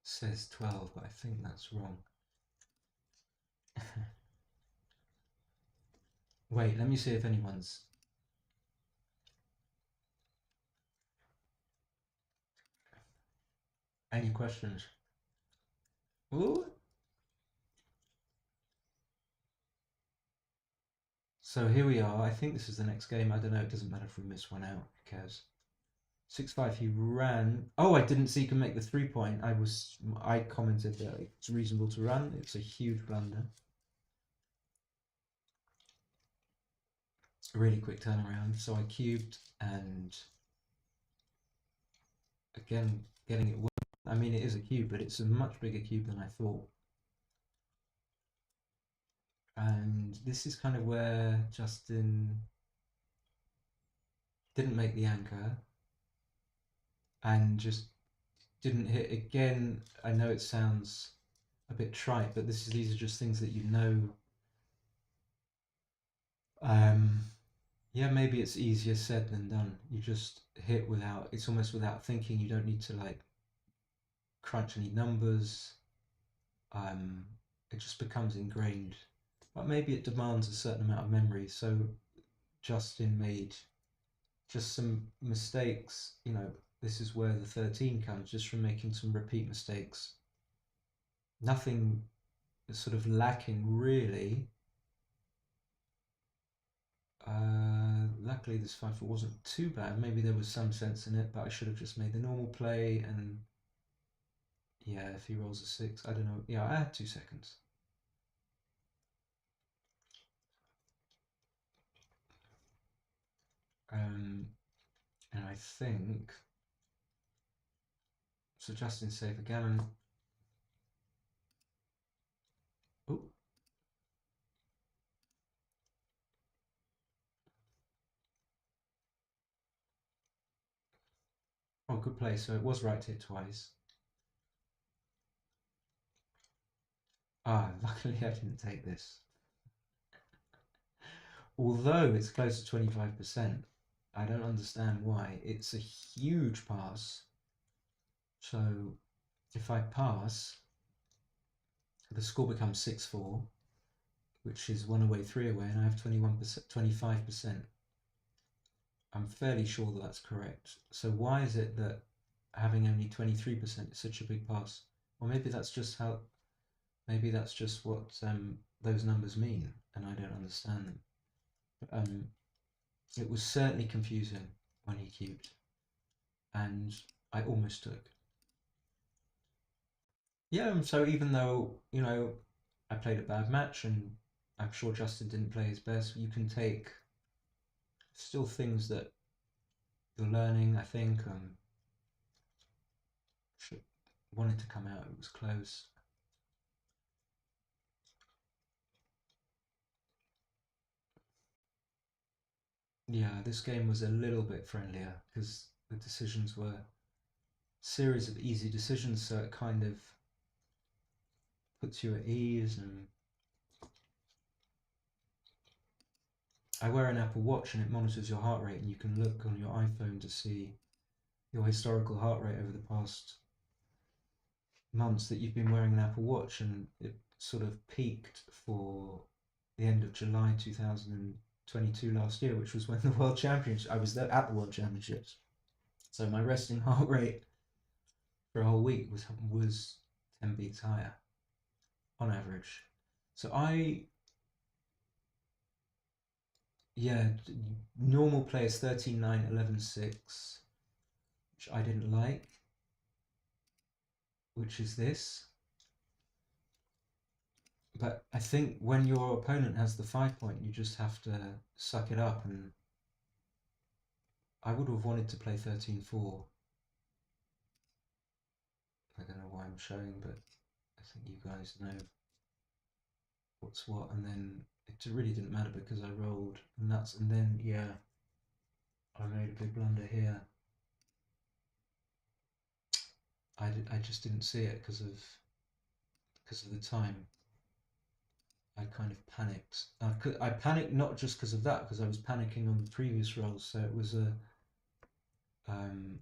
says 12, but I think that's wrong. Wait, let me see if anyone's... Any questions? Ooh. So here we are. I think this is the next game. I don't know. It doesn't matter if we miss one out. Who cares? 6-5. He ran. Oh, I didn't see he can make the 3-point. I commented that it's reasonable to run. It's a huge blunder. A really quick turnaround. So I cubed and again getting it. I mean, it is a cube, but it's a much bigger cube than I thought. And this is kind of where Justin didn't make the anchor and just didn't hit again. I know it sounds a bit trite, but these are just things that you know. Yeah, maybe it's easier said than done. You just hit without, it's almost without thinking. You don't need to like crunch any numbers. Um, it just becomes ingrained. But maybe it demands a certain amount of memory. So Justin made just some mistakes. You know, this is where the 13 comes, just from making some repeat mistakes. Nothing sort of lacking really. Luckily this 5-4 wasn't too bad. Maybe there was some sense in it, but I should have just made the normal play. And yeah, if he rolls a 6, I don't know. Yeah, I had 2 seconds. And I think so. Justin's safe again. Oh, oh, good play. So it was right to hit twice. Ah, luckily I didn't take this. Although it's close to 25%, I don't understand why. It's a huge pass. So if I pass, the score becomes 6-4, which is 1 away, 3 away, and I have 21%, 25%. I'm fairly sure that that's correct. So why is it that having only 23% is such a big pass? Or maybe that's just what those numbers mean, and I don't understand them. It was certainly confusing when he cubed, and I almost took. Yeah, so even though, I played a bad match and I'm sure Justin didn't play his best, you can take still things that you're learning, I think. Wanted to come out, it was close. Yeah, this game was a little bit friendlier because the decisions were a series of easy decisions, so it kind of puts you at ease. And I wear an Apple Watch and it monitors your heart rate, and you can look on your iPhone to see your historical heart rate over the past months that you've been wearing an Apple Watch, and it sort of peaked for the end of July 2022 last year, which was when the World Championships, I was there at the World Championships. So my resting heart rate for a whole week was 10 beats higher on average. So yeah, normal play is 13-9, 11-6, which I didn't like, which is this. But I think when your opponent has the 5-point, you just have to suck it up. And I would have wanted to play 13-4. I don't know why I'm showing, but I think you guys know what's what. And then it really didn't matter because I rolled nuts. And then, yeah, I made a big blunder here. I just didn't see it because of because of the time. I kind of panicked. I panicked not just because of that, because I was panicking on the previous rolls, so it was um,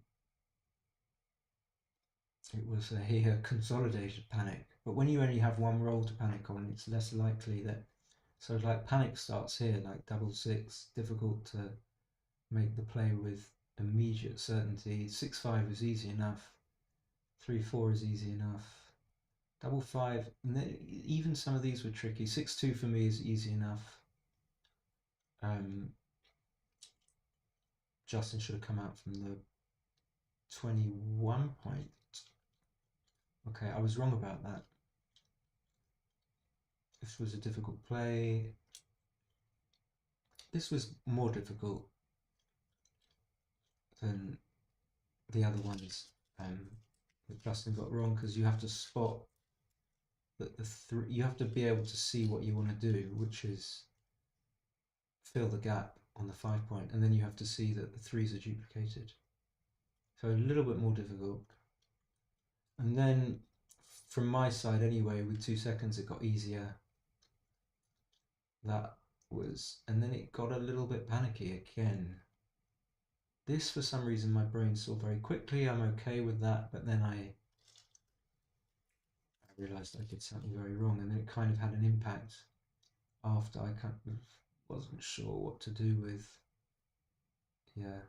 a consolidated panic. But when you only have one roll to panic on, it's less likely that. So like panic starts here, like double six, difficult to make the play with immediate certainty. 6-5 is easy enough. 3-4 is easy enough. Double five, and then even some of these were tricky. 6-2 for me is easy enough. Justin should have come out from the 21 point. Okay, I was wrong about that. This was a difficult play. This was more difficult than the other ones that Justin got wrong, because you have to spot that you have to be able to see what you want to do, which is fill the gap on the 5 point, and then you have to see that the threes are duplicated. So a little bit more difficult. And then from my side anyway, with 2 seconds it got easier. That was, and then it got a little bit panicky again. This, for some reason, my brain saw very quickly. I'm okay with that, but then I realized I did something very wrong, and then it kind of had an impact after. I kind of wasn't sure what to do with. Yeah,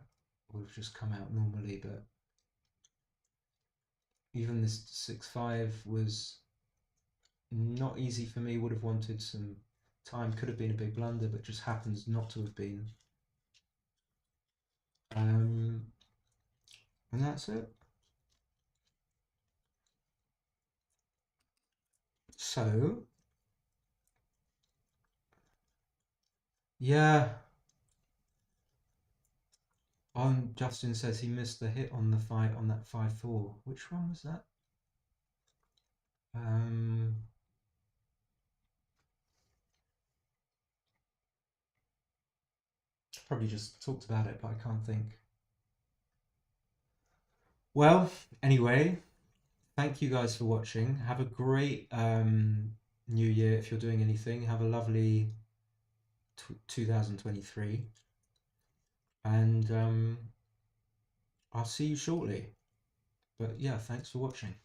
would have just come out normally, but even this 6-5 was not easy for me. Would have wanted some time. Could have been a big blunder, but just happens not to have been. And that's it. So, yeah. Justin says he missed the hit on the fight on that 5-4. Which one was that? Probably just talked about it, but I can't think. Well, anyway, thank you guys for watching. Have a great new year if you're doing anything. Have a lovely 2023. And I'll see you shortly. But yeah, thanks for watching.